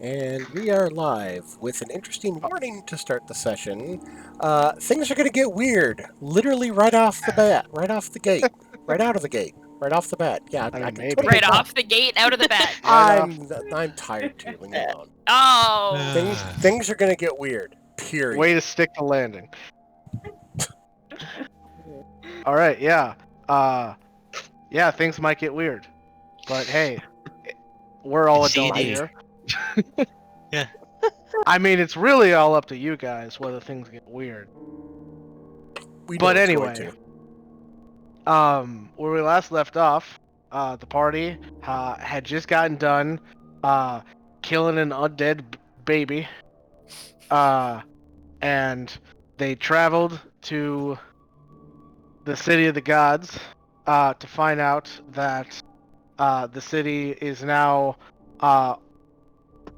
And we are live with an interesting warning to start the session. Things are going to get weird, literally right off the bat, right off the gate, right out of the gate, right off the bat. Yeah, I mean, I can maybe. totally Right talk. off the gate, out of the bat. I'm tired too. Leave me alone. Oh. Things are going to get weird. Period. Way to stick the landing. All right, yeah. Yeah, things might get weird. But hey, we're all adults CD. here. Yeah. I mean, it's really all up to you guys whether things get weird. We know But it's going anyway, to. where we last left off, the party had just gotten done killing an undead baby. And they traveled to the city of the gods to find out that the city is now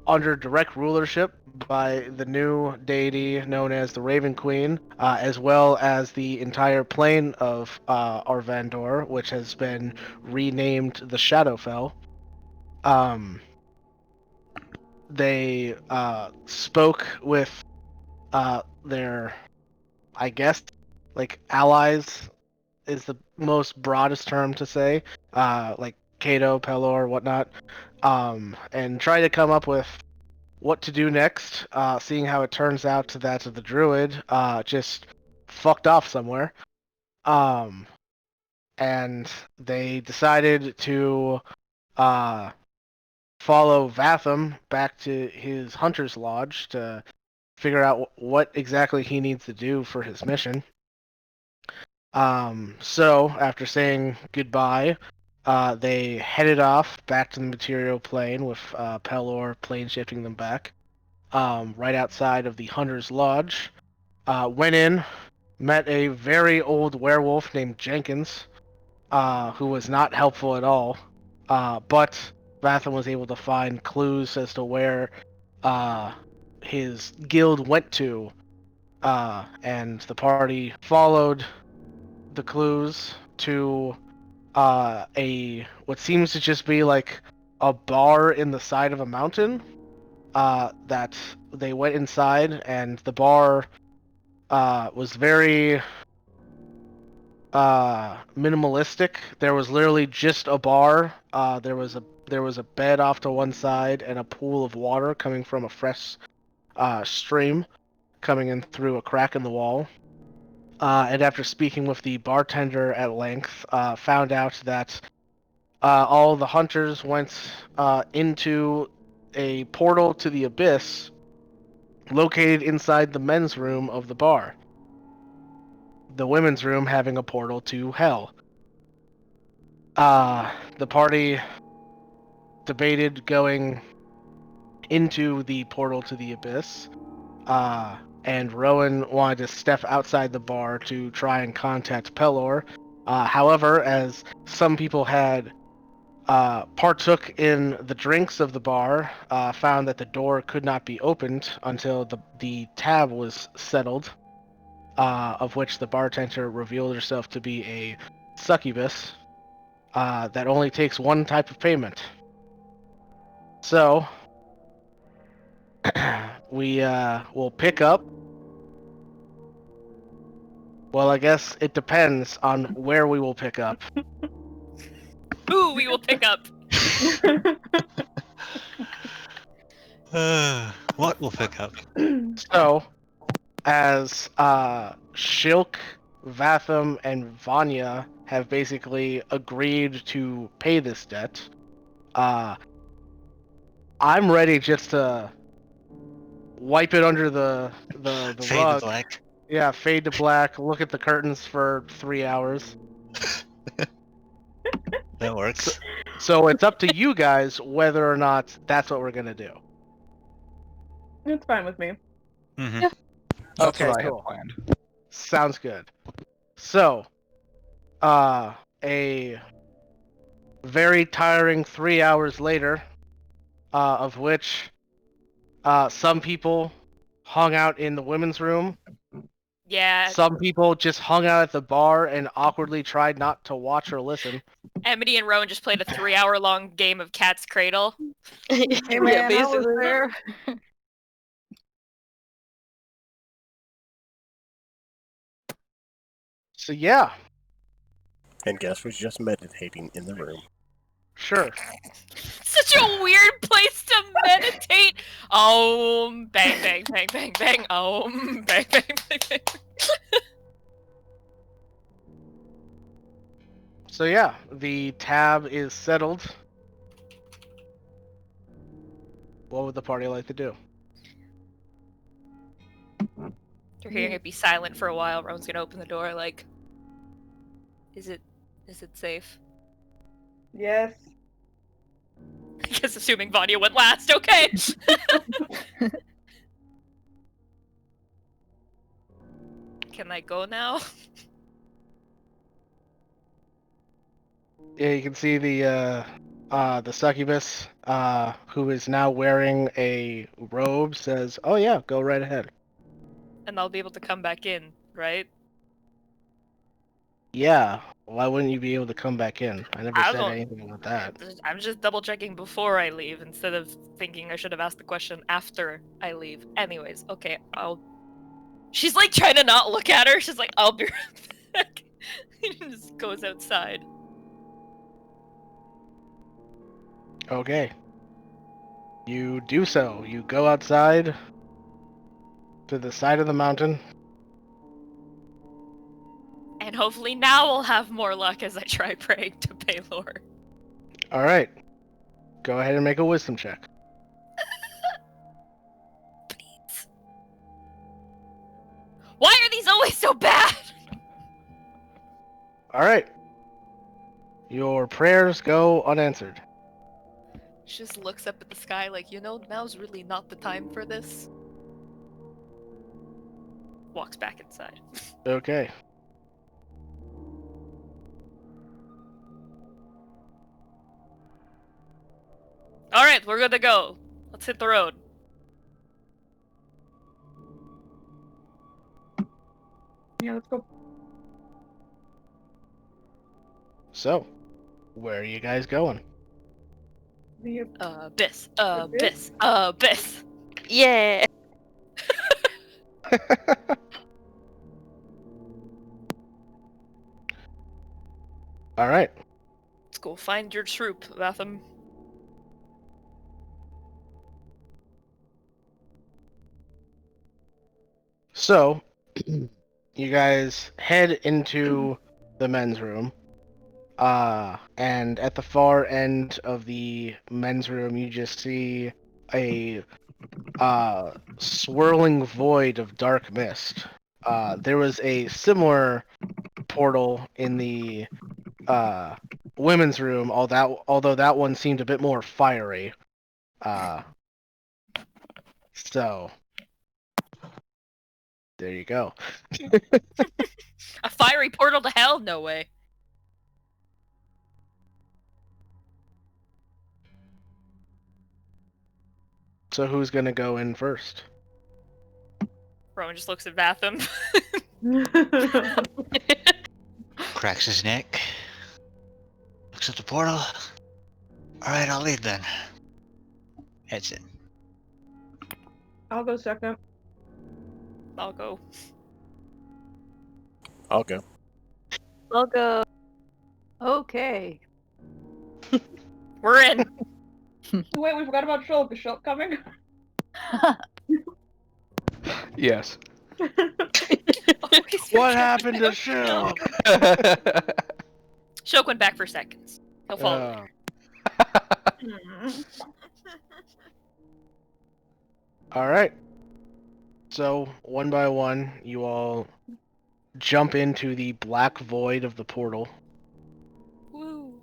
under direct rulership by the new deity known as the Raven Queen, as well as the entire plane of Arvandor, which has been renamed the Shadowfell. They spoke with their, I guess, like allies is the most broadest term to say, like Kato, Pelor, whatnot, and try to come up with what to do next, seeing how it turns out that the druid just fucked off somewhere. And they decided to follow Vatham back to his hunter's lodge to figure out what exactly he needs to do for his mission. So after saying goodbye, they headed off back to the material plane with Pelor plane shifting them back. Right outside of the Hunter's Lodge. Went in, met a very old werewolf named Jenkins, who was not helpful at all. But Vatham was able to find clues as to where his guild went to, and the party followed the clues to a what seems to just be like a bar in the side of a mountain. That they went inside, and the bar was very minimalistic. There was literally just a bar. There was a bed off to one side and a pool of water coming from a fresh stream coming in through a crack in the wall. And after speaking with the bartender at length, found out that all the hunters went into a portal to the abyss located inside the men's room of the bar. The women's room having a portal to hell. The party debated going into the portal to the abyss, and Rowan wanted to step outside the bar to try and contact Pelor. However, as some people had partook in the drinks of the bar, found that the door could not be opened until the tab was settled, of which the bartender revealed herself to be a succubus that only takes one type of payment. So, we will pick up. Well, I guess it depends on where we will pick up. Who we will pick up. What will pick up? So, as Shilk, Vatham, and Vanya have basically agreed to pay this debt, I'm ready just to wipe it under the Fade rug. to black. Yeah, fade to black, look at the curtains for 3 hours. That works. So it's up to you guys whether or not that's what we're going to do. It's fine with me. Mm-hmm. Yeah. That's Okay, what I had cool. planned. Sounds good. So, a very tiring 3 hours later, of which some people hung out in the women's room. Yeah. Some people just hung out at the bar and awkwardly tried not to watch or listen. Amity and Rowan just played a 3-hour-long game of Cat's Cradle. Hey Yeah, man, how was basically. there? So yeah, And guess who's just meditating in the room? sure. Such a weird place to meditate. Bang, bang, bang, bang, bang. Bang, bang, bang, bang. So yeah, the tab is settled. What would the party like to do? You're hearing it be silent for a while. Rowan's gonna open the door. Like, is it safe? Yes. I guess assuming Vanya went last. Okay. Can I go now? Yeah, you can see the succubus, who is now wearing a robe, says, "Oh yeah, go right ahead." And I'll be able to come back in, right? Yeah, why wouldn't you be able to come back in? I never I said don't- anything about that. I'm just double checking before I leave instead of thinking I should have asked the question after I leave. Anyways, okay, She's like trying to not look at her. She's like, I'll be right back. And just goes outside. Okay. You do so. You go outside to the side of the mountain. And hopefully now we'll have more luck as I try praying to Paylor. All right. Go ahead and make a wisdom check. Please. Why are these always so bad? All right. Your prayers go unanswered. She just looks up at the sky like, now's really not the time for this. Walks back inside. Okay. Alright, we're good to go. Let's hit the road. Yeah, let's go. So, where are you guys going? The Abyss. Abyss? Abyss. Yeah. All right. Let's go find your troop, Vatham. So, you guys head into the men's room. And at the far end of the men's room, you just see a swirling void of dark mist. There was a similar portal in the women's room, although that one seemed a bit more fiery. So there you go. A fiery portal to hell? No way. So who's gonna go in first? Rowan just looks at Vatham. Cracks his neck. Looks at the portal. Alright, I'll lead then. Heads in. I'll go second. I'll go. I'll go. I'll go. Okay. We're in. Wait, we forgot about Shulk. Is Shulk coming? Yes. Always What forget happened to about Shilk? Shulk went back for seconds. He'll follow. All right. So one by one, you all jump into the black void of the portal. Woo.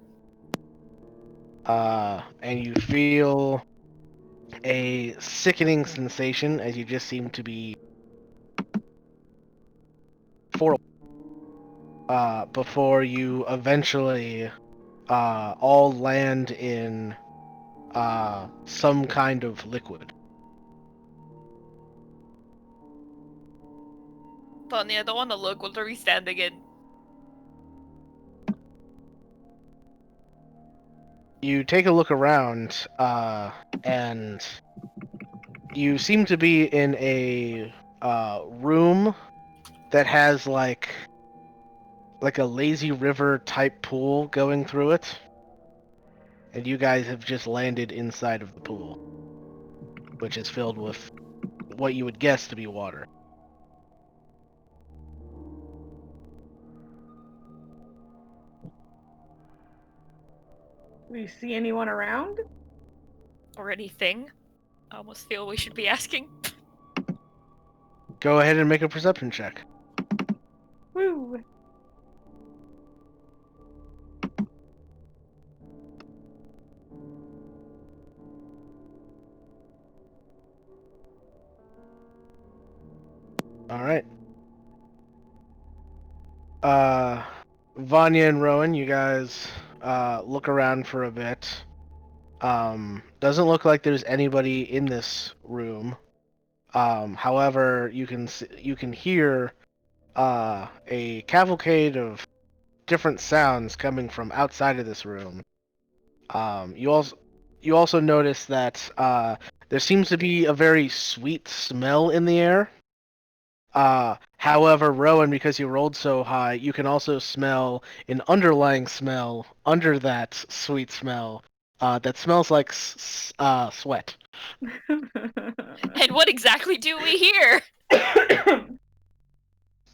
And you feel a sickening sensation as you just seem to be before you eventually all land in some kind of liquid. Tanya, I don't want to look. What are we standing in? You take a look around, and you seem to be in a room that has like a lazy river type pool going through it, and you guys have just landed inside of the pool, which is filled with what you would guess to be water. Do we see anyone around? Or anything? I almost feel we should be asking. Go ahead and make a perception check. Woo! All right. Vanya and Rowan, you guys look around for a bit. Doesn't look like there's anybody in this room. However, you can hear a cavalcade of different sounds coming from outside of this room. You also notice that there seems to be a very sweet smell in the air. However, Rowan, because you rolled so high, you can also smell an underlying smell under that sweet smell that smells like sweat. And what exactly do we hear?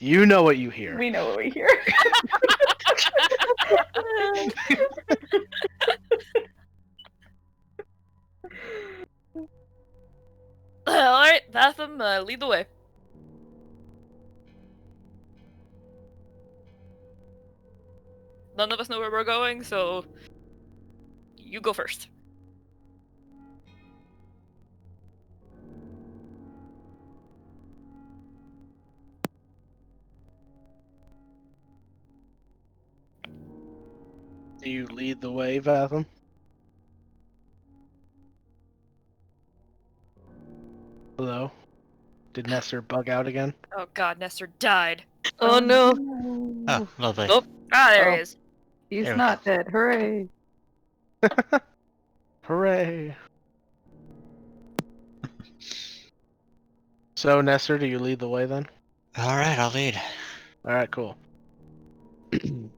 You know what you hear. We know what we hear. Alright, Batham, lead the way. None of us know where we're going, so you go first. Do you lead the way, Vatham? Hello? Did Nestor bug out again? Oh god, Nestor died. Oh no. Oh, lovely. Nope. Ah, there he Oh. is. He's There we not dead. Hooray. Hooray! So, Nestor, do you lead the way then? All right, I'll lead. All right, cool. I have no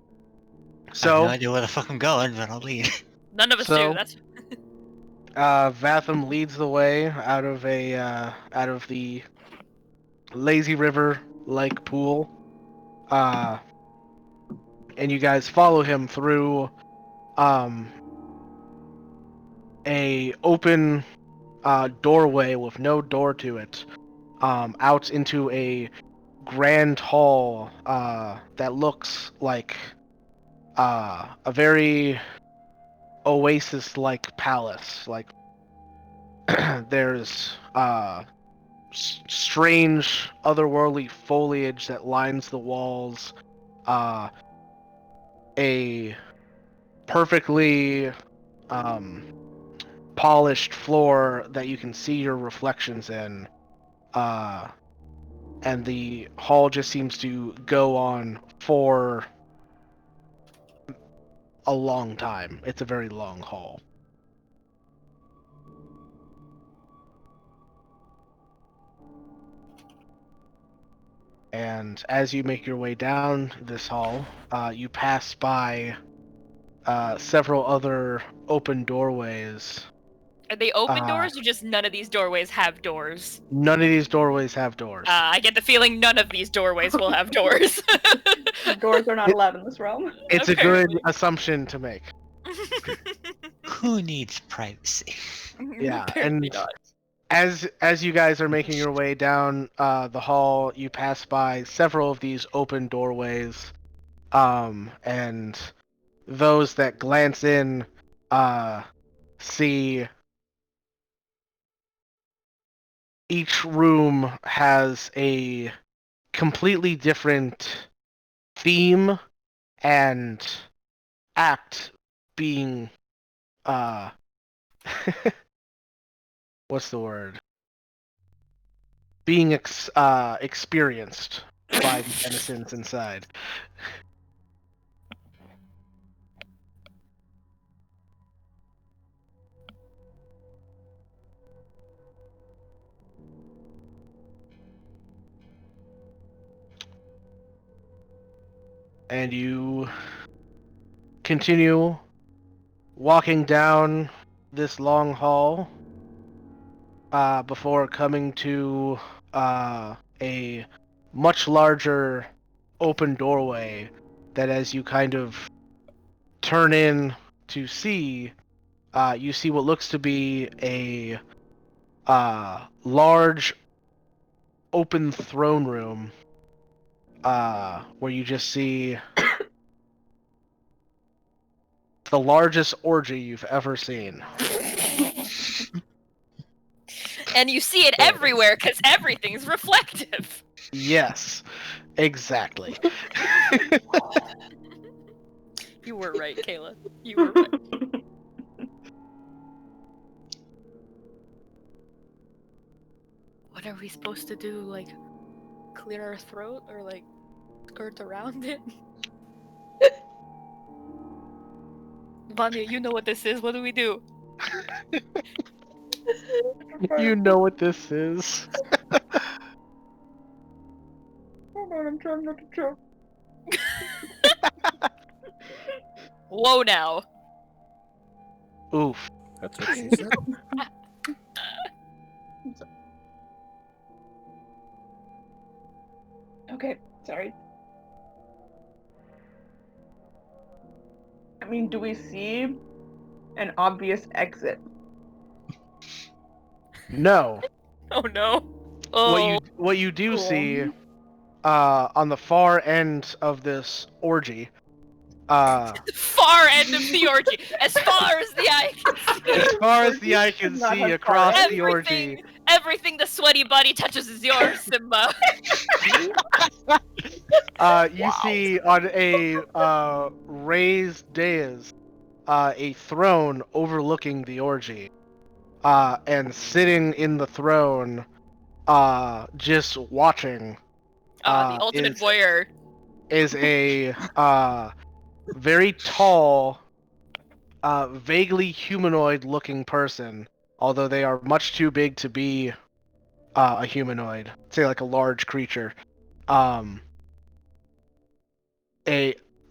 So, idea where the fuck I'm going, but I'll lead. None of us So- do, that's... Vatham leads the way out of the lazy river like pool, and you guys follow him through a open doorway with no door to it, out into a grand hall that looks like a very oasis-like palace. Like there's strange, otherworldly foliage that lines the walls. A perfectly polished floor that you can see your reflections in. And the hall just seems to go on for a long time. It's a very long hall. And as you make your way down this hall, you pass by several other open doorways. Are they open doors, or just none of these doorways have doors? None of these doorways have doors. I get the feeling none of these doorways will have doors. Doors are not allowed in this realm. It's a good apparently. assumption to make. Who needs privacy? Yeah, Apparently and not. as you guys are making your way down the hall, you pass by several of these open doorways, and those that glance in see each room has a completely different theme and act being what's the word? Being experienced by the denizens inside. And you continue walking down this long hall before coming to a much larger open doorway that, as you kind of turn in to see, you see what looks to be a large open throne room where you just see the largest orgy you've ever seen. And you see it everywhere because everything's reflective. Yes, exactly. You were right, Kayla. You were right. What are we supposed to do? Like, clear our throat or like skirt around it? Vanya, you know what this is. What do we do? You know what this is. Hold on, I'm trying not to choke. Whoa now. Oof. That's what she said. Okay, sorry. I mean, do we see an obvious exit? Oh No. no. Oh. What you do Cool. see on the far end of this orgy, Far end of the orgy. As far as the eye can see. as far as the eye can Not see as across far the orgy, Everything the sweaty body touches is yours, Simba. you see on a raised dais a throne overlooking the orgy, and sitting in the throne, just watching, The ultimate voyeur. is a very tall, vaguely humanoid-looking person, although they are much too big to be a humanoid. Say like a large creature.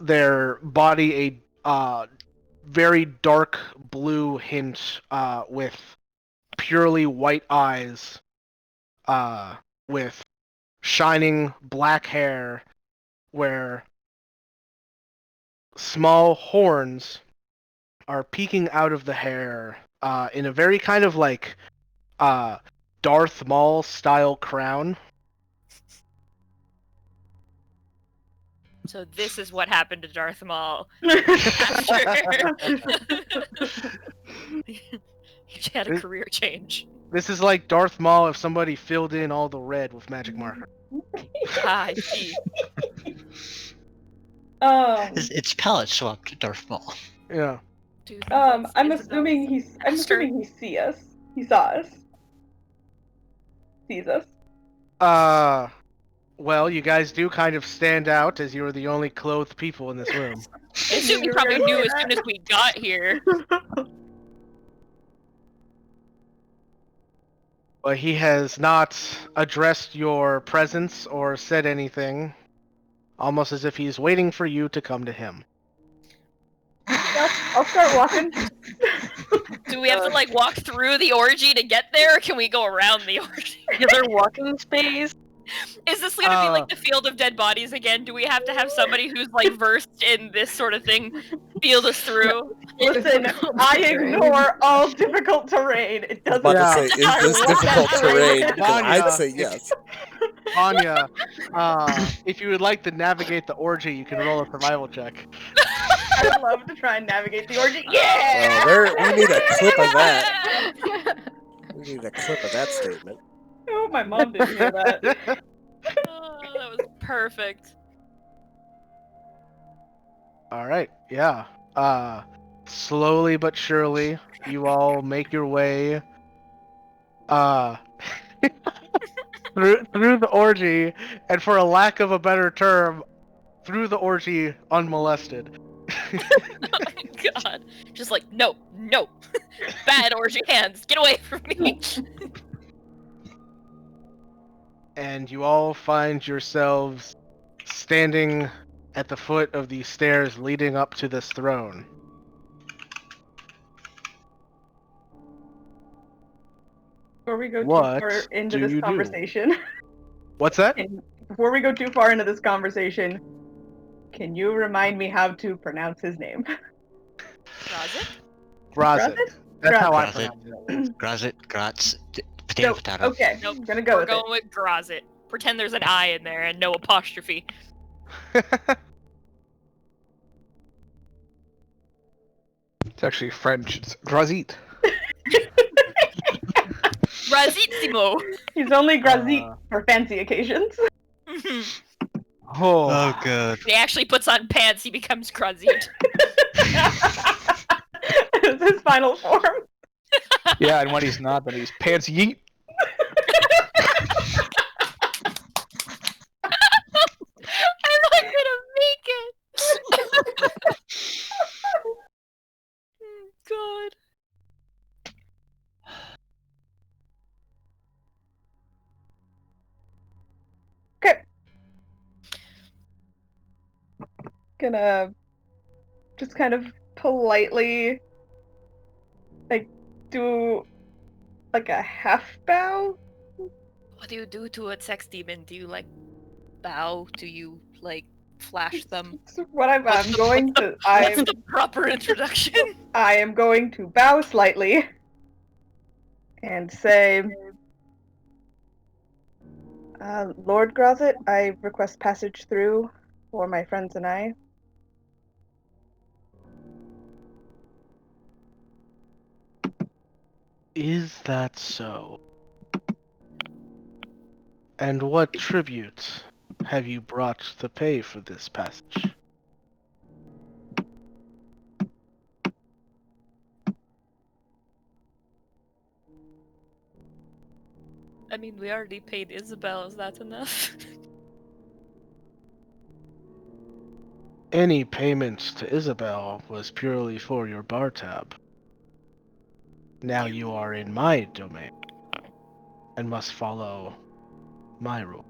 Their body a very dark blue hint with purely white eyes, with shining black hair, where small horns are peeking out of the hair in a very kind of like Darth Maul style crown. So this is what happened to Darth Maul after he had a career change. This is like Darth Maul if somebody filled in all the red with magic marker. I see. It's palette swapped to Darth Maul. Yeah. I'm assuming he see us. He saw us. Sees us. Well, you guys do kind of stand out as you are the only clothed people in this room. I assume he probably knew as soon as we got here. But he has not addressed your presence or said anything, almost as if he's waiting for you to come to him. I'll start walking. Do we have to like walk through the orgy to get there, or can we go around the orgy? Is there walking space? Is this gonna be like the field of dead bodies again? Do we have to have somebody who's like versed in this sort of thing field us through? Listen, I ignore all difficult terrain. It I was doesn't about to say, is matter this what difficult that terrain? is. Because I'd Vanya, say yes. Anya, if you would like to navigate the orgy, you can roll a survival check. I would love to try and navigate the orgy. Yeah! Well, we need a clip of that. We need a clip of that statement. Oh, my mom didn't hear that. Oh, that was perfect. Alright, yeah. Slowly but surely, you all make your way through the orgy, and for a lack of a better term, through the orgy unmolested. Oh my god. Just like, no. Bad orgy hands, get away from me. And you all find yourselves standing at the foot of the stairs leading up to this throne. Before we go too What far into do this you do? conversation, What's that? before we go too far into this conversation, can you remind me how to pronounce his name? Grazit? Grazit. That's how I Grazit. pronounce it. Grazit, Graz, potato, Nope. potato. Okay, Nope. I'm gonna go We're with going with Grazit. Pretend there's an I in there and no apostrophe. It's actually French. It's Grazit. Grazissimo! it. He's only Grazit for fancy occasions. Oh, Oh, good. He actually puts on pants, he becomes Grazit. It's his final form. Yeah, and when he's not, then he's pants yeet. I'm not gonna make it! God. Okay. Gonna just kind of politely, like, do like a half bow. What do you do to a sex demon? Do you, like, bow? Do you, like, flash them? So what I'm What's going to What's the proper introduction? I am going to bow slightly and say, Lord Grazit, I request passage through for my friends and I. is that so? And what tribute have you brought to pay for this passage? I mean, we already paid Isabel, is that enough? Any payment to Isabel was purely for your bar tab. Now you are in my domain and must follow my rule.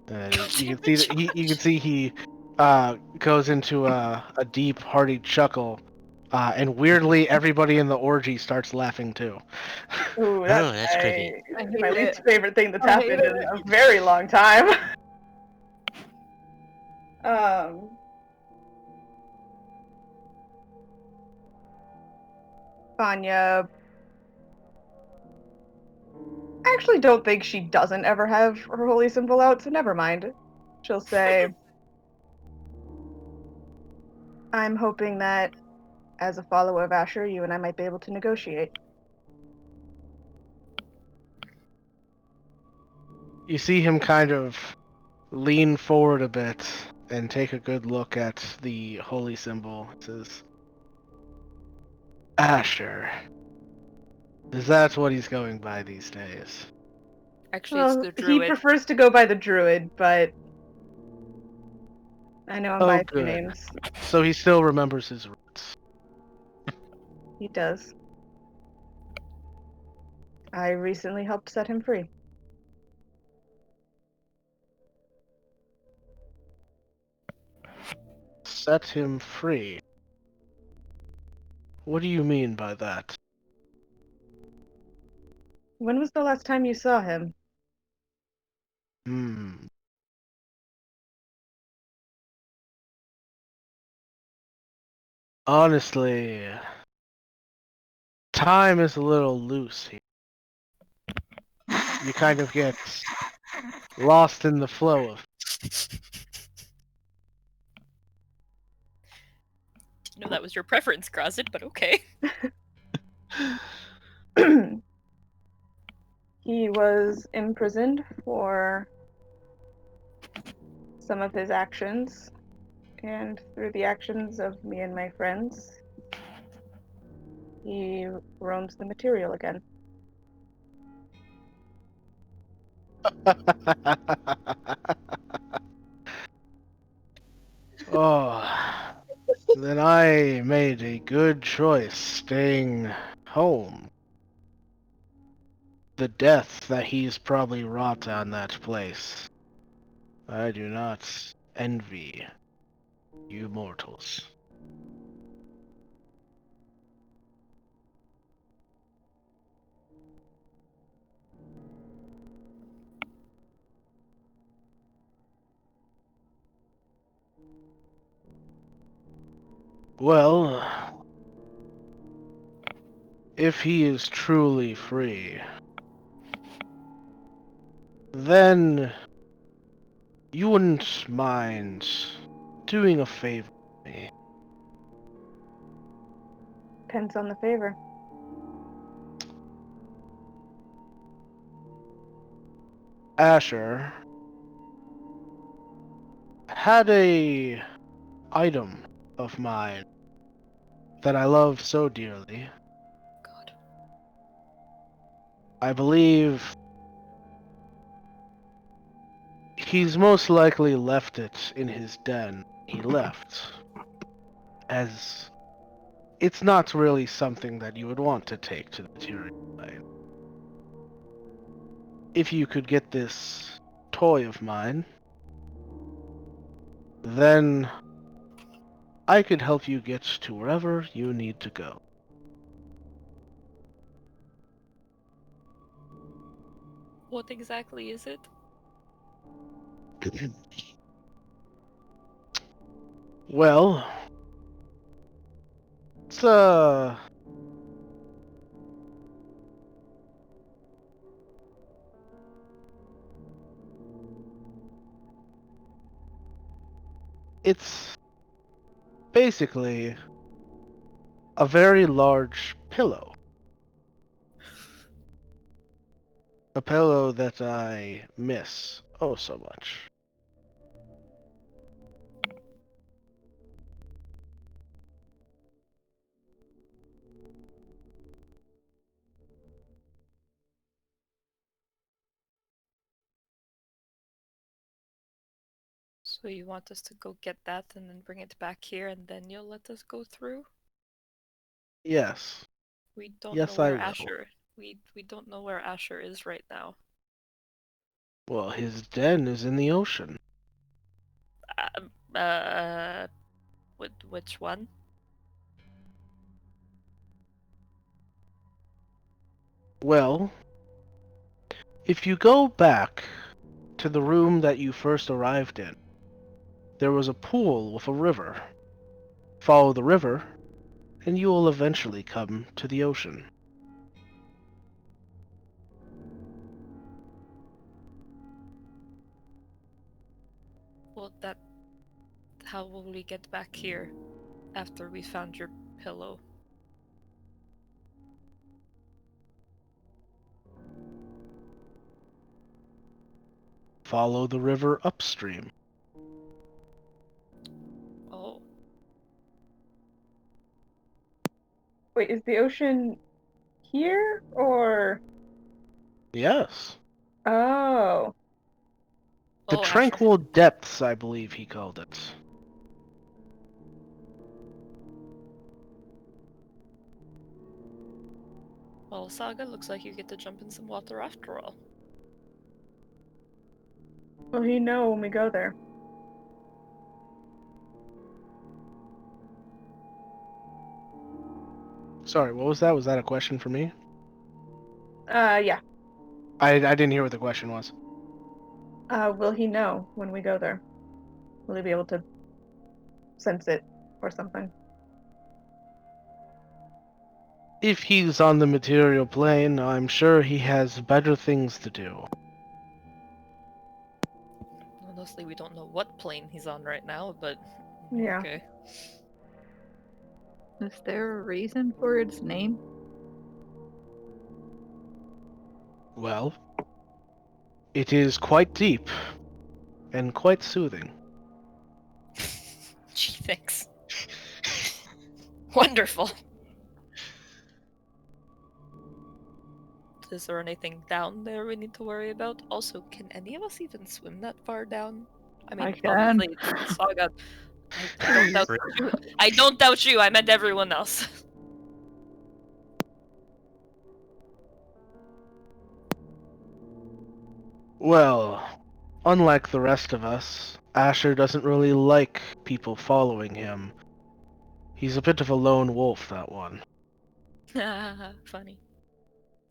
You can see that he goes into a deep, hearty chuckle, and weirdly, everybody in the orgy starts laughing too. Ooh, that's creepy. my least favorite thing that's I hate happened in a very long time. Vanya, I actually don't think she doesn't ever have her holy symbol out, so never mind. She'll say, I'm hoping that as a follower of Asher, you and I might be able to negotiate. You see him kind of lean forward a bit and take a good look at the holy symbol. It says, Asher. Is that what he's going by these days? Actually, it's Well, the he druid. prefers to go by the druid, but I know him by a few good. names. So he still remembers his roots. He does. I recently helped set him free. Set him free. What do you mean by that? When was the last time you saw him? Honestly, time is a little loose here. You kind of get lost in the flow of. No, that was your preference, Grazit, but okay. He was imprisoned for some of his actions, and through the actions of me and my friends, he roams the material again. Oh, then I made a good choice staying home. the death that he's probably wrought on that place. I do not envy you mortals. Well, if he is truly free, then you wouldn't mind doing a favor for me. Depends on the favor. Asher had a item of mine that I love so dearly. God. I believe he's most likely left it in his den. He left, as it's not really something that you would want to take to the material plane. If you could get this toy of mine, then I could help you get to wherever you need to go. What exactly is it? Well, it's it's basically a very large pillow. A pillow that I miss oh so much. So you want us to go get that and then bring it back here and then you'll let us go through? Yes. We don't Yes, know I where will. Asher. We don't know where Asher is right now. Well, his den is in the ocean. Uh, which one? Well, if you go back to the room that you first arrived in, there was a pool with a river. Follow the river, and you will eventually come to the ocean. Well, that. How will we get back here after we found your pillow? Follow the river upstream. Oh, Wait, is the ocean here or? Yes. Oh, The oh, Asher. tranquil depths, I believe he called it. Well, Saga, looks like you get to jump in some water after all. will he know when we go there? Sorry, what was that? Was that a question for me? Yeah. I didn't hear what the question was. Will he know when we go there? Will he be able to sense it or something? If he's on the material plane, I'm sure he has better things to do. Honestly, we don't know what plane he's on right now, but Yeah. okay. Is there a reason for its name? Well, it is quite deep and quite soothing. Gee, thanks. Wonderful. Is there anything down there we need to worry about? Also, can any of us even swim that far down? I mean, I can. obviously, Saga. I don't doubt you. I don't doubt you. I meant everyone else. Well, unlike the rest of us, Asher doesn't really like people following him. He's a bit of a lone wolf, that one. Funny.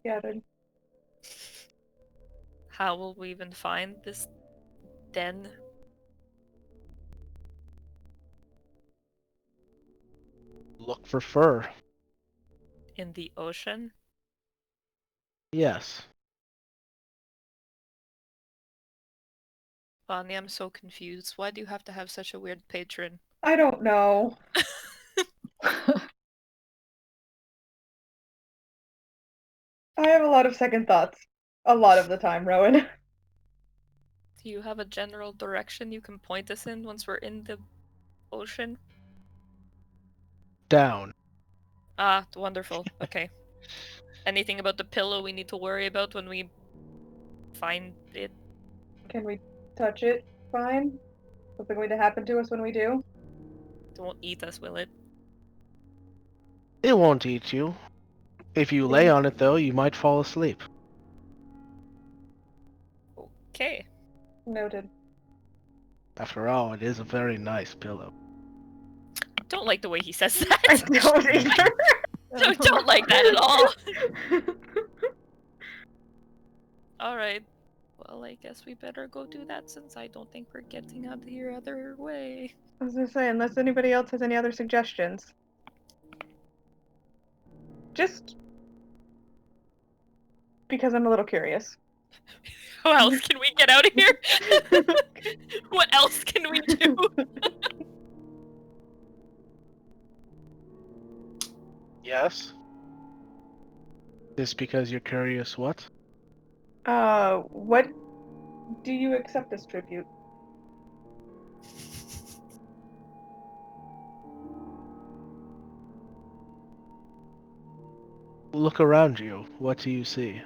Yeah, dude. How will we even find this den? Look for fur. In the ocean? Yes. Bonnie, I'm so confused. Why do you have to have such a weird patron? I don't know. I have a lot of second thoughts. A lot of the time, Rowan. Do you have a general direction you can point us in once we're in the ocean? Down. Ah, wonderful. Okay. Anything about the pillow we need to worry about when we find it? Can we touch it? Fine. Something going to happen to us when we do? It won't eat us, will it? It won't eat you. If you lay on it, though, you might fall asleep. Okay. Noted. After all, it is a very nice pillow. Don't like the way he says I that. don't either. Don't like that at all. Alright. Well, I guess we better go do that since I don't think we're getting out the other way. I was gonna say, unless anybody else has any other suggestions. Just because I'm a little curious. How else can we get out of here? What else can we do? Yes? Just because you're curious what? What do you accept as tribute? Look around you. What do you see?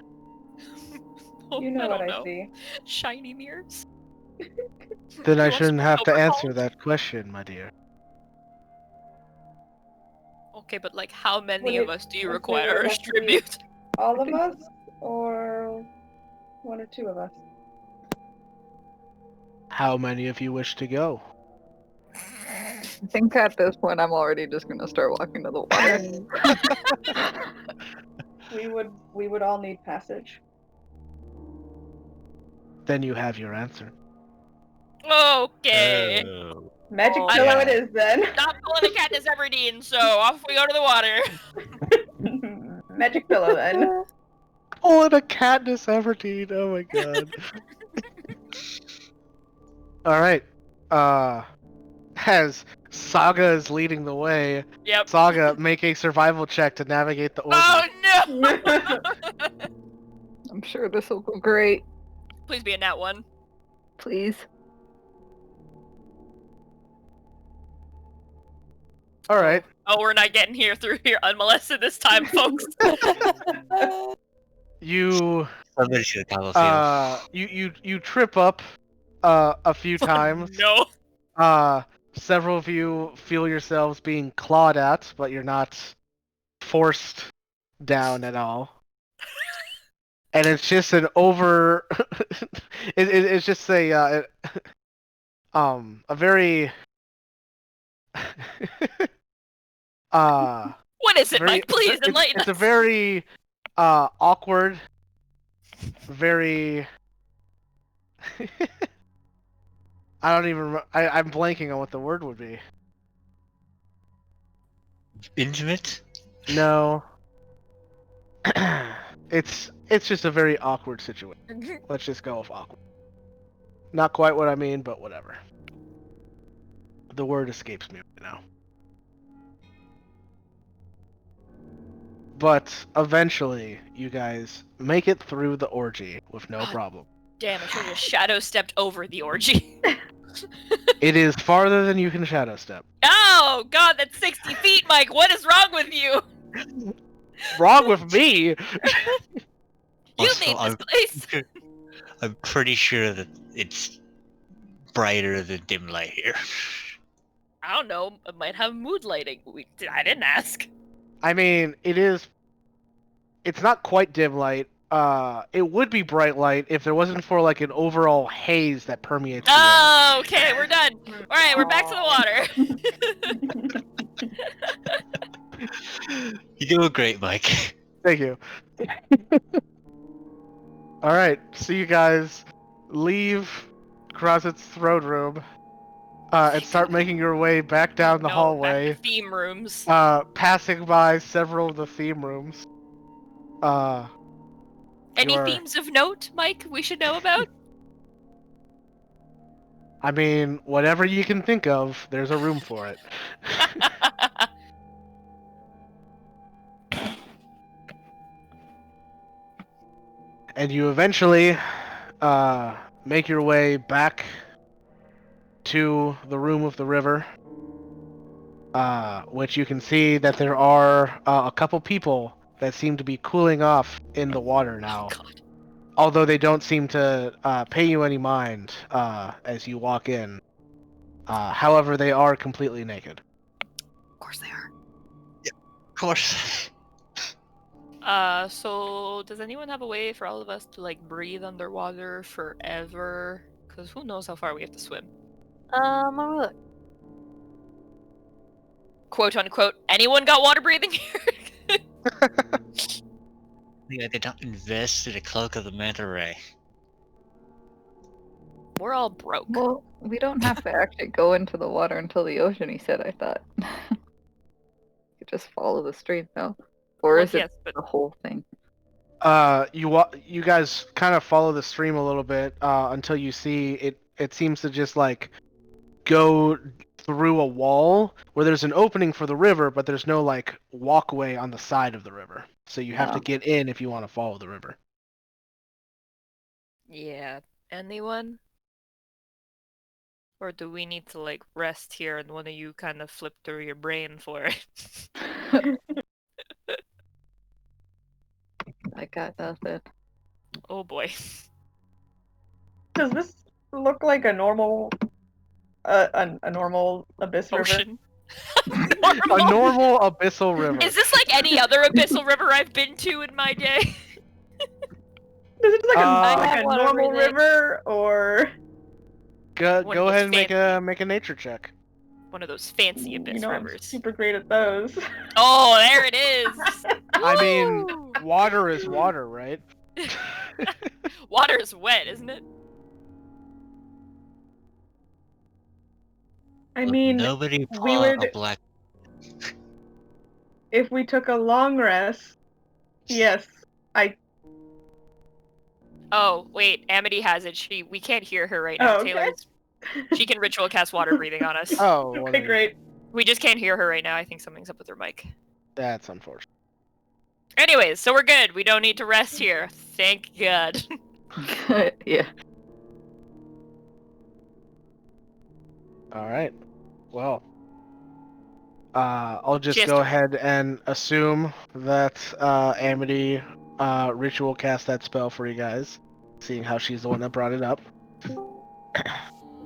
Oh, You know what don't I know. see. Shiny mirrors? Then You I want shouldn't some have to answer overalls? that question, my dear. Okay, but like, how many Would of it- us do you would require it as have to be- tribute? All of us? Or one or two of us? How many of you wish to go? I think at this point I'm already just gonna start walking to the water. We would all need passage. Then you have your answer. Okay. Oh. Magic Oh, pillow yeah. it is then. Not pulling a Katniss Everdeen, so off we go to the water. Magic pillow then. Oh, and a Katniss Everdeen. Oh my god. Alright. As Saga is leading the way, Yep. Saga, make a survival check to navigate the orgy. Oh no! I'm sure this will go great. Please be a nat one. Please. Alright. Oh, we're not getting here through here unmolested this time, folks. You Somebody should have a you trip up a few times. No. Several of you feel yourselves being clawed at, but you're not forced down at all. And it's just an over. It's just a very What is it, very, Mike? Please enlighten it's a us. very awkward, very. I don't even. I'm blanking on what the word would be. Intimate? No. It's just a very awkward situation. Let's just go with awkward. Not quite what I mean, but whatever. The word escapes me right now. But eventually, you guys make it through the orgy with no problem. Damn, I should have just shadow stepped over the orgy. It is farther than you can shadow step. Oh god, that's 60 feet, Mike. What is wrong with you? Wrong with me. You Also, made this place. I'm pretty sure that it's brighter than dim light here. I don't know. It might have mood lighting. I didn't ask. I mean, it is. It's not quite dim light, it would be bright light if there wasn't for like an overall haze that permeates the air. Oh, okay, we're done. All right, we're back to the water. You're doing great, Mike. Thank you. All right, so you guys leave Crozzet's throne room and start making your way back down the hallway, back to theme rooms. passing by several of the theme rooms. Any you're- themes of note, Mike, we should know about? I mean, whatever you can think of, there's a room for it. And you eventually make your way back to the room of the river, which you can see that there are a couple people that seem to be cooling off in the water now. Oh, God. Although they don't seem to pay you any mind as you walk in. However, they are completely naked. Of course they are. Of course. So does anyone have a way for all of us to like breathe underwater forever? Because who knows how far we have to swim? Let me look. Quote unquote. Anyone got water breathing here? Yeah, they don't invest in a cloak of the manta ray. We're all broke. Well, we don't have to actually go into the water until the ocean, he said, I thought. You just follow the stream, though. Or Well, is it yes, but the whole thing? You guys kind of follow the stream a little bit until you see it. It seems to just like go through a wall where there's an opening for the river, but there's no like walkway on the side of the river. So you have to Oh. get in if you want to follow the river. yeah. Anyone? Or do we need to like rest here and one of you kind of flip through your brain for it? I got nothing. Oh boy. Does this look like a normal, a normal abyss river? Ocean. A normal abyssal river. Is this like any other abyssal river I've been to in my day? Is it like a, I like have a water normal breathing. river, or Go One of ahead those and make a nature check. One of those fancy abyss you know, I'm rivers. super great at those. Oh, there it is! I mean, Woo! water is water, right? Water is wet, isn't it? I mean, Nobody we paw a would- black. if we took a long rest, yes, Oh, wait, Amity has it. We can't hear her right now. Oh, okay. She can ritual cast water breathing on us. Oh, well, okay, there you- great. We just can't hear her right now. I think something's up with her mic. That's unfortunate. Anyways, so we're good. We don't need to rest here. Thank God. Yeah. All right. Well, I'll just Cheers go to- ahead and assume that Amity ritual cast that spell for you guys, seeing how she's the one that brought it up.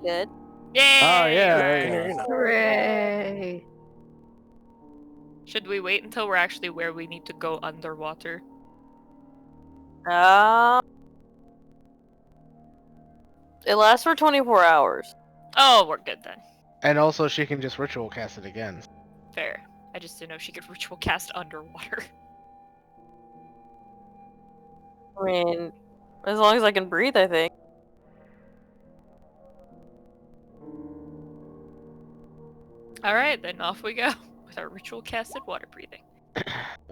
Good. Yay! Oh, yeah, Can there you hear go. you now. Hooray! Should we wait until we're actually where we need to go underwater? It lasts for 24 hours. Oh, we're good then. And also, she can just ritual cast it again. Fair. I just didn't know if she could ritual cast underwater. I mean, as long as I can breathe, I think. Alright, then off we go with our ritual casted water breathing.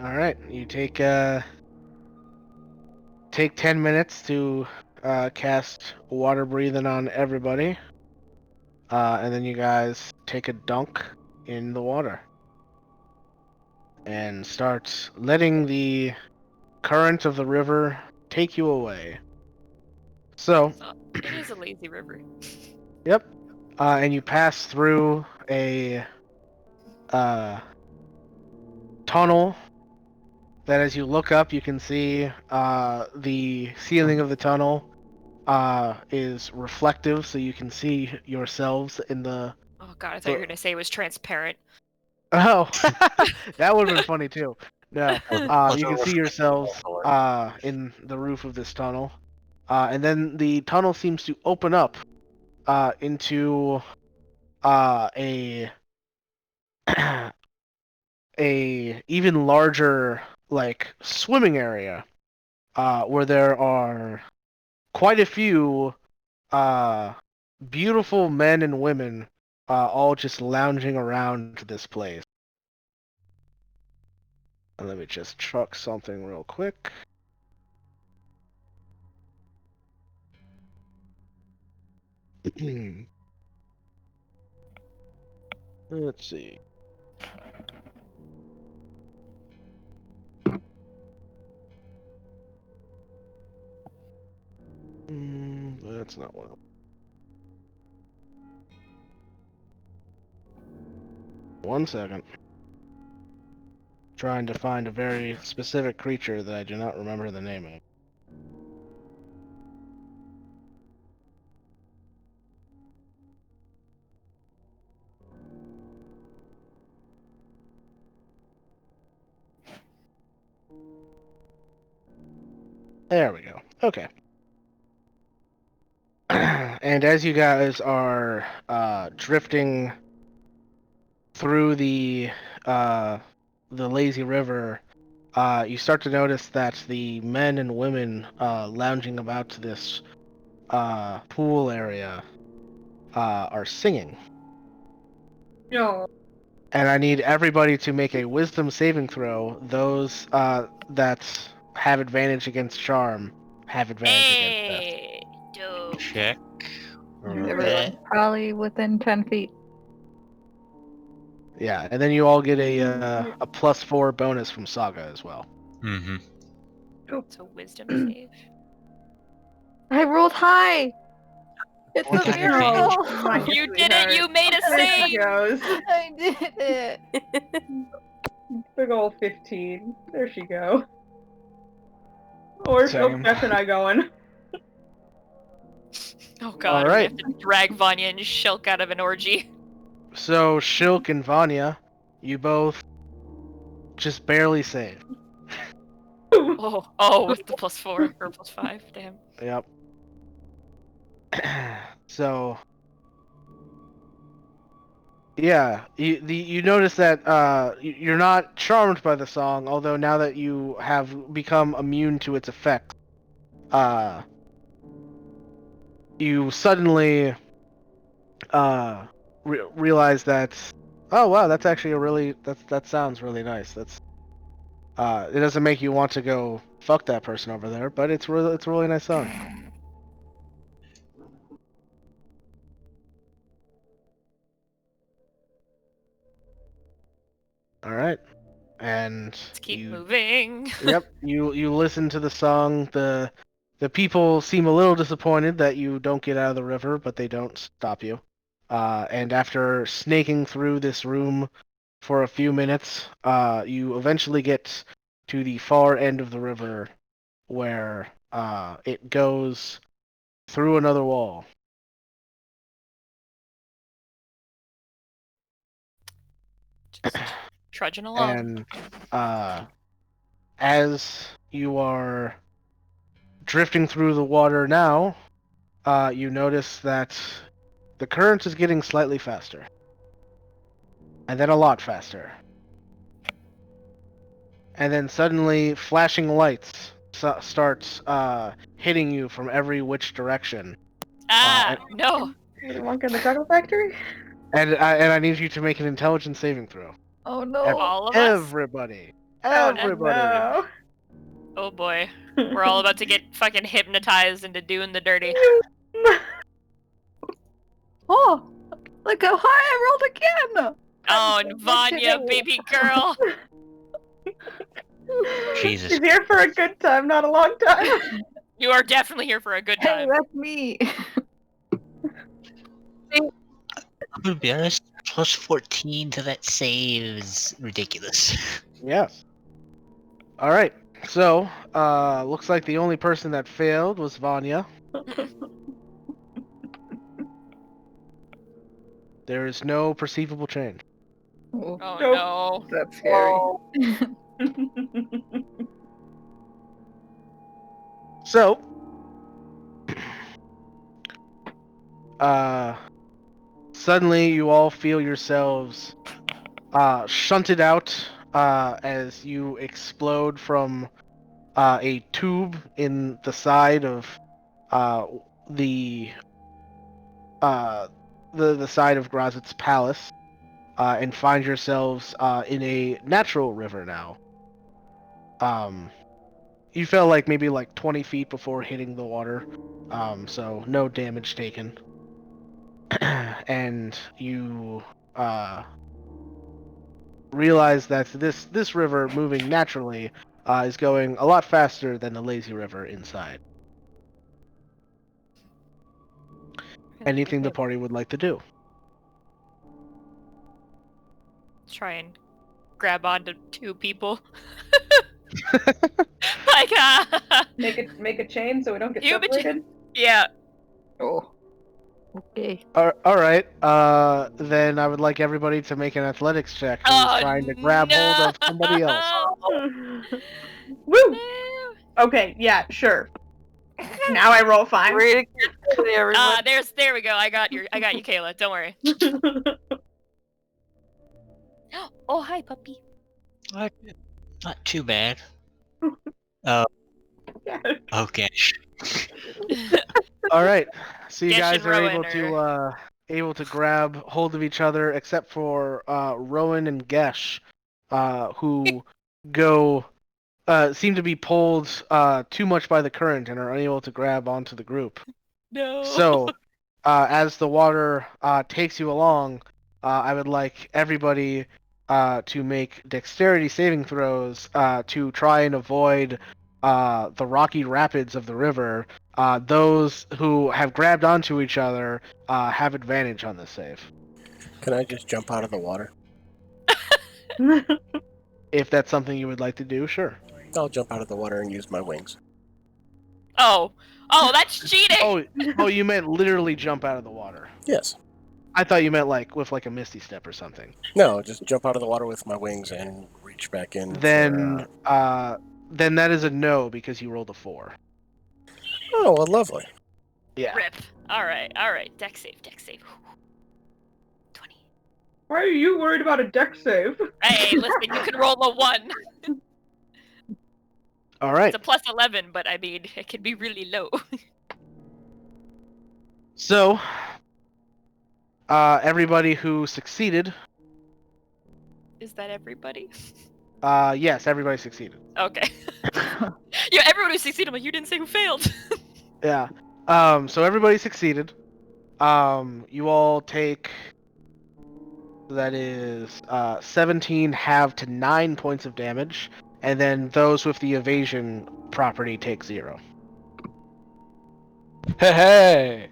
All right, you take 10 minutes to cast water breathing on everybody, and then you guys take a dunk in the water and start letting the current of the river take you away. So, It is a lazy river. yep, and you pass through a tunnel that, as you look up, you can see the ceiling of the tunnel is reflective, so you can see yourselves in the. Oh god, I thought you were gonna say it was transparent. Oh, that would have been funny too. No. Was You it can see yourselves in the roof of this tunnel. And then the tunnel seems to open up into a a even larger like swimming area where there are quite a few beautiful men and women all just lounging around this place. And let me just truck something real quick. Let's see. That's not one. One second. Trying to find a very specific creature that I do not remember the name of. There we go. Okay. And as you guys are drifting through the lazy river, you start to notice that the men and women lounging about this pool area are singing. No. And I need everybody to make a wisdom saving throw. Those that have advantage against charm have advantage against this. Hey, dope. Check. Everyone's probably within 10 feet. Yeah, and then you all get a +4 bonus from Saga as well. Mm-hmm. It's a wisdom save. I rolled high. It's Oh, a got miracle. Mine You gets did it! You made a There she save! goes. I did it. Big old 15. There she go. Where's Same. Beth and I going? Oh god, we have to drag Vanya and Shilk out of an orgy. So Shilk and Vanya, you both just barely save. Oh, with the +4 or +5, damn. Yep. So yeah, you notice that you're not charmed by the song, although now that you have become immune to its effect, you suddenly realize that, oh wow, that's actually that sounds really nice. That's it doesn't make you want to go fuck that person over there, but it's a really nice song. All right, and Let's keep moving. Yep, you listen to the song. The people seem a little disappointed that you don't get out of the river, but they don't stop you. And after snaking through this room for a few minutes, you eventually get to the far end of the river, where it goes through another wall. Just trudging along. And as you are drifting through the water now, you notice that the current is getting slightly faster. And then a lot faster. And then suddenly, flashing lights starts hitting you from every which direction. No! Willy Wonka in the Chocolate Factory? And I need you to make an intelligence saving throw. Oh no. All of us? Everybody. Everybody. No. Oh boy. We're all about to get fucking hypnotized into doing the dirty. Oh, look how high I rolled again. Oh, and Vanya, baby girl. Jesus. She's here for a good time, not a long time. You are definitely here for a good Hey, time. that's me. I'm gonna be honest. +14 to that save is ridiculous. Yes. All right. So, looks like the only person that failed was Vanya. There is no perceivable change. Oh, Oh Nope. no. that's scary. So, suddenly you all feel yourselves shunted out as you explode from a tube in the side of the the side of Grazit's palace, and find yourselves in a natural river now. You fell like maybe like 20 feet before hitting the water, so no damage taken. And you realize that this river moving naturally is going a lot faster than the lazy river inside. Anything the party would like to do? Try and grab onto two people. Like, Make a chain so we don't get You have a chain. separated. Yeah. Oh. Okay. All right. Then I would like everybody to make an athletics check who's Oh, trying to grab hold of somebody else. Woo! Okay, yeah, sure. Now I roll 5. Ready to get everybody. There we go. I got you, Kayla. Don't worry. Oh, hi, puppy. Not too bad. Okay. All right. So you Gesh guys and are Rowan able to grab hold of each other, except for Rowan and Gesh, who go seem to be pulled too much by the current and are unable to grab onto the group. No. So, as the water takes you along, I would like everybody to make dexterity saving throws to try and avoid the rocky rapids of the river. Those who have grabbed onto each other have advantage on this save. Can I just jump out of the water? If that's something you would like to do, sure. I'll jump out of the water and use my wings. Oh, that's cheating. Oh, you meant literally jump out of the water. Yes. I thought you meant like with like a misty step or something. No, just jump out of the water with my wings and reach back in. Then that is a no because you rolled a 4. Oh, well, lovely. Yeah. Rip. All right. Deck save. 20. Why are you worried about a deck save? Hey, listen, you can roll a 1. All right. It's a plus 11, but I mean, it can be really low. So, everybody who succeeded. Is that everybody? Yes, everybody succeeded. Okay. Yeah, everyone who succeeded. I'm like, you didn't say who failed. Yeah. So everybody succeeded. You all take. That is 17 half to 9 points of damage, and then those with the evasion property take 0. Hey!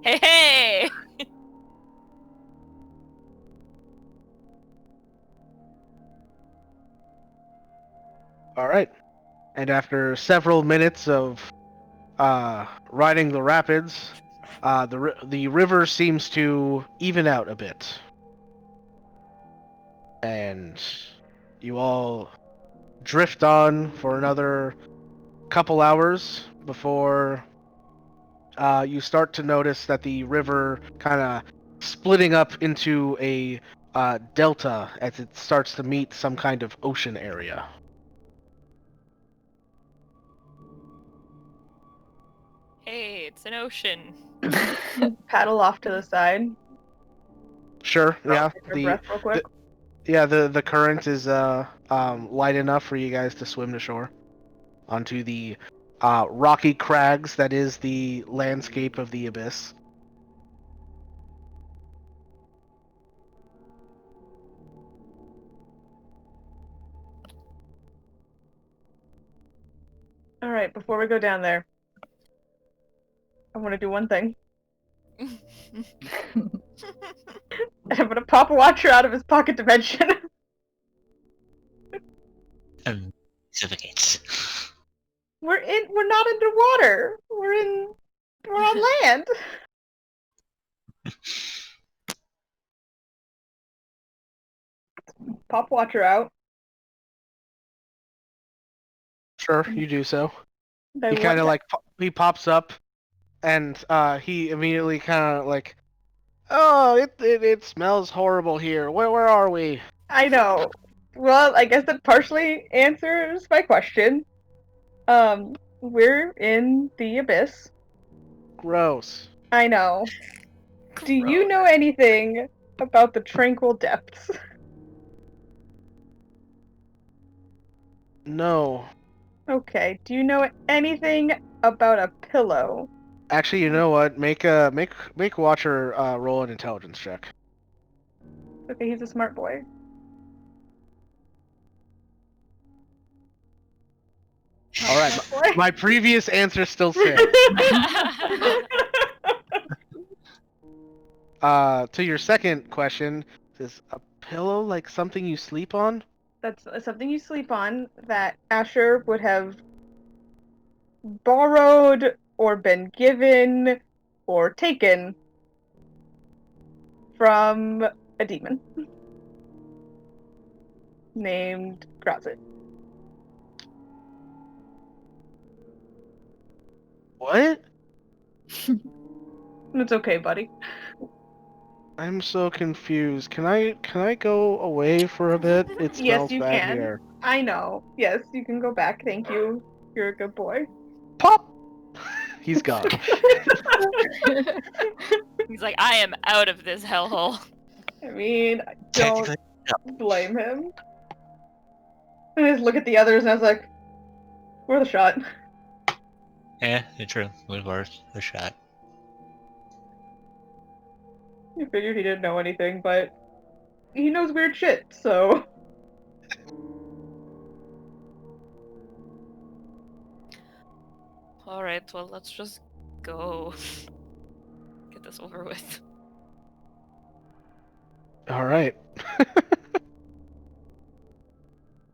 Hey! All right. And after several minutes of riding the rapids, the river seems to even out a bit, and you all drift on for another couple hours before you start to notice that the river kind of splitting up into a delta as it starts to meet some kind of ocean area. Hey, it's an ocean. Paddle off to the side. Sure, yeah. Take your breath real quick. The current is light enough for you guys to swim to shore onto the rocky crags that is the landscape of the abyss. All right, before we go down there, I want to do one thing. I'm gonna pop a watcher out of his pocket dimension. Suffocates. We're not underwater. We're on land. pop Watcher out. Sure, you do so. They He let kind of that- like he pops up, and he immediately kind of like, oh, it smells horrible here. Where are we? I know. Well, I guess that partially answers my question. We're in the abyss. Gross. I know. Do you know anything about the tranquil depths? No. Okay. Do you know anything about a pillow? Actually, you know what? Make Watcher roll an intelligence check. Okay, he's a smart boy. All right, Smart boy. my previous answer still stands. To your second question, is a pillow like something you sleep on? That's something you sleep on that Asher would have borrowed or been given or taken from a demon named Grazit. What? It's okay, buddy. I'm so confused. Can I go away for a bit? It Yes, smells you bad can. here. I know. Yes, you can go back. Thank you. You're a good boy. Pop. He's gone. He's like, I am out of this hellhole. I mean, I don't Technically, blame him. And I just look at the others and I was like, worth a shot. yeah, it's true. It was worth a shot. You figured he didn't know anything, but he knows weird shit, so. Alright, well, let's just go. Get this over with. All right.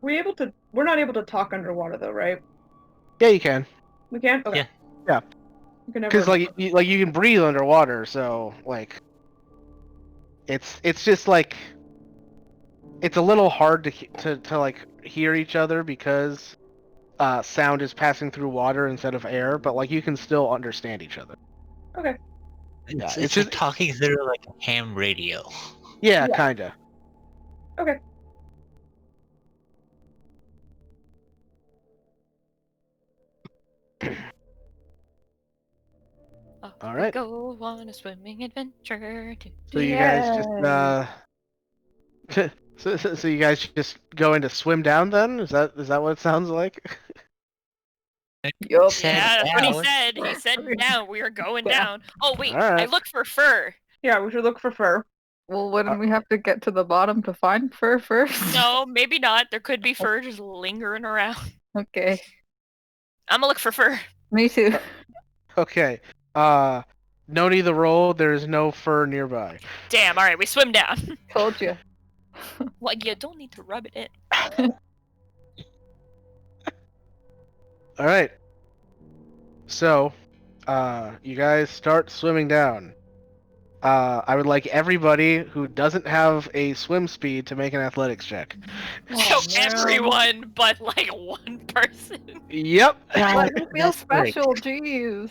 We're not able to talk underwater though, right? Yeah, you can. We can? Okay. Yeah. Yeah. You can never Because remember. you can breathe underwater, so like it's just like it's a little hard to like hear each other because sound is passing through water instead of air, but like you can still understand each other. Okay. Yeah, It's it's like just talking through like a ham radio. yeah, Yeah. kinda. Okay. Up All we right. go on a swimming adventure. So you guys just so you guys just going to swim down then? Is that what it sounds like? Yup. Said Yeah, that's what he down. said. He said down. We are going down. Oh wait, I Alright. look for fur. Yeah, we should look for fur. Well, wouldn't we have to get to the bottom to find fur first? No, maybe not. There could be fur just lingering around. Okay. I'm gonna look for fur. Me too. Okay. No need to roll. There is no fur nearby. Damn. All right, we swim down. Told you. Well, you don't need to rub it in. All right. So, you guys start swimming down. I would like everybody who doesn't have a swim speed to make an athletics check. So everyone but like one person. Yep. Let me feel That's great. special, jeez.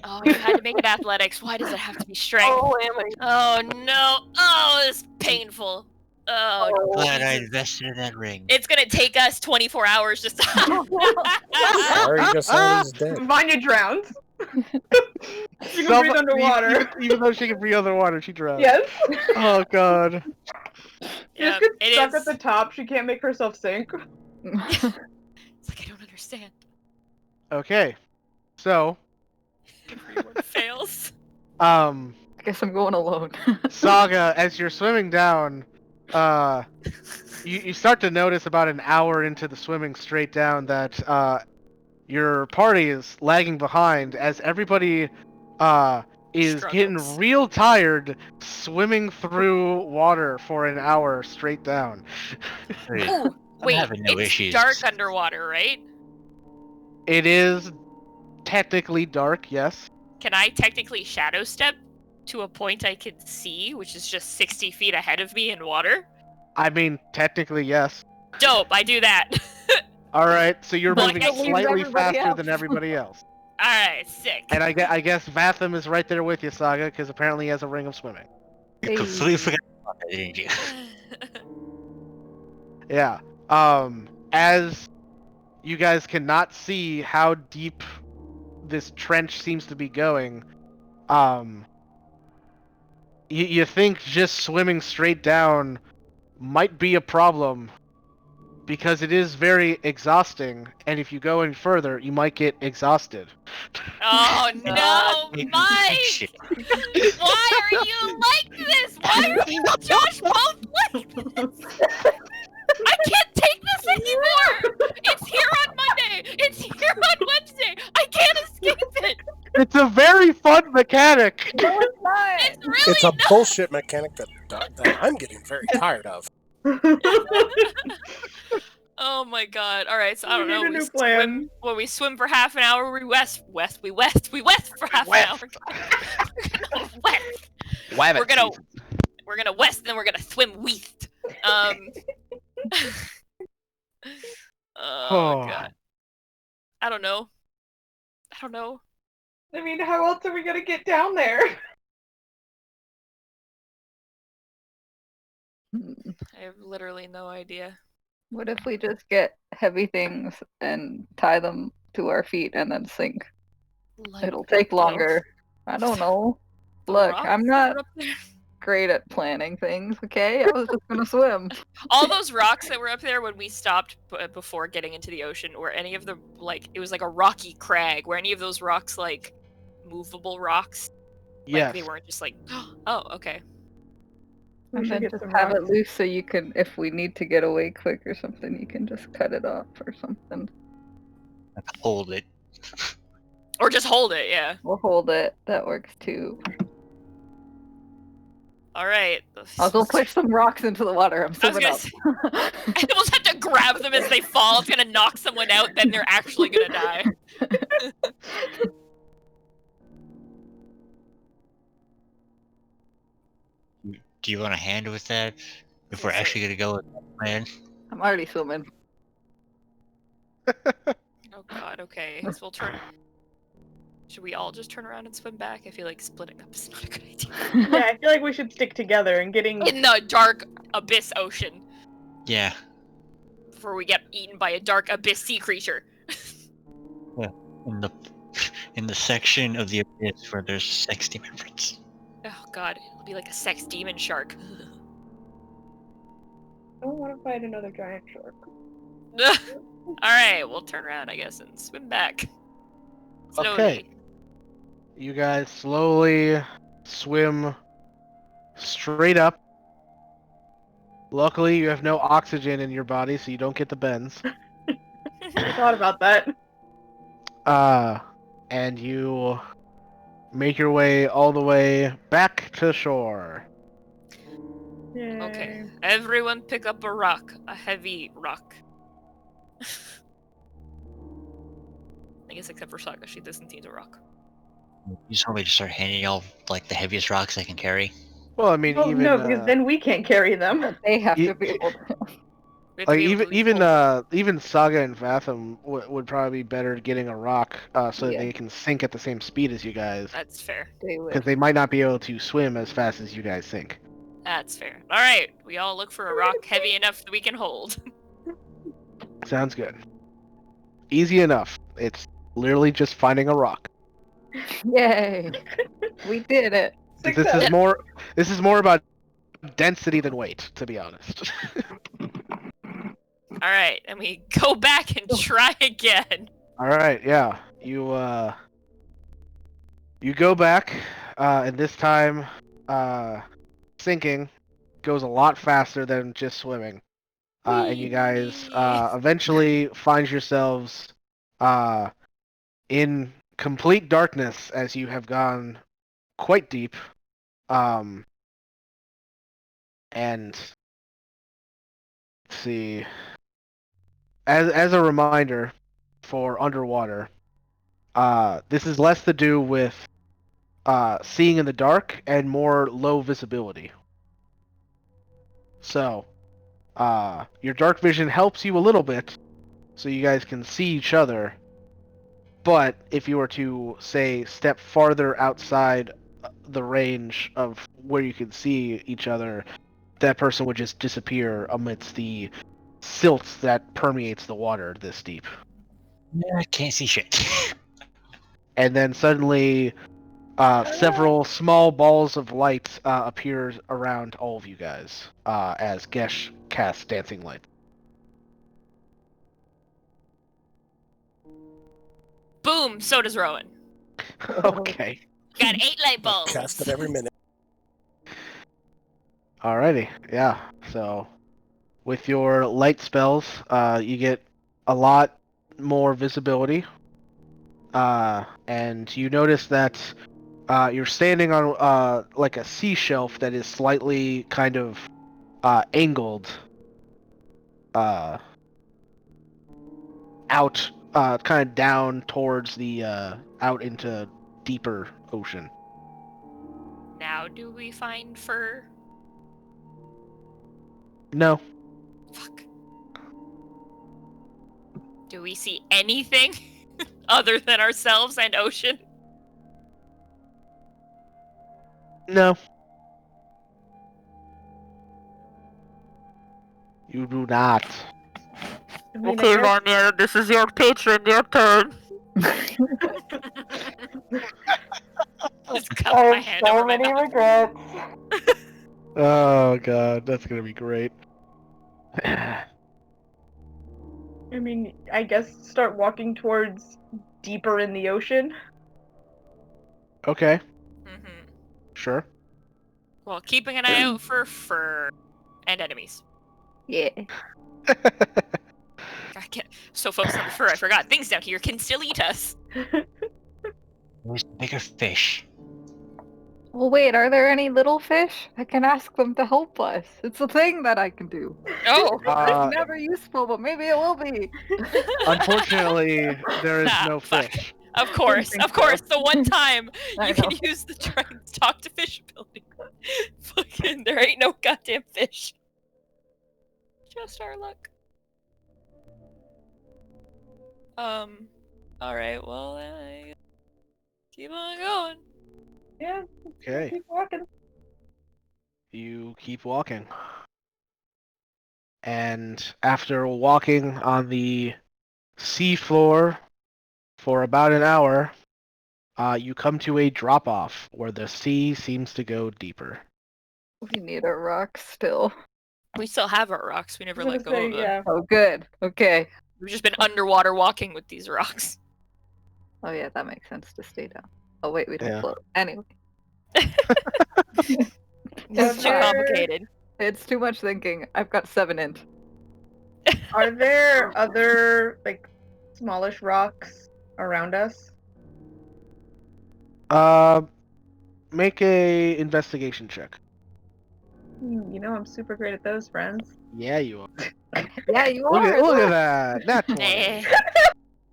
Oh, you had to make it athletics. Why does it have to be strength? Oh, am I? Oh no! Oh, it's painful. Oh, Glad I Jesus. invested in that ring. It's gonna take us 24 hours just to. Sorry, just saw he's dead. Vanya drowns. She can breathe underwater. Even though she can breathe underwater, she drowns. Yes. Oh god. She Yeah, just gets it stuck is. at the top. She can't make herself sink. It's like I don't understand. Okay. So, Everyone fails. I guess I'm going alone. Saga, as you're swimming down, you start to notice about an hour into the swimming straight down that your party is lagging behind as everybody is getting Struggles. real tired swimming through water for an hour straight down. Wait, Ooh, I'm wait, having no it's issues. dark underwater, right? It is technically dark, yes. Can I technically shadow step to a point I can see, which is just 60 feet ahead of me in water? I mean, technically, yes. Dope, I do that. All right, so you're Like, moving I leave slightly everybody faster else. than everybody else. Alright, sick. And I guess Vatham is right there with you, Saga, because apparently he has a ring of swimming. You completely forgot about that, didn't you? Yeah. As you guys cannot see how deep this trench seems to be going, you think just swimming straight down might be a problem because it is very exhausting, and if you go any further, you might get exhausted. Oh no, Maybe Mike! shit. Why are you like this? Why are you and Josh both like this? I can't take this anymore! It's here on Monday! It's here on Wednesday! I can't escape it! It's a very fun mechanic! No, it's not. It's really It's a not! bullshit mechanic that I'm getting very tired of. Oh my god. Alright, so I don't We know. need a We new swim plan. we swim for half an hour, we west for half an hour. We're gonna west. We're gonna west, and then we're gonna swim west. Oh god. I don't know. I mean, how else are we gonna get down there? I have literally no idea. What if we just get heavy things and tie them to our feet and then sink? Like, It'll take longer. I don't know. the Look, rocks I'm that not were up there? great at planning things, okay? I was just gonna swim. All those rocks that were up there when we stopped before getting into the ocean, were any of them like, it was like a rocky crag? Were any of those rocks like movable rocks? Yes. Like they weren't just like, oh, okay. We And should then get just some have it rocks. loose so you can, if we need to get away quick or something, you can just cut it off or something. Hold it. Or just hold it, yeah. We'll hold it. That works too. All right. I'll go push some rocks into the water. I'm I was swimming gonna up. say, I almost have to grab them as they fall. It's gonna knock someone out, then they're actually gonna die. Do you want a hand with that? If we're actually gonna go with that plan? I'm already swimming. Oh god, okay. So we'll turn. Should we all just turn around and swim back? I feel like splitting up is not a good idea. Yeah, I feel like we should stick together and getting. In the dark abyss ocean. Yeah. Before we get eaten by a dark abyss sea creature. In the section of the abyss where there's sex demon prints. Oh god, it'll be like a sex demon shark. I don't want to fight another giant shark. Alright, we'll turn around, I guess, and swim back. Slowly. Okay. You guys slowly swim straight up. Luckily, you have no oxygen in your body, so you don't get the bends. I thought about that. And you make your way all the way back to shore. Yay. Okay, everyone pick up a rock. A heavy rock. I guess except for Saga, she doesn't need a rock. You just want me to start handing y'all like the heaviest rocks I can carry? Well, I mean, Well, even no, because then we can't carry them. They have Ye- to be able to. We have to like be able even to even Saga and Vatham would probably be better getting a rock so that Yeah. they can sink at the same speed as you guys, That's fair. They would. because they might not be able to swim as fast as you guys think. That's fair. Alright, we all look for a rock heavy enough that we can hold. Sounds good. Easy enough. It's literally just finding a rock. Yay! We did it. This Success. is more about density than weight, to be honest. Alright, and we go back and try again. All right, yeah. You go back, and this time, sinking goes a lot faster than just swimming. And you guys eventually find yourselves in complete darkness as you have gone quite deep. And let's see. As a reminder for underwater, this is less to do with seeing in the dark and more low visibility. So, Your dark vision helps you a little bit, so you guys can see each other. But if you were to, say, step farther outside the range of where you can see each other, that person would just disappear amidst the silt that permeates the water this deep. I can't see shit. And then suddenly, several small balls of light appear around all of you guys as Gesh casts Dancing Light. Boom! So does Rowan. Okay. Got 8 light bulbs. Cast it every minute. Alrighty. Yeah. So, with your light spells, you get a lot more visibility. And you notice that you're standing on like a sea shelf that is slightly kind of angled out, kind of down towards the out into deeper ocean. Now do we find fur? No. Fuck. Do we see anything other than ourselves and ocean? No. You do not. I mean, Okay, I guess- Vanya, this is your patron, your turn. Just cup I my have hand so over my many mouth. regrets. Oh god, that's gonna be great. I mean, I guess start walking towards deeper in the ocean. Okay, Mm-hmm. sure. Well, keeping an eye out for fur and enemies. Yeah. I get so focused on the fur, I forgot. Things down here can still eat us. Where's the bigger fish? Well, wait, are there any little fish? I can ask them to help us. It's a thing that I can do. Oh, It's never useful, but maybe it will be. Unfortunately, there is Nah, no fuck. fish. Of course, think of course. so. The one time I you can know. use the try and talk to fish ability. Fucking, there ain't no goddamn fish. Just our luck. Alright, well, keep on going. Yeah, Okay, keep walking. you keep walking. And after walking on the seafloor for about an hour, you come to a drop-off where the sea seems to go deeper. We need a rock still. We still have our rocks. We never I was let go gonna of say, them. yeah. Oh, good. Okay. We've just been underwater walking with these rocks. Oh, yeah, that makes sense to stay down. Oh, wait, we don't Yeah. float. Anyway, It's too there- complicated. it's too much thinking. I've got 7 int. Are there other, like, smallish rocks around us? Make a investigation check. You know I'm super great at those, friends. Yeah, you are. Yeah, you Look are. at that. Nat 20. Eh.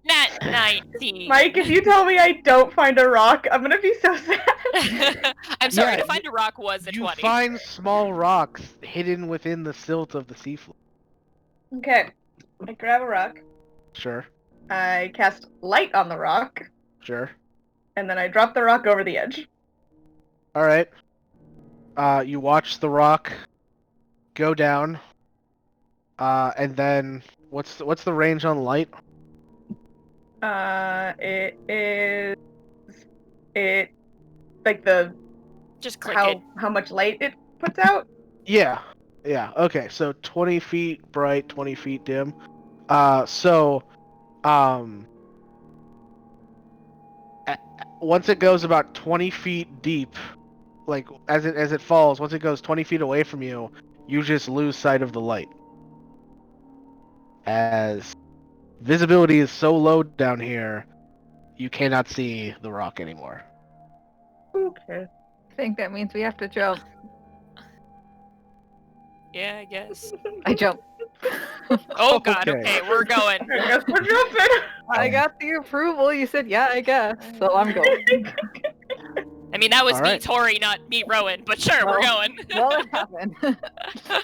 Not 19. Mike, if you tell me I don't find a rock, I'm gonna be so sad. I'm sorry, Yeah, to find a rock was a You 20. find small rocks hidden within the silt of the seafloor. Okay, I grab a rock, Sure, I cast light on the rock, sure. and then I drop the rock over the edge. All right. You watch the rock go down. And then what's the range on light? It is like the Just click it. how much light it puts out. Yeah. Okay, so 20 feet bright, 20 feet dim. Once it goes about 20 feet deep, like as it falls, once it goes 20 feet away from you, you just lose sight of the light. As visibility is so low down here, you cannot see the rock anymore. Okay. I think that means we have to jump. Yeah, I guess. I jump. Oh god, Okay. okay, we're going. I guess we're jumping. I got the approval. You said, yeah, I guess. So I'm going. I mean, that was All me, right. Tori, not me, Rowan. But sure, we're Well- going. Well, it happened.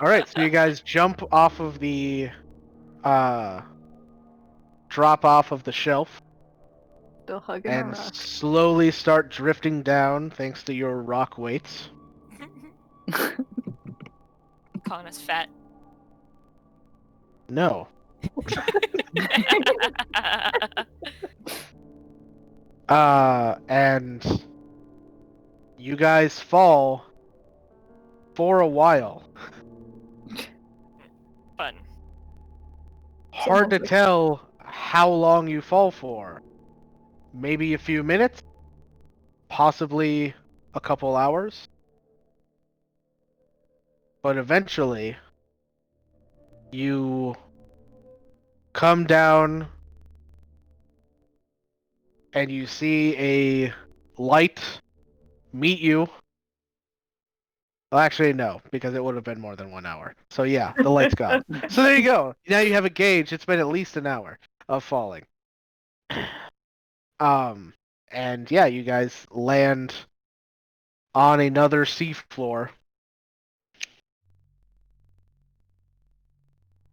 All right, so you guys jump off of the, drop off of the shelf Still hugging and a rock. slowly start drifting down thanks to your rock weights. Calling us fat. No. And you guys fall for a while. Fun. Hard to Someone's like- tell how long you fall for. Maybe a few minutes? Possibly a couple hours? But eventually, you come down and you see a light meet you. Well, actually, no, because it would have been more than 1 hour. So yeah, the light's gone. So there you go. Now you have a gauge. It's been at least an hour of falling. And yeah, you guys land on another seafloor.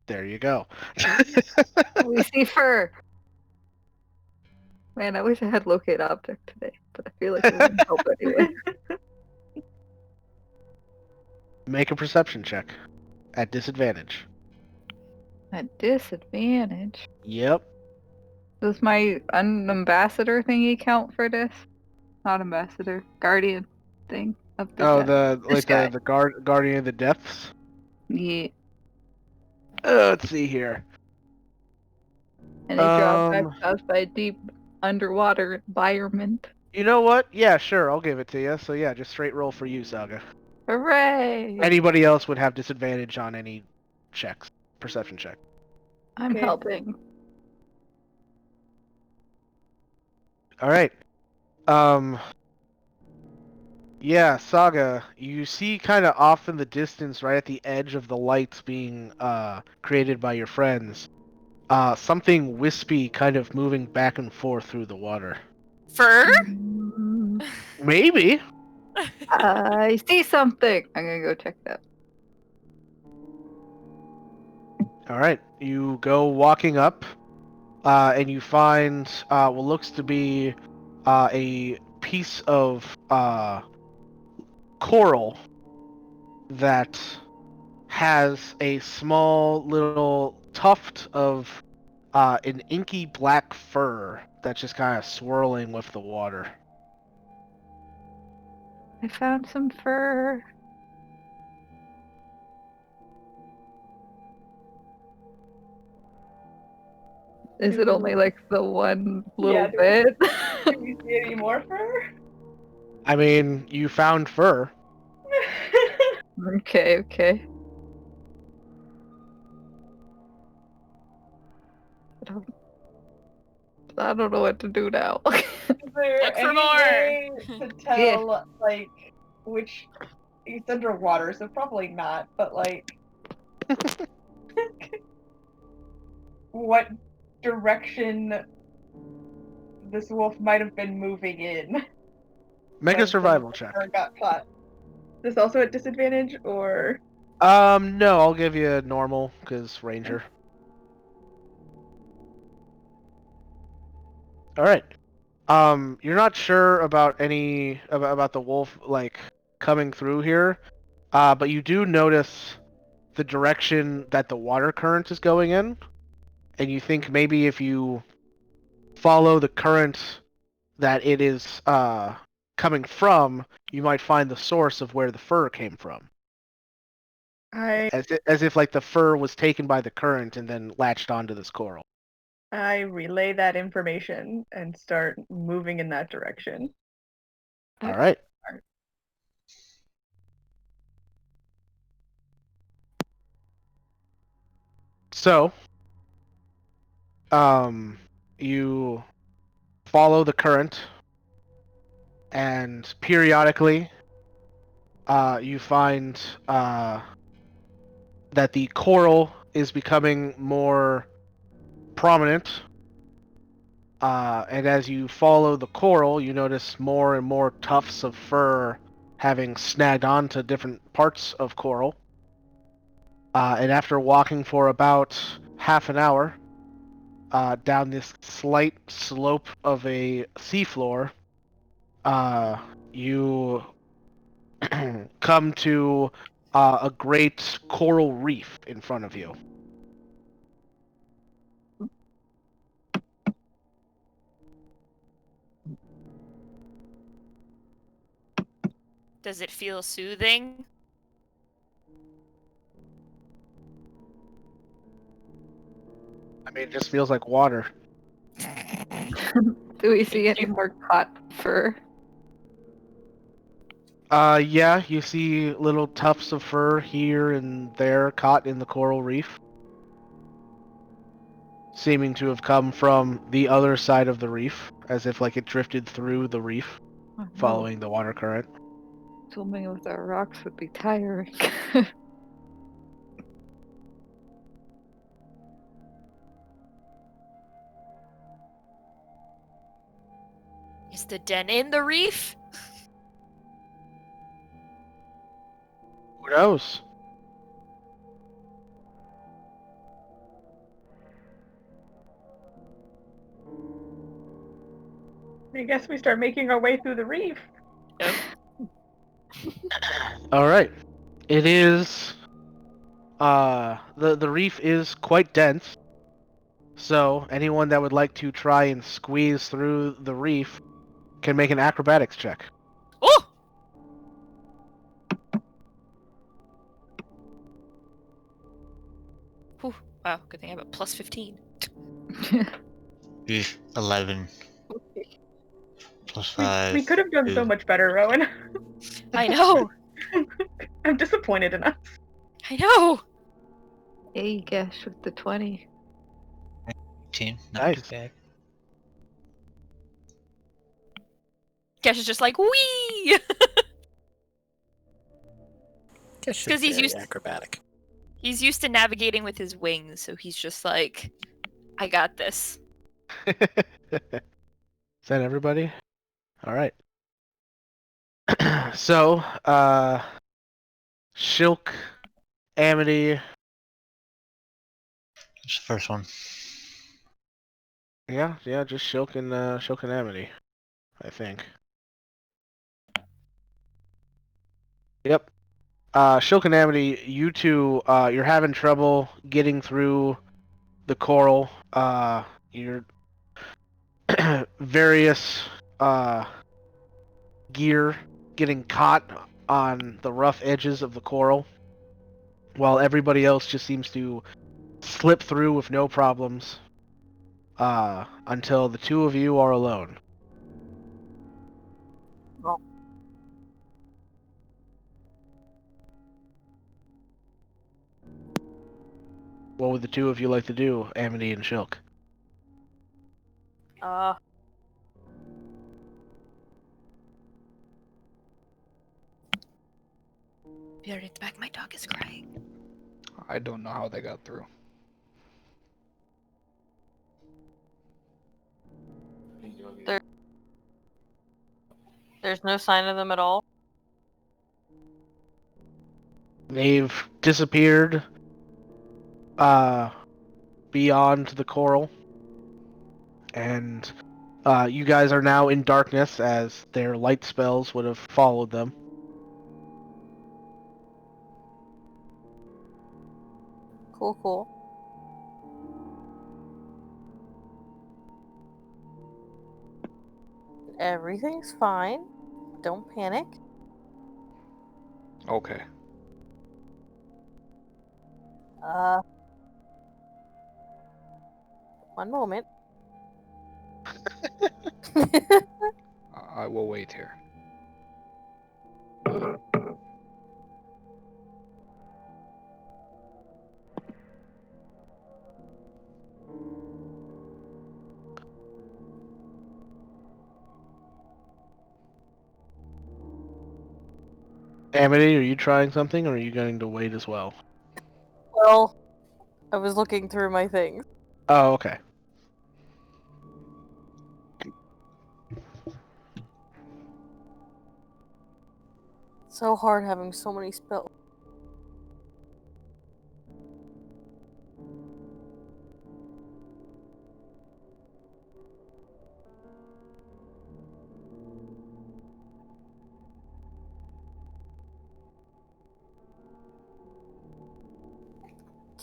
There you go. We see fur. Man, I wish I had locate object today, but I feel like it wouldn't help anyway. Make a perception check at disadvantage. At disadvantage. Yep. Does my ambassador thingy count for this? Not ambassador, guardian thing of the Oh, depth. the This like guy. the guardian of the depths. Yeah. Let's see here. And a drawback Um, caused by a deep underwater environment. You know what? Yeah, sure, I'll give it to you. So yeah, just straight roll for you, Saga. Hooray! Anybody else would have disadvantage on any checks, perception check. I'm Okay. helping. All right. Yeah, Saga, you see kind of off in the distance, right at the edge of the lights being created by your friends, something wispy kind of moving back and forth through the water. Fur? Mm, Maybe. I see something. I'm gonna go check that. All right, you go walking up, and you find what looks to be a piece of coral that has a small little tuft of an inky black fur that's just kind of swirling with the water. I found some fur. Is it only like the one little Yeah, bit? Do we see any more fur? I mean, you found fur. Okay, okay. I don't know what to do now. Is there Look for any more. way to tell, like, which... It's underwater, so probably not, but, like... what direction this wolf might have been moving in. Make a when survival the check. fur got caught. Is this also at disadvantage, or... No, I'll give you a normal, because ranger. Alright. You're not sure about about the wolf, like, coming through here, but you do notice the direction that the water current is going in, and you think maybe if you follow the current that it is coming from, you might find the source of where the fur came from. As if like the fur was taken by the current and then latched onto this coral. I relay that information and start moving in that direction. All right. So, you follow the current, and periodically, you find that the coral is becoming more prominent, And as you follow the coral, you notice more and more tufts of fur having snagged onto different parts of coral. And after walking for about half an hour down this slight slope of a seafloor, you come to a great coral reef in front of you. Does it feel soothing? I mean, it just feels like water. Do we see any more caught fur? Yeah, you see little tufts of fur here and there caught in the coral reef, seeming to have come from the other side of the reef, as if like it drifted through the reef, Oh, following the water current. Swimming with our rocks would be tiring. Is the den in the reef? Who knows? I guess we start making our way through the reef. Yep. All right. It is. The reef is quite dense, so anyone that would like to try and squeeze through the reef can make an acrobatics check. Oh! Whew. Wow, good thing I have a plus 15. 11 plus We 5. could have done so is- much better, Rowan. I know! I'm disappointed in us. I know! Hey, Gash with the 20. 18. Not Nice. too bad. Cash is just like, wee! Guess she's 'Cause he's very used- acrobatic. He's used to navigating with his wings, so he's just like, I got this. Is that everybody? All right. So, Shilk, Amity, That's the first one. yeah, just Shilk and Amity, I think. Yep. Shilk and Amity, you two, you're having trouble getting through the coral. Your various gear getting caught on the rough edges of the coral, while everybody else just seems to slip through with no problems. Until the two of you are alone. Well. What would the two of you like to do, Amity and Shilk? Be right back, my dog is crying. I don't know how they got through. There's no sign of them at all. They've disappeared beyond the coral, and you guys are now in darkness as their light spells would have followed them. Cool. Everything's fine. Don't panic. Okay. One moment. I will wait here. Amity, are you trying something, or are you going to wait as well? Well, I was looking through my things. Oh, okay. So hard having so many spells.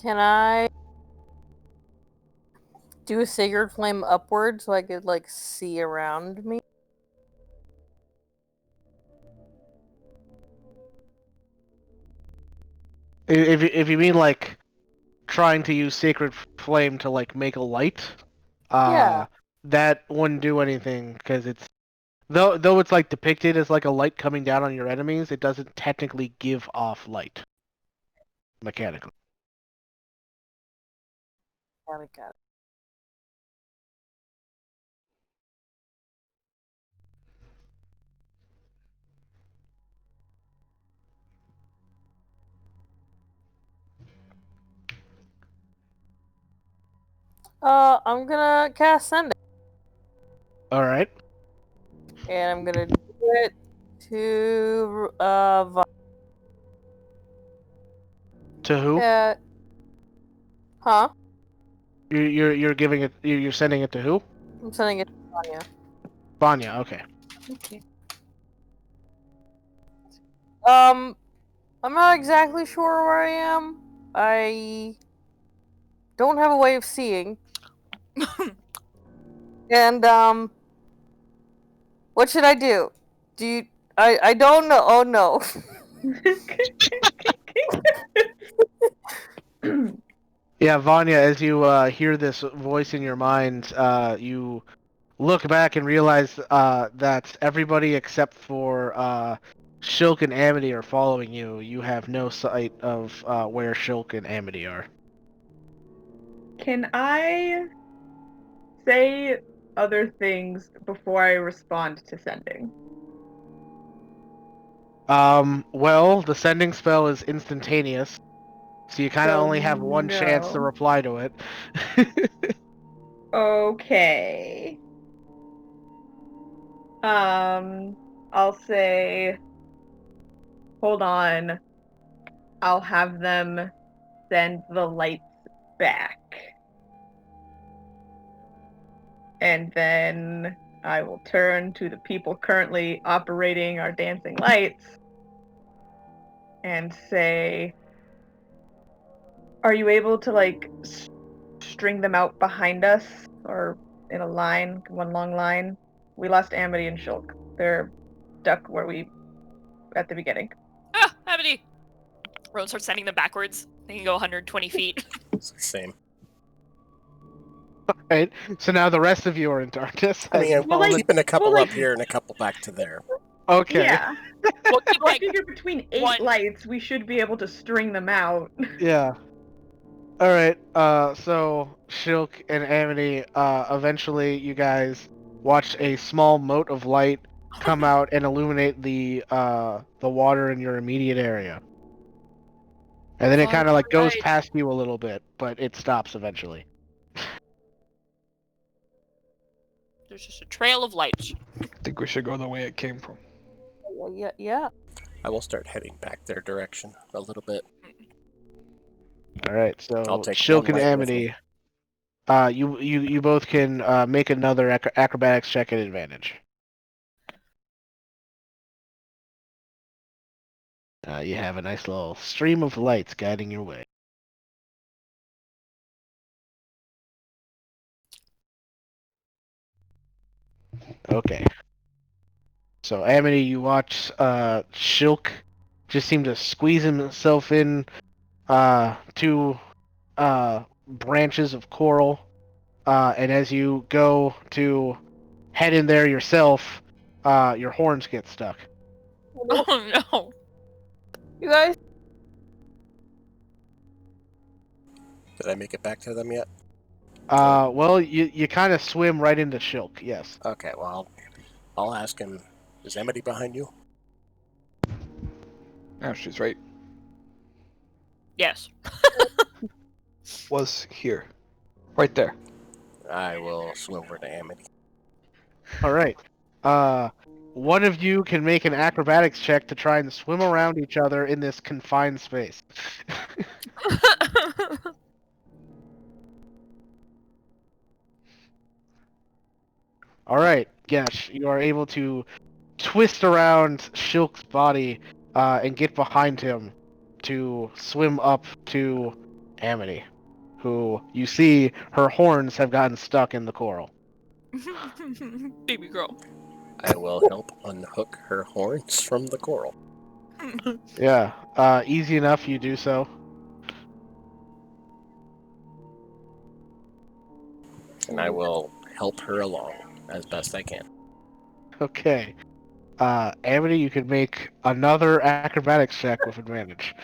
Can I do a sacred flame upward so I could like see around me? If you mean like trying to use sacred flame to like make a light, Yeah. that wouldn't do anything because it's though it's like depicted as like a light coming down on your enemies, it doesn't technically give off light mechanically. Got it. I'm gonna cast Send It. All right. And I'm gonna do it to To who? Huh? You're giving it. You're sending it to who? I'm sending it to Vanya. Vanya. Okay. Okay. I'm not exactly sure where I am. I don't have a way of seeing. And what should I do? Do you I don't know. Oh no. Yeah, Vanya. As you hear this voice in your mind, you look back and realize that everybody except for Shilk and Amity are following you. You have no sight of where Shilk and Amity are. Can I say other things before I respond to sending? Well, the sending spell is instantaneous, so you kind of So, only have one chance to no. reply to it. Okay. I'll say, hold on. I'll have them send the lights back. And then I will turn to the people currently operating our dancing lights and say, are you able to, like, string them out behind us? Or in a line, one long line? We lost Amity and Shulk. They're stuck where we, at the beginning. Ah, Amity! Rowan starts sending them backwards. They can go 120 feet. It's the same. Right. So now the rest of you are in darkness. I mean, Well, like- keeping a couple well, like- up here and a couple back to there. Okay. Yeah. We'll keep I like figure between 8 one- lights, we should be able to string them out. Yeah. All right. So Shilk and Amity, eventually you guys watch a small mote of light come out and illuminate the water in your immediate area. And then it kind of like goes Alright. past you a little bit, but it stops eventually. There's just a trail of lights. I think we should go the way it came from. Yeah. I will start heading back their direction a little bit. All right. So I'll take Shilk one and light with Amity, you both can make another acrobatics check at advantage. You have a nice little stream of lights guiding your way. Okay. So Amity, you watch Shilk just seem to squeeze himself in two branches of coral, and as you go to head in there yourself, your horns get stuck. Oh no. You guys. Did I make it back to them yet? Well, you kind of swim right into Shilk. Yes. Okay, well, I'll ask him. Is Amity behind you? Oh, she's right. Yes. Was here. Right there. I will swim over to Amity. All right. one of you can make an acrobatics check to try and swim around each other in this confined space. All right, Gesh, you are able to twist around Shilk's body and get behind him to swim up to Amity, who you see her horns have gotten stuck in the coral. Baby girl. I will help unhook her horns from the coral. Yeah, easy enough. You do so. And I will help her along as best I can. Okay. Amity, you can make another acrobatics check with advantage.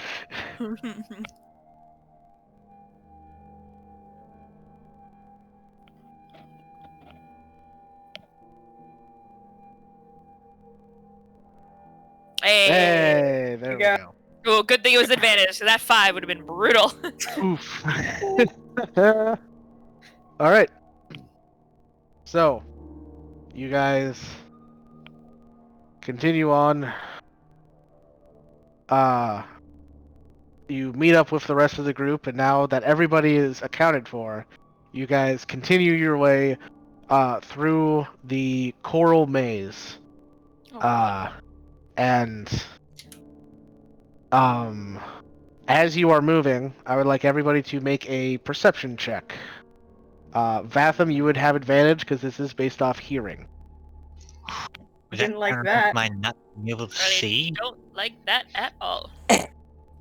Hey, there we go. Well, good thing it was advantage. So that 5 would have been brutal. Oof. All right. So, you guys continue on. You meet up with the rest of the group, and now that everybody is accounted for, you guys continue your way through the coral maze. And as you are moving, I would like everybody to make a perception check. Vatham, you would have advantage because this is based off hearing. Didn't like that. My not being able to I see don't like that at all.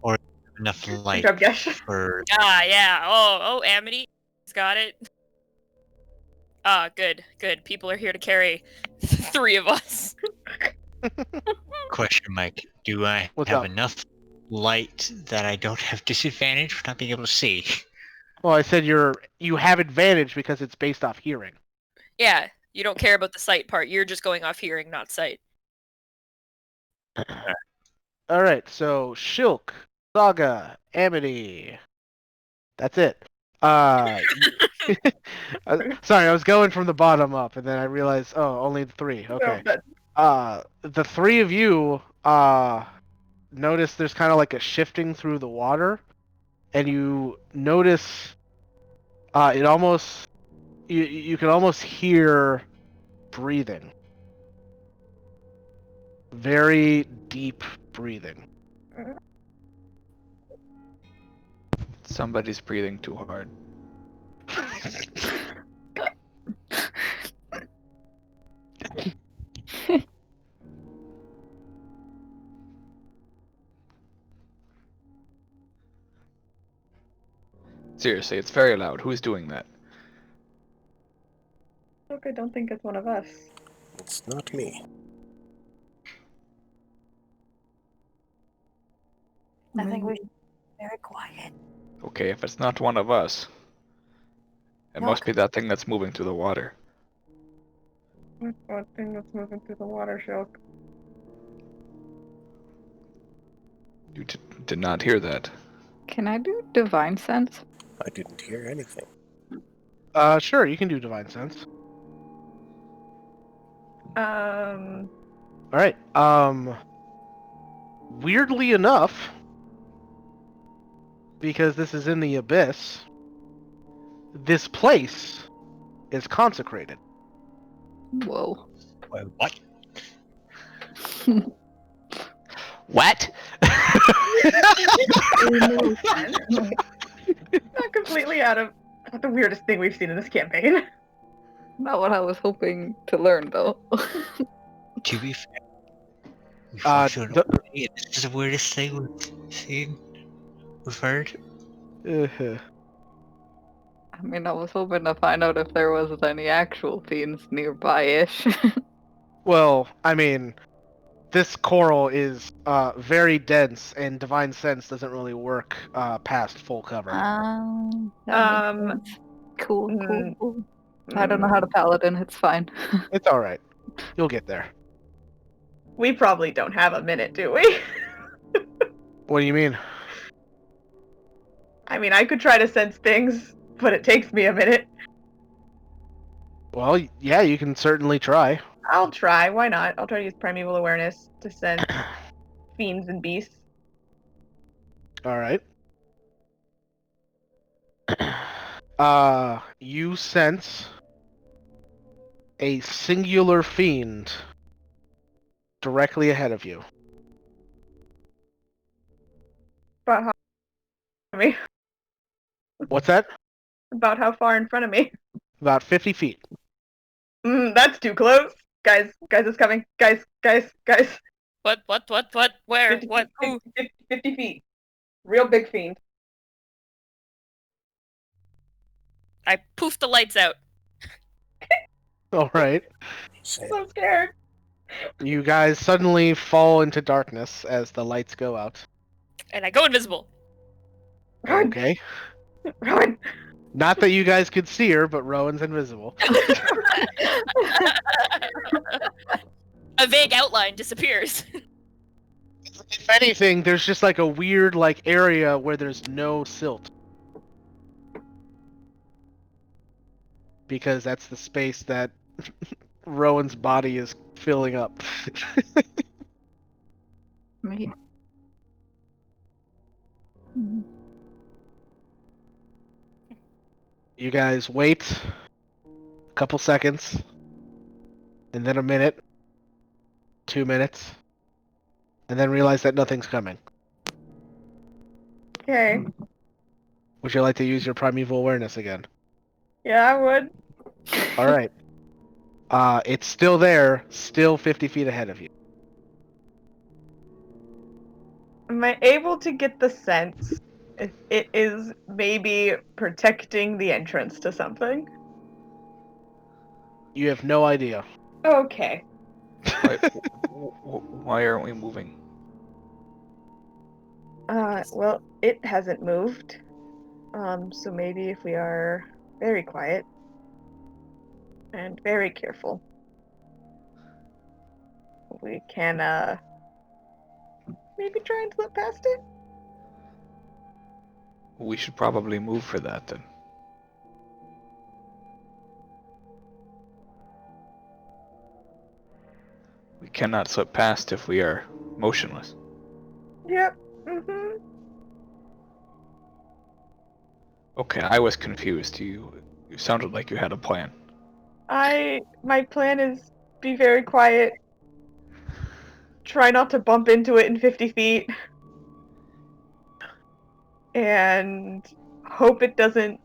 or enough light Good job, Gesh. for. Yeah. Oh, Amity. He's got it. Good. People are here to carry 3 of us. Question, Mike. Do I What's have up? enough light that I don't have disadvantage for not being able to see? Well, I said you have advantage because it's based off hearing. Yeah, you don't care about the sight part. You're just going off hearing, not sight. All right, so Shilk, Saga, Amity. That's it. Sorry, I was going from the bottom up, and then I realized, only 3. Okay. The 3 of you notice there's kind of like a shifting through the water, and you notice it almost you can almost hear breathing. Very deep breathing. Somebody's breathing too hard. Seriously, it's very loud. Who's doing that? Look, I don't think it's one of us. It's not me. I think we should be very quiet. Okay, if it's not one of us, it No, must be that thing that's moving through the water. What thing that's moving through the water, Shilk? You did not hear that. Can I do divine sense? I didn't hear anything. Sure, you can do divine sense. All right. Weirdly enough, because this is in the abyss, this place is consecrated. Whoa. Wait, what? What? Not completely out of not the weirdest thing we've seen in this campaign. Not what I was hoping to learn, though. To be fair, we've watched it the- already, and this is the weirdest thing we've seen. We've heard. Uh-huh. I mean, I was hoping to find out if there was any actual fiends nearby-ish. Well, I mean, this coral is very dense, and divine sense doesn't really work past full cover. That makes sense. Cool. I don't know how to paladin, it's fine. It's all right. You'll get there. We probably don't have a minute, do we? What do you mean? I mean, I could try to sense things, but it takes me a minute. Well, yeah, you can certainly try. I'll try. Why not? I'll try to use primeval awareness to sense fiends and beasts. All right. You sense a singular fiend directly ahead of you. About how far in front of me? What's that? About how far in front of me? About 50 feet. That's too close. Guys, it's coming. Guys. What? Where? 50, What? Who? 50 feet. Real big fiend. I poof the lights out. All right. So scared. You guys suddenly fall into darkness as the lights go out. And I go invisible. Run. Okay. Run. Not that you guys could see her, but Rowan's invisible. A vague outline disappears. If anything, there's just like a weird area where there's no silt. Because that's the space that Rowan's body is filling up. Me. You guys wait a couple seconds, and then a minute, 2 minutes, and then realize that nothing's coming. Okay. Would you like to use your primeval awareness again? Yeah, I would. All right. It's still there, still 50 feet ahead of you. Am I able to get the sense if it is maybe protecting the entrance to something? You have no idea. Okay. Why aren't we moving? Well, it hasn't moved. So maybe if we are very quiet and very careful, we can, maybe try and slip past it? We should probably move for that then. We cannot slip past if we are motionless. Yep. Mm-hmm. Okay, I was confused. You sounded like you had a plan. My plan is be very quiet, try not to bump into it in 50 feet, and hope it doesn't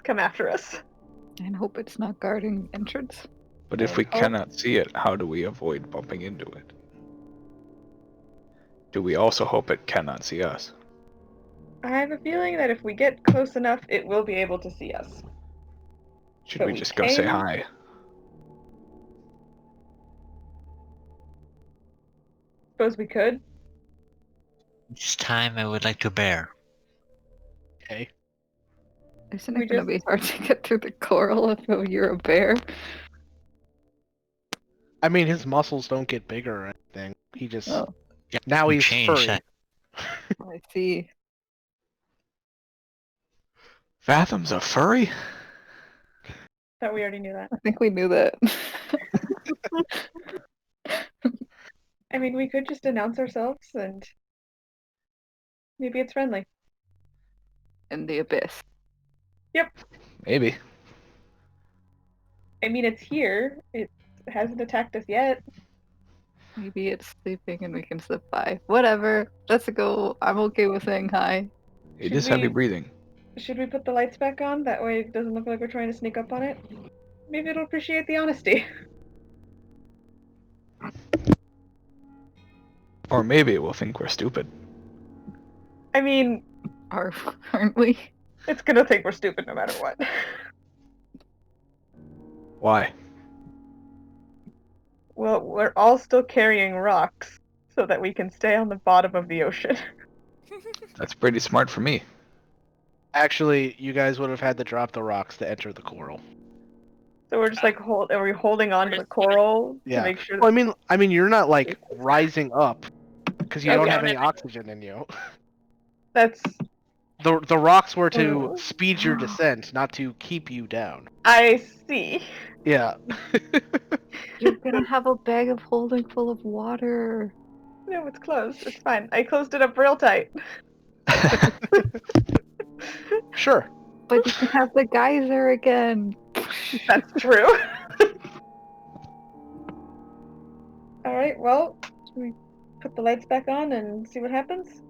come after us. And hope it's not guarding entrance. But if And we hope- cannot see it, how do we avoid bumping into it? Do we also hope it cannot see us? I have a feeling that if we get close enough, it will be able to see us. Should But we we just go say can- hi? Suppose we could. This time I would like to bear. Okay. Isn't We it going to be just- hard to get through the coral if you're a bear? I mean, his muscles don't get bigger or anything. He just... Oh, Now You he's change furry. that. I see. Fathom's a furry? Thought we already knew that. I think we knew that. I mean, we could just announce ourselves and maybe it's friendly. In the abyss. Maybe. I mean, it's here. It hasn't attacked us yet. Maybe it's sleeping and we can slip by. Whatever. Let's go. I'm okay with saying hi. It Should is heavy we- breathing. Should we put the lights back on? That way it doesn't look like we're trying to sneak up on it. Maybe it'll appreciate the honesty. Or maybe it will think we're stupid. I mean, Aren't we? it's gonna think we're stupid no matter what. Why? Well, we're all still carrying rocks so that we can stay on the bottom of the ocean. That's pretty smart for me. Actually, you guys would have had to drop the rocks to enter the coral. So we're just like are we holding on to the coral Yeah. to make sure Well, that I mean, you're not like rising up because you don't Okay. have any oxygen in you. that's The rocks were to Oh. speed your descent, not to keep you down. I see. Yeah. You're gonna have a bag of holding full of water. No, it's closed. It's fine. I closed it up real tight. Sure. But you can have the geyser again. That's true. All right. Well, should we put the lights back on and see what happens?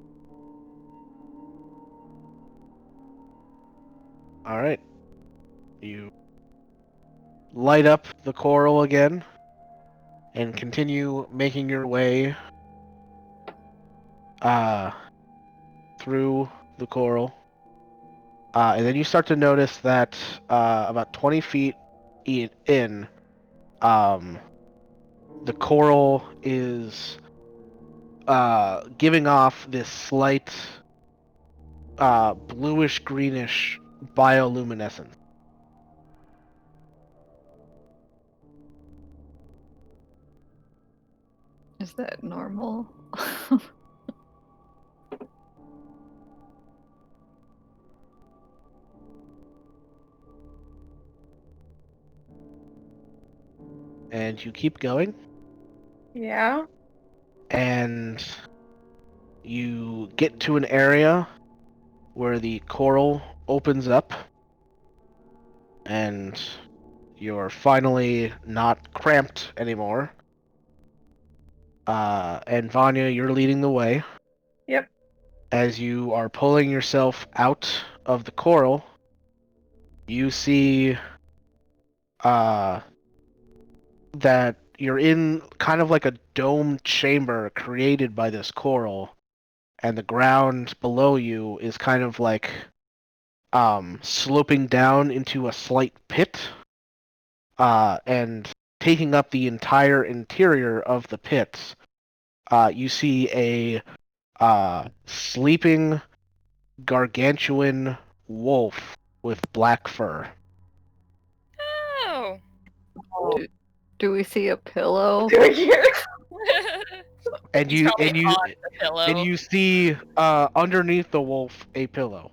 All right. You light up the coral again and continue making your way through the coral. And then you start to notice that about 20 feet in, the coral is giving off this slight bluish greenish bioluminescence. Is that normal? And you keep going, Yeah. and you get to an area where the coral opens up, and you're finally not cramped anymore. And Vanya, you're leading the way. Yep. As you are pulling yourself out of the coral, you see that you're in kind of like a domed chamber created by this coral, and the ground below you is kind of like sloping down into a slight pit, and taking up the entire interior of the pits. You see a sleeping gargantuan wolf with black fur. Oh. Do we see a pillow? Do it here. And He's you probably and you on the pillow. and you see underneath the wolf a pillow.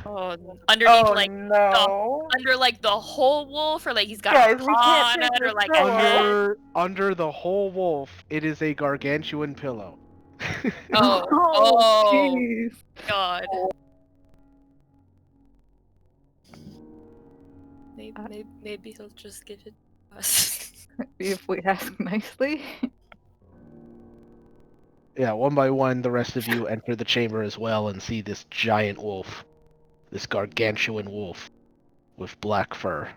Oh, underneath Oh like no. under like the whole wolf, or like he's got Guys, a we paw can't on take it, or this like pillow. a head. Under the whole wolf, it is a gargantuan pillow. Oh, Oh, oh jeez. God. Maybe he'll just give it to us. If we ask nicely. Yeah, one by one, the rest of you enter the chamber as well and see this giant wolf, this gargantuan wolf with black fur.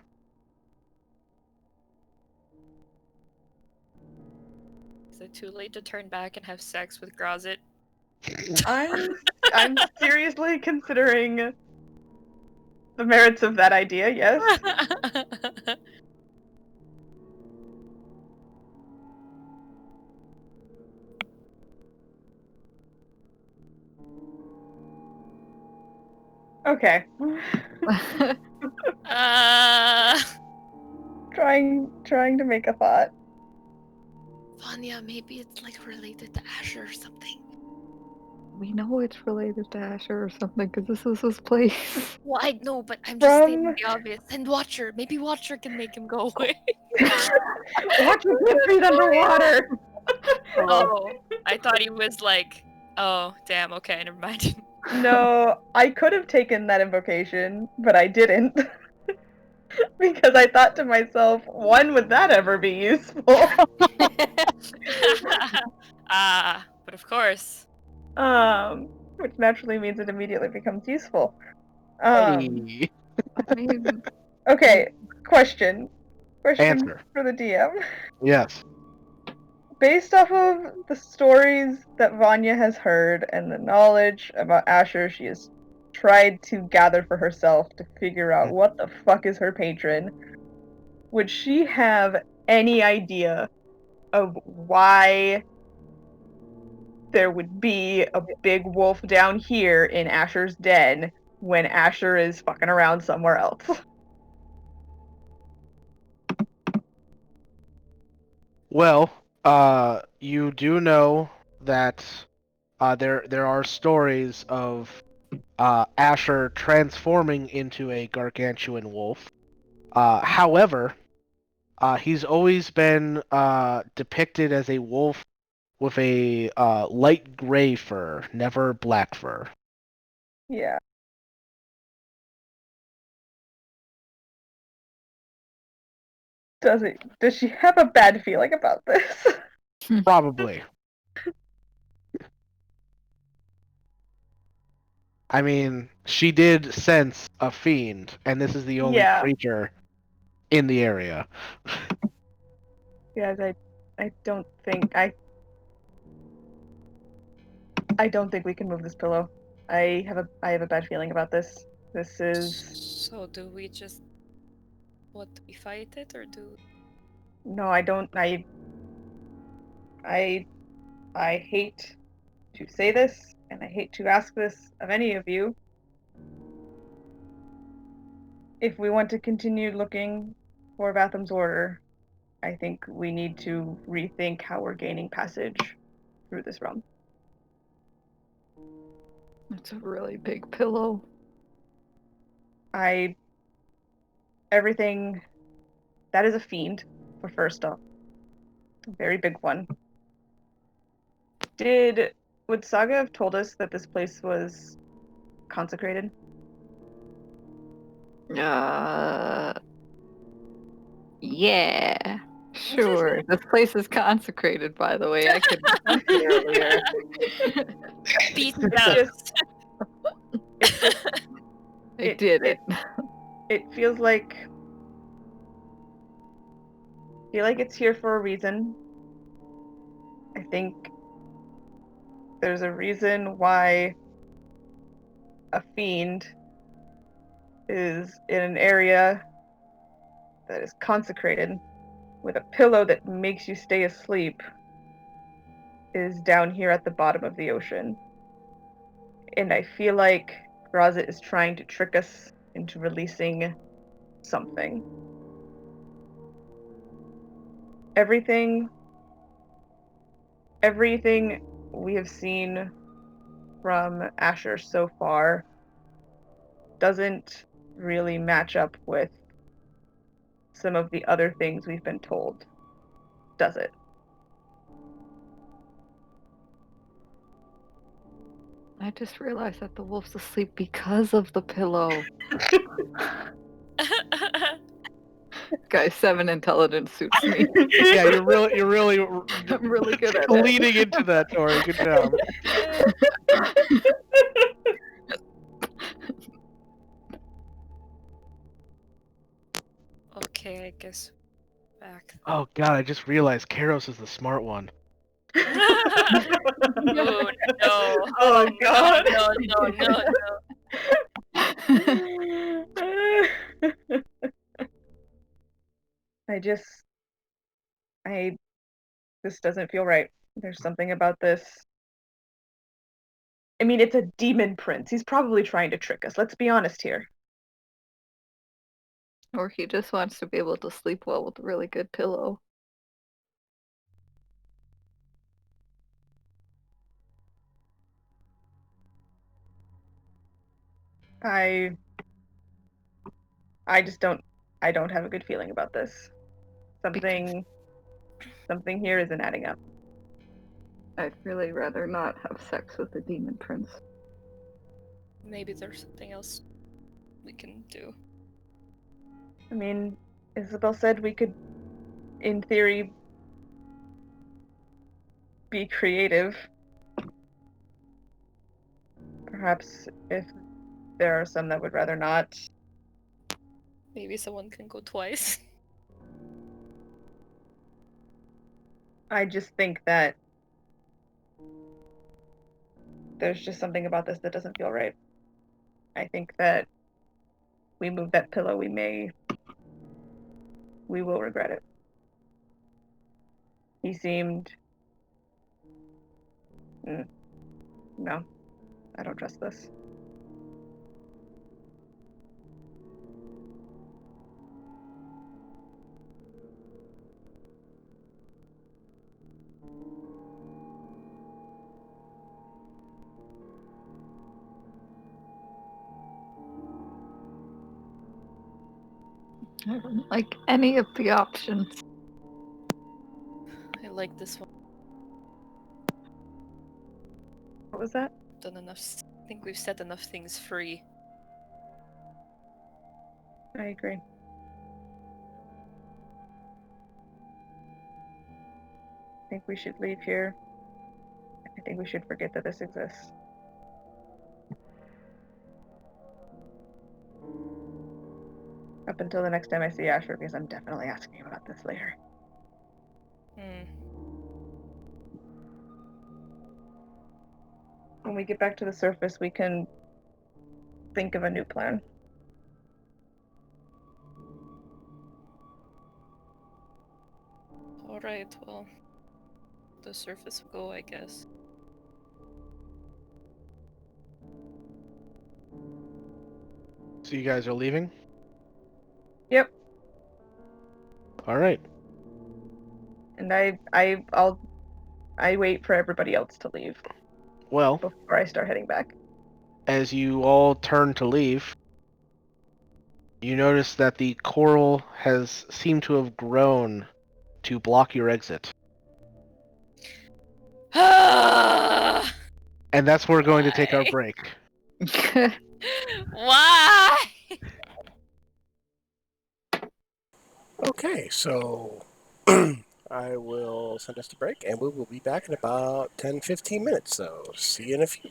Is it too late to turn back and have sex with Grazit? I'm seriously considering the merits of that idea. Yes. Okay. Trying to make a thought. Vanya, maybe it's like related to Asher or something. We know it's related to Asher or something because this is his place. Well, I know, but I'm just stating the obvious. And Watcher, maybe Watcher can make him go away. Watch your can't breathe underwater. Oh, I thought he was like, oh, damn, okay, never mind. No, I could have taken that invocation, but I didn't. Because I thought to myself, when would that ever be useful? But of course. Which naturally means it immediately becomes useful. Hey. I mean, Okay, question Answer. for the DM. Yes. Based off of the stories that Vanya has heard and the knowledge about Asher she has tried to gather for herself to figure out what the fuck is her patron, would she have any idea of why there would be a big wolf down here in Asher's den when Asher is fucking around somewhere else? Well, you do know that there are stories of Asher transforming into a gargantuan wolf. However, he's always been depicted as a wolf with a light gray fur, never black fur. Yeah. Does she have a bad feeling about this? Probably. I mean, she did sense a fiend, and this is the only Yeah. creature in the area. Guys, I don't think I don't think we can move this pillow. I have a bad feeling about this. This is So do we just what? Do we fight it or do? no, I don't. I hate to say this, and I hate to ask this of any of you. If we want to continue looking for Batham's order, I think we need to rethink how we're gaining passage through this realm. It's a really big pillow. Everything that is a fiend, for first off. A very big one. Would Saga have told us that this place was consecrated? Yeah. Sure. This place is consecrated, by the way. I couldn't find it earlier. Beat It's down. just I did it. It feels like it's here for a reason. I think there's a reason why a fiend is in an area that is consecrated with a pillow that makes you stay asleep is down here at the bottom of the ocean. And I feel like Grazit is trying to trick us into releasing something. Everything we have seen from Asher so far doesn't really match up with some of the other things we've been told, does it? I just realized that the wolf's asleep because of the pillow. Guys, 7 intelligence suits me. Yeah, you're really I'm really good at it. leading into that, Tori. Good job. Okay, I guess back. Oh god, I just realized Karos is the smart one. Oh no! Oh God! No! This doesn't feel right. There's something about this. I mean, it's a demon prince. He's probably trying to trick us. Let's be honest here. Or he just wants to be able to sleep well with a really good pillow. I don't have a good feeling about this. Something here isn't adding up. I'd really rather not have sex with the demon prince. Maybe there's something else we can do. I mean, Isabel said we could, in theory, be creative. Perhaps if there are some that would rather not. Maybe someone can go twice. I just think that there's just something about this that doesn't feel right. I think that we move that pillow, we will regret it. He seemed... No, I don't trust this. I don't like any of the options. I like this one. What was that? Done enough. I think we've set enough things free. I agree. I think we should leave here. I think we should forget that this exists. Up until the next time I see Asher, because I'm definitely asking him about this later. Hmm. When we get back to the surface, we can think of a new plan. Alright, well. The surface will go, I guess. So you guys are leaving? Yep. All right. And I wait for everybody else to leave Well, before I start heading back. as you all turn to leave, you notice that the coral has seemed to have grown to block your exit. Why? And that's where we're going to take our break. Why? Okay, so I will send us to break, and we will be back in about 10-15 minutes. So see you in a few.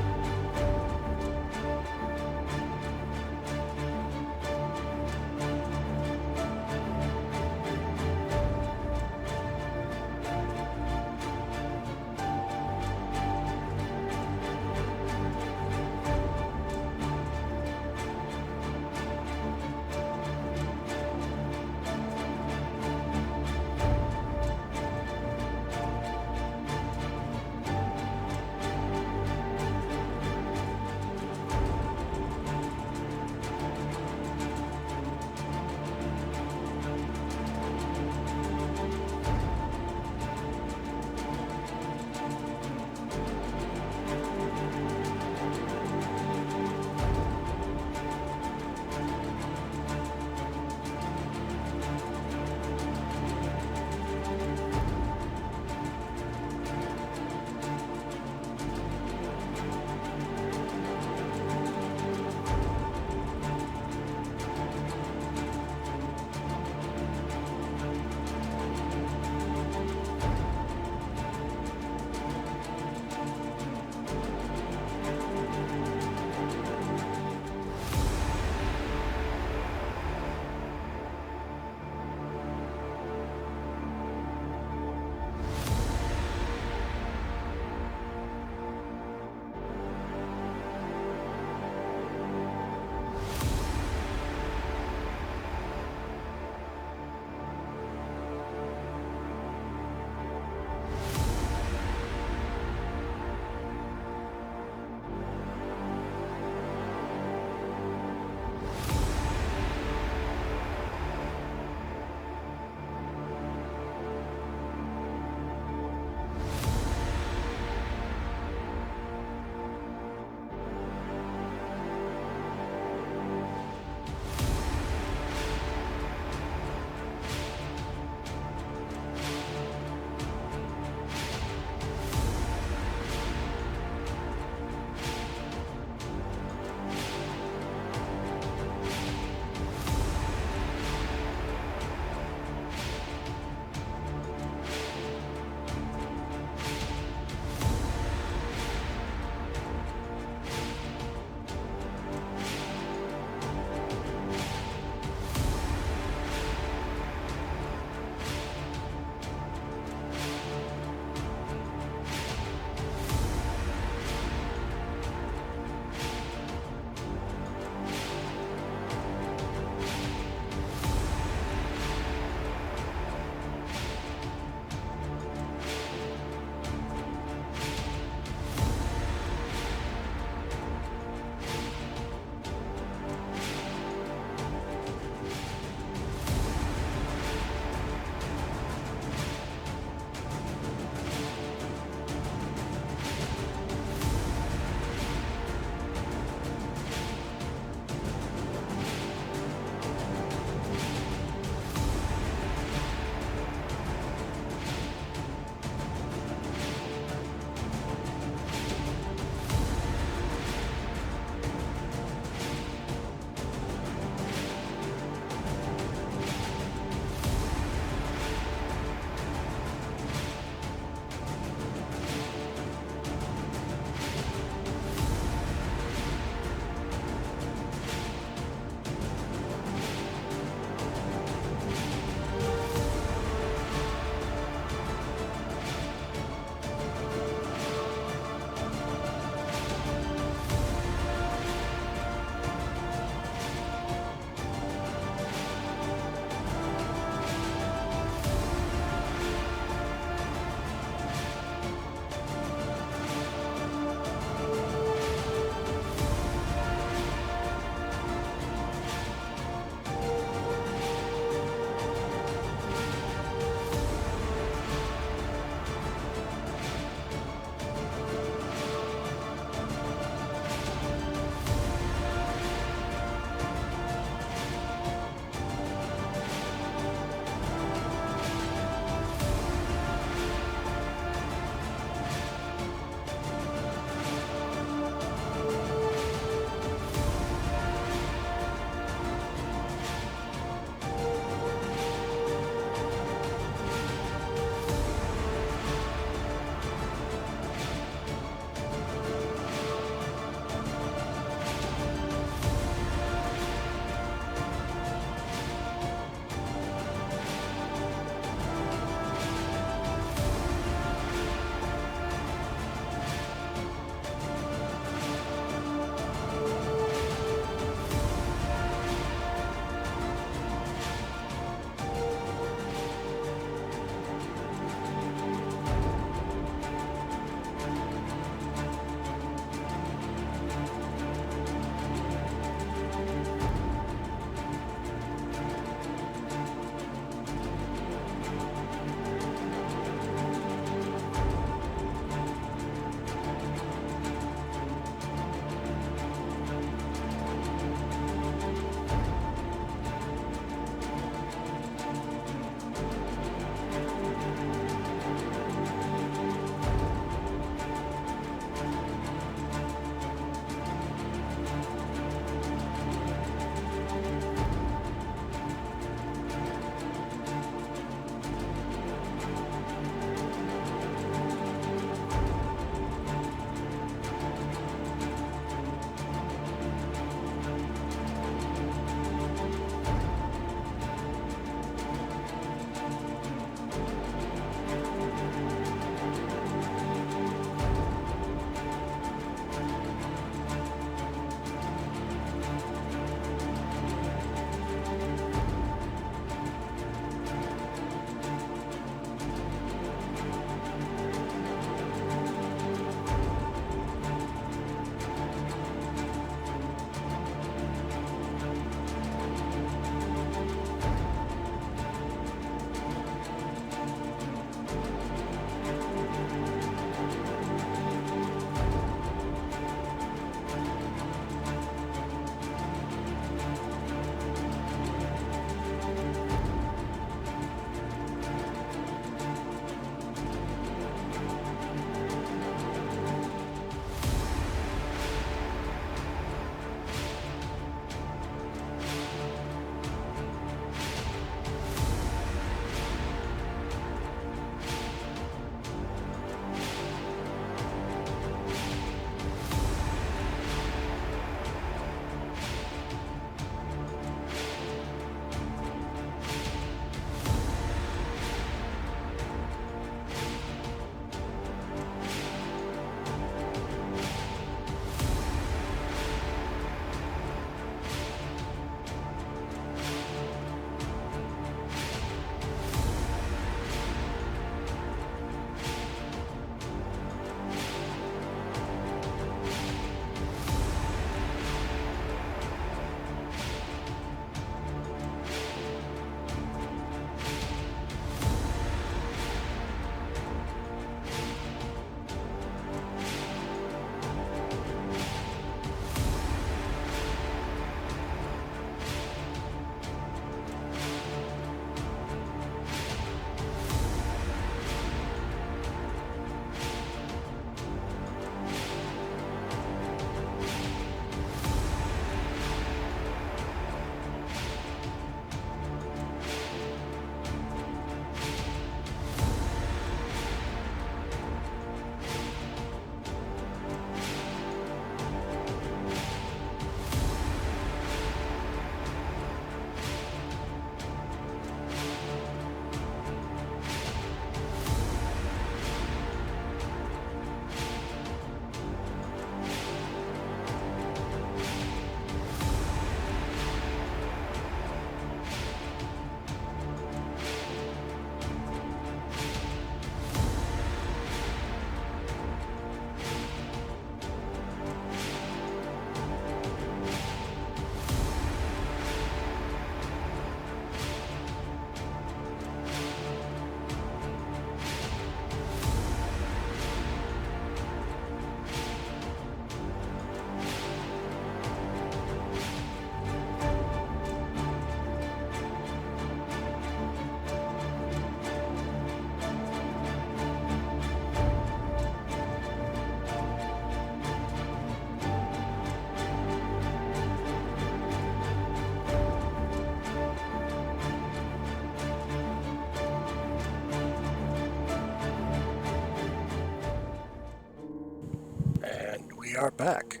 And we are back.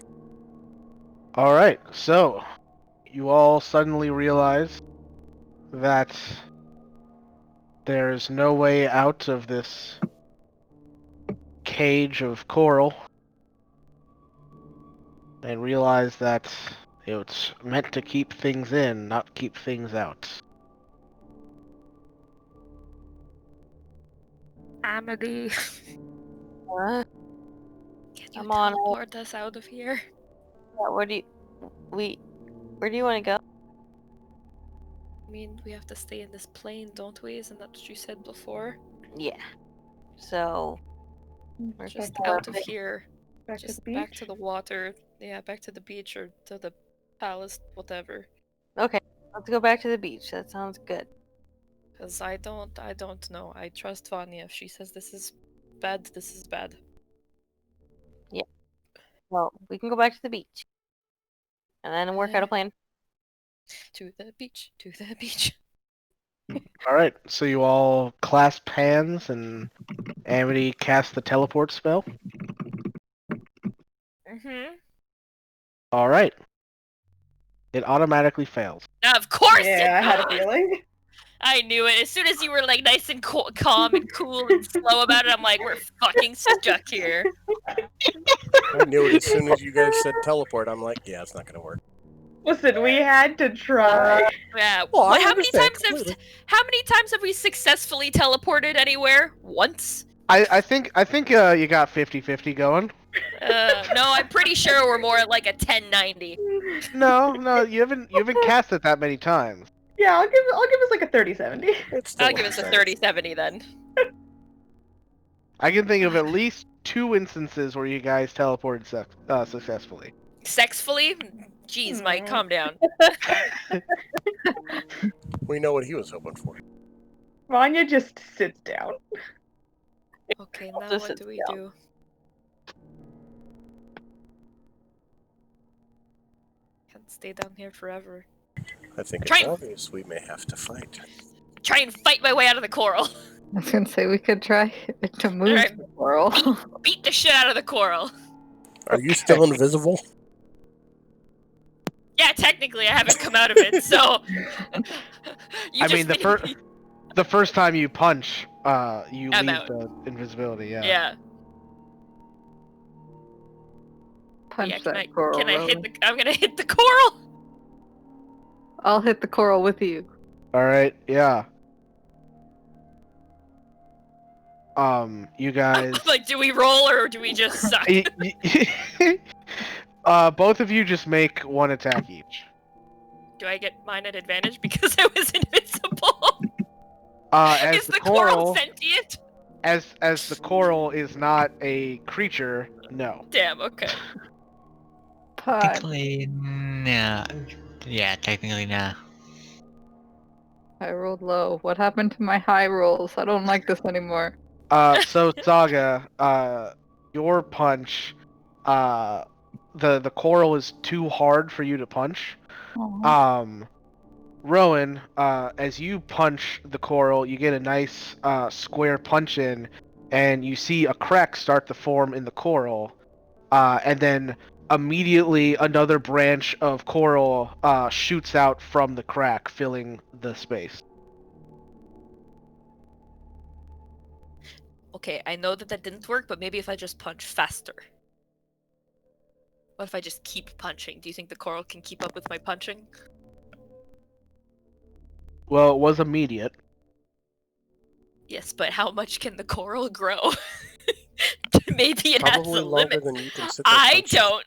All right, so you all suddenly realize that there's no way out of this cage of coral, and realize that it's meant to keep things in, not keep things out. Amity, What? can you I'm on it. teleport us out of here? Yeah, where do you want to go? I mean, we have to stay in this plane, don't we? Isn't that what you said before? Yeah. So we're Just thinking out about of here. Back to Just the back beach. to the water. Yeah, back to the beach or to the palace, whatever. Okay, let's go back to the beach. That sounds good. Because I don't know. I trust Vanya. If she says this is bad, this is bad. Well, we can go back to the beach, and then work out a plan. To the beach, to the beach. All right, so you all clasp hands, and Amity casts the teleport spell. Mm-hmm. All right. It automatically fails. Of course Yeah, I it had a does! feeling. I knew it. As soon as you were like nice and calm and cool and slow about it, I'm like, we're fucking stuck here. I knew it as soon as you guys said teleport. I'm like, yeah, it's not gonna work. Listen, we had to try. Yeah. Well, I how many understand times completely. have we successfully teleported anywhere? Once? I think you got 50-50 going. No, I'm pretty sure we're more at like a 1090. No, you haven't cast it that many times. Yeah, I'll give us like a 30-70. It's still I'll give us a works. 3070 then. I can think of at least 2 instances where you guys teleported successfully. Sexfully? Jeez, Mike, calm down. We know what he was hoping for. Vanya just sits down. Okay, now This what is do we do? Can't stay down here forever. I think it's Try- obvious we may have to fight. Try and fight my way out of the coral. I was gonna say we could try to move Alright. the coral. Beat the shit out of the coral. Are you still invisible? Yeah, technically I haven't come out of it, so. The first time you punch, you I'm leave out. the invisibility. Yeah. Yeah. Punch Yeah, that coral. can I hit Rowan. I'm gonna hit the coral. I'll hit the coral with you. All right. Yeah. You guys. Like, do we roll or do we just suck? Both of you just make 1 attack each. Do I get mine at advantage because I was invisible? As Is the the coral coral, sentient? as the coral is not a creature, no. Damn, okay. Punch. Technically, nah. Yeah, technically, nah. I rolled low. What happened to my high rolls? I don't like this anymore. So Saga, your punch, the coral is too hard for you to punch. Aw. Rowan, as you punch the coral, you get a nice square punch in, and you see a crack start to form in the coral, and then immediately another branch of coral shoots out from the crack, filling the space. Okay, I know that didn't work, but maybe if I just punch faster. What if I just keep punching? Do you think the coral can keep up with my punching? Well, it was immediate. Yes, but how much can the coral grow? Maybe it has Probably a longer limit. than you can sit there I punching. don't.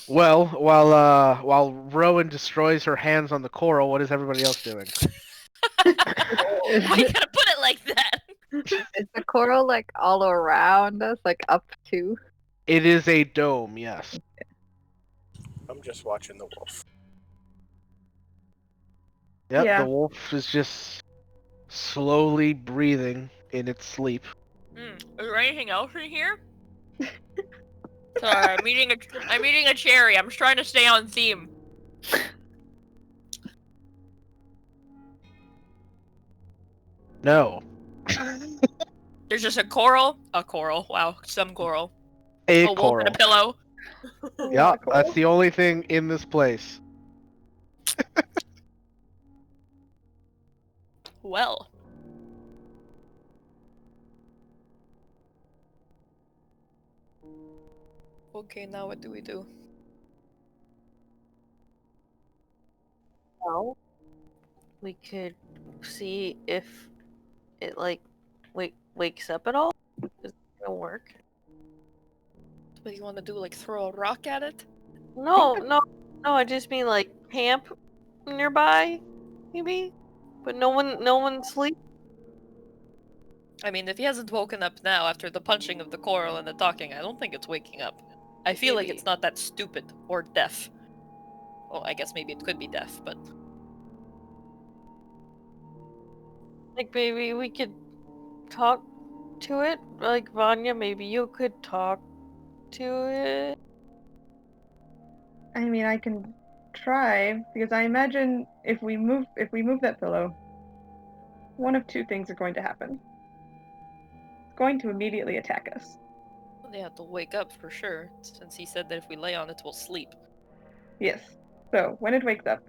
Well, while Rowan destroys her hands on the coral, what is everybody else doing? Why you gotta put it like that? Is the coral like all around us, like up to? It is a dome, yes. I'm just watching the wolf. Yep, Yeah. the wolf is just slowly breathing in its sleep. Is there anything else in here? Sorry, I'm eating a cherry. I'm trying to stay on theme. No. There's just a coral. A coral. Wow, some coral. A wolf coral. and a pillow. Yeah, that's the only thing in this place. Well. Okay, now what do we do? Well, we could see if it like wakes up at all. Is it gonna work? What do you want to do? Like throw a rock at it? No. I just mean like camp nearby, maybe. But no one sleep. I mean, if he hasn't woken up now after the punching of the coral and the talking, I don't think it's waking up. I feel like Maybe. it's not that stupid or deaf. Well, I guess maybe it could be deaf, but Like maybe we could talk to it. Like Vanya, maybe you could talk to it. I mean, I can try because I imagine if we move that pillow, one of two things are going to happen. It's going to immediately attack us. they have to wake up for sure, since he said that if we lay on it, we'll sleep. Yes. So when it wakes up,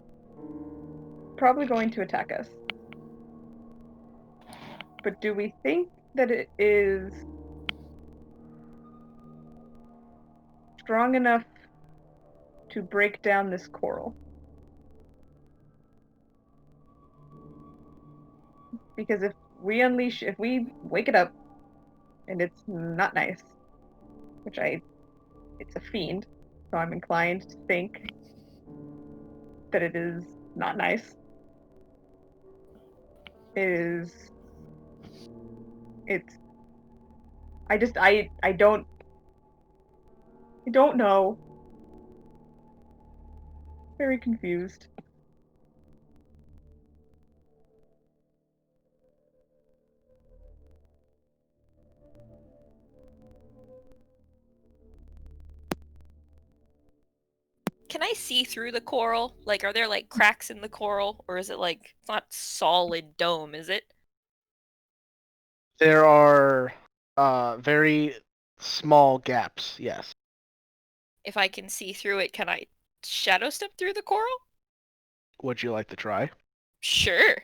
probably going to attack us. But do we think that it is strong enough to break down this coral? Because if we wake it up, and it's not nice, it's a fiend, so I'm inclined to think that it is not nice. I don't know. Very confused. Can I see through the coral? Like, are there like cracks in the coral, or is it like it's not solid dome? Is it? There are very small gaps. Yes. If I can see through it, can I shadow step through the coral? Would you like to try? Sure.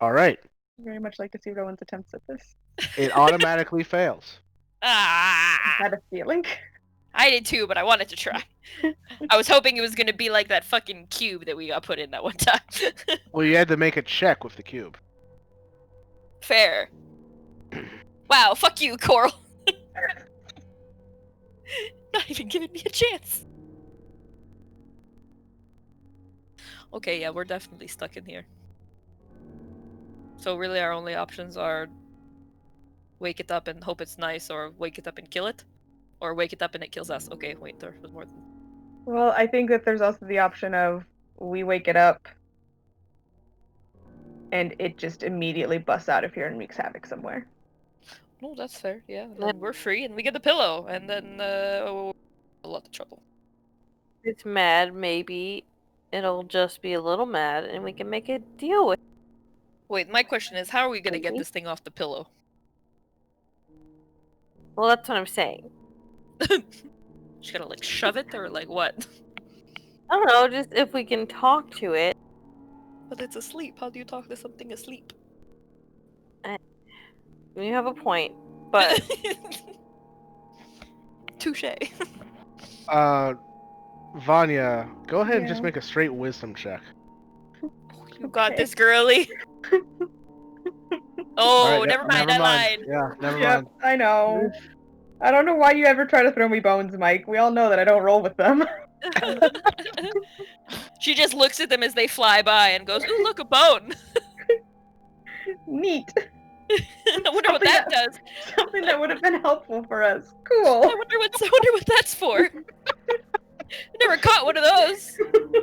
All right. Very much like to see Rowan's attempts at this. It automatically fails. Ah! I had a feeling. I did too, but I wanted to try. I was hoping it was gonna be like that fucking cube that we got put in that one time. Well, you had to make a check with the cube. Fair. Wow, fuck you, Coral. Not even giving me a chance. Okay, yeah, we're definitely stuck in here. So really our only options are wake it up and hope it's nice, or wake it up and kill it? Or wake it up and it kills us. Okay, wait, there was more than... Well, I think that there's also the option of we wake it up and it just immediately busts out of here and wreaks havoc somewhere. No, that's fair, yeah. And then we're free and we get the pillow, and then a lot of trouble. It's mad, maybe it'll just be a little mad and we can make a deal with it. Wait, my question is, how are we gonna get Maybe. this thing off the pillow? Well, that's what I'm saying. Just gotta like shove it, or like what? I don't know, just if we can talk to it. But it's asleep. How do you talk to something asleep? You have a point, but Touche. Vanya, go ahead and just Yeah. make a straight wisdom check. You got Okay. this, girly. Oh, All right, never mind. I lied. Yeah, never Yep, mind. I know. I don't know why you ever try to throw me bones, Mike. We all know that I don't roll with them. She just looks at them as they fly by and goes, "Ooh, look, a bone." Neat. I wonder what that does. Something that would have been helpful for us. Cool. I wonder what that's for. Never caught one of those.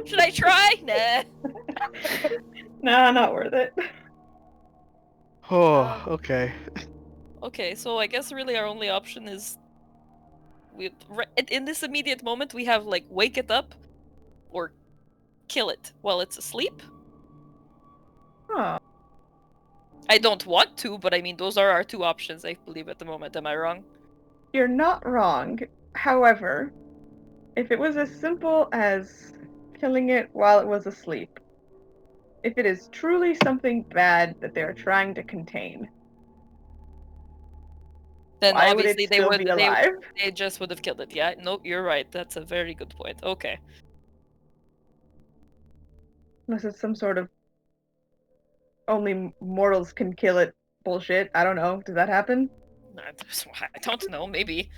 Should I try? Nah. Nah, not worth it. Oh, okay. Okay, so I guess really our only option is in this immediate moment we have like wake it up or kill it while it's asleep. Oh. I don't want to, but I mean, those are our two options, I believe, at the moment. Am I wrong? You're not wrong. However, if it was as simple as killing it while it was asleep, if it is truly something bad that they're trying to contain, Then why would obviously it still be alive? they just would have killed it. Yeah, nope, you're right. That's a very good point. Okay. Unless it's some sort of only mortals can kill it bullshit. I don't know. Does that happen? I don't know, maybe.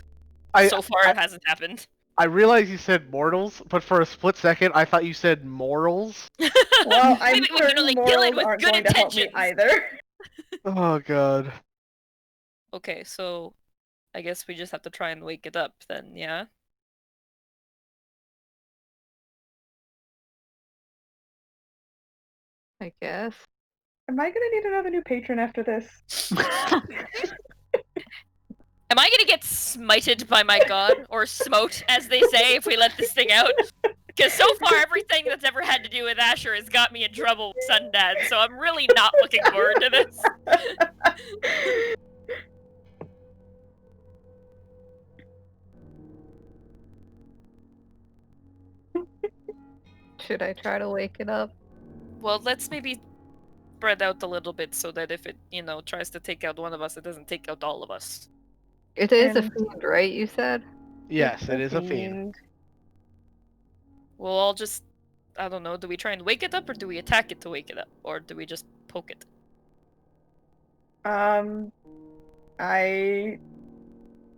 I- So far, it hasn't happened. I realize you said mortals, but for a split second, I thought you said morals. Well, I'm Maybe we can certain only kill it mortals with aren't good going to help me intentions. either. Oh god. Okay, so I guess we just have to try and wake it up then, yeah? I guess. Am I gonna need another new patron after this? Am I gonna get smited by my god? Or smote, as they say, if we let this thing out? Because so far, everything that's ever had to do with Asher has got me in trouble with Sundad, so I'm really not looking forward to this. Should I try to wake it up? Well, let's maybe spread out a little bit so that if it, tries to take out one of us, it doesn't take out all of us. It is a And- fiend, right? You said. Yes, it is a fiend. We'll all just, I don't know, do we try and wake it up or do we attack it to wake it up? Or do we just poke it? I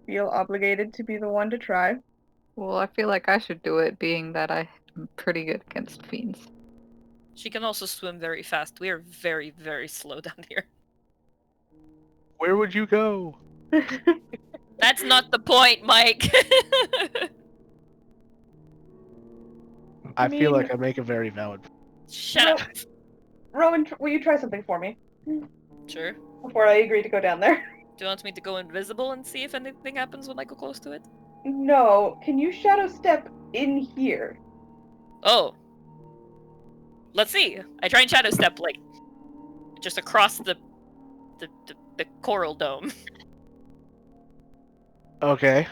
feel obligated to be the one to try. Well, I feel like I should do it, being that I'm pretty good against fiends. She can also swim very fast. We are very, very slow down here. Where would you go? That's not the point, Mike. I feel mean- like I make a very valid. Shut up. Rowan, will you try something for me Sure. before I agree to go down there? Do you want me to go invisible and see if anything happens when I go close to it? No. Can you shadow step in here? Oh. Let's see. I try and shadow step, like, just across the coral dome. Okay.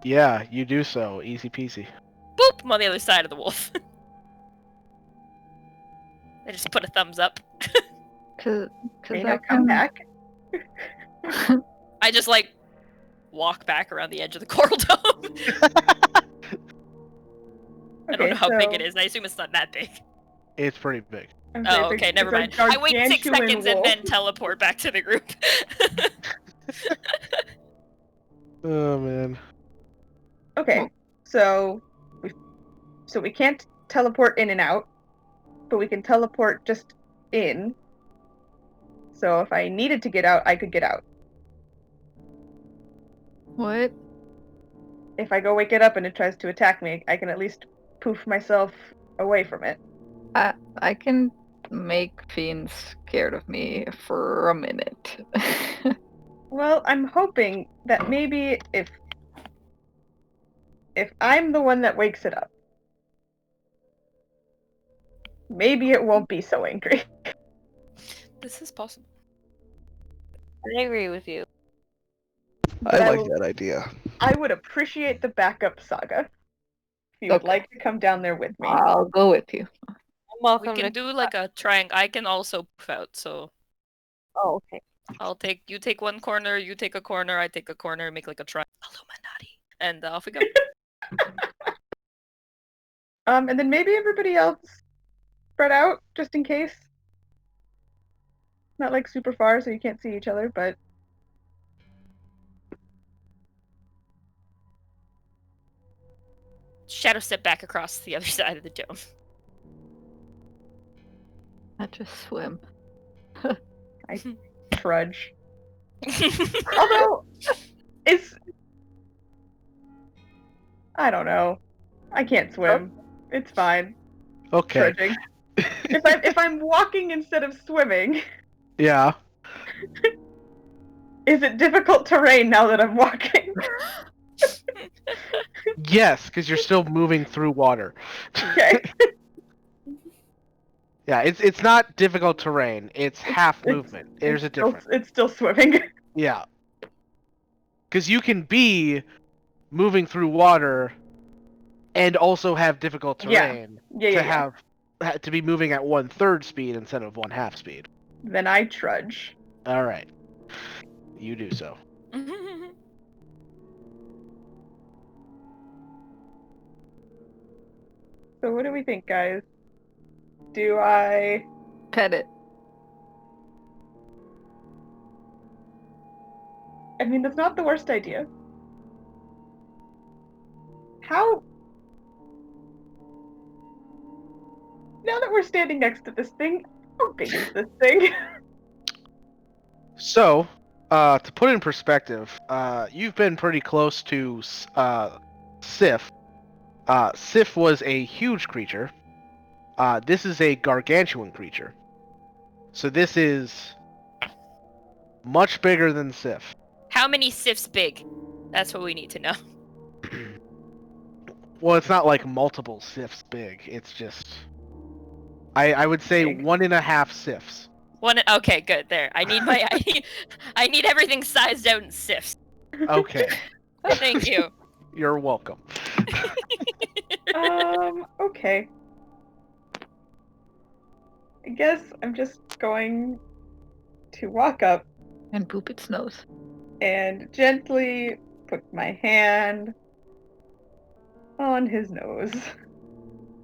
Yeah, you do so. Easy peasy. Boop! I'm on the other side of the wolf. I just put a thumbs up. Cause May I now come can. back. I just, like, walk back around the edge of the coral dome. I don't know how big it is. I assume it's not that big. It's pretty big. Oh, okay, never mind. I wait 6 seconds and then teleport back to the group. Oh man. Okay, so we can't teleport in and out, but we can teleport just in. So if I needed to get out, I could get out. What? If I go wake it up and it tries to attack me, I can at least poof myself away from it. I can make fiends scared of me for a minute. Well, I'm hoping that maybe if I'm the one that wakes it up, maybe it won't be so angry. This is possible. I agree with you. But I like that idea. I would appreciate the backup Saga. If you would Okay. like to come down there with me. I'll go with you. I'm We welcome can to. do like a triangle. I can also poof out, so Oh, okay. you take one corner, you take a corner, I take a corner, make like a triangle. Illuminati. And off we go. And then maybe everybody else spread out just in case. Not like super far so you can't see each other, but Shadow step back across the other side of the dome. I just swim. trudge. Although I don't know. I can't swim. It's fine. Okay. Trudging. If I'm walking instead of swimming, Yeah. is it difficult terrain now that I'm walking? Yes, because you're still moving through water. Okay. Yeah, it's not difficult terrain. It's half movement. There's a difference. It's still swimming. Yeah. Because you can be moving through water and also have difficult Yeah. terrain Yeah. to be moving at 1/3 speed instead of 1/2 speed. Then I trudge. All right. You do so. So what do we think, guys? Do I... Pet it. I mean, that's not the worst idea. How... Now that we're standing next to this thing, how big is this thing? So, to put it in perspective, you've been pretty close to Sif. Sif was a huge creature. This is a gargantuan creature. So this is much bigger than Sif. How many Sifs big? That's what we need to know. Well, it's not like multiple Sifs big. It's just... I would say Big. 1.5 Sifs. Okay, good. There. I need everything sized out in Sifs. Okay. Thank you. You're welcome. Okay. I guess I'm just going to walk up And boop its nose. and gently put my hand on his nose.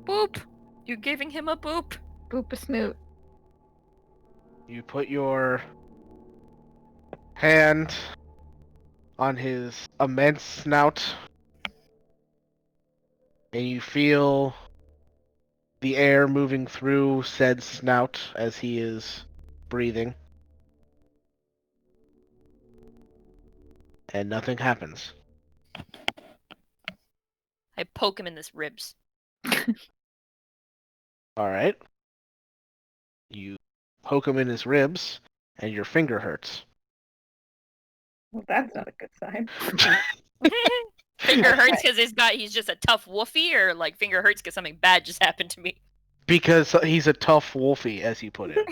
Boop. You giving him a boop? Boop a snoot. You put your hand on his immense snout, and you feel the air moving through said snout as he is breathing. And nothing happens. I poke him in his ribs. Alright. You poke him in his ribs, and your finger hurts. Well, that's not a good sign. Finger hurts because he's just a tough woofy, or like finger hurts because something bad just happened to me. Because he's a tough wolfie, as you put it.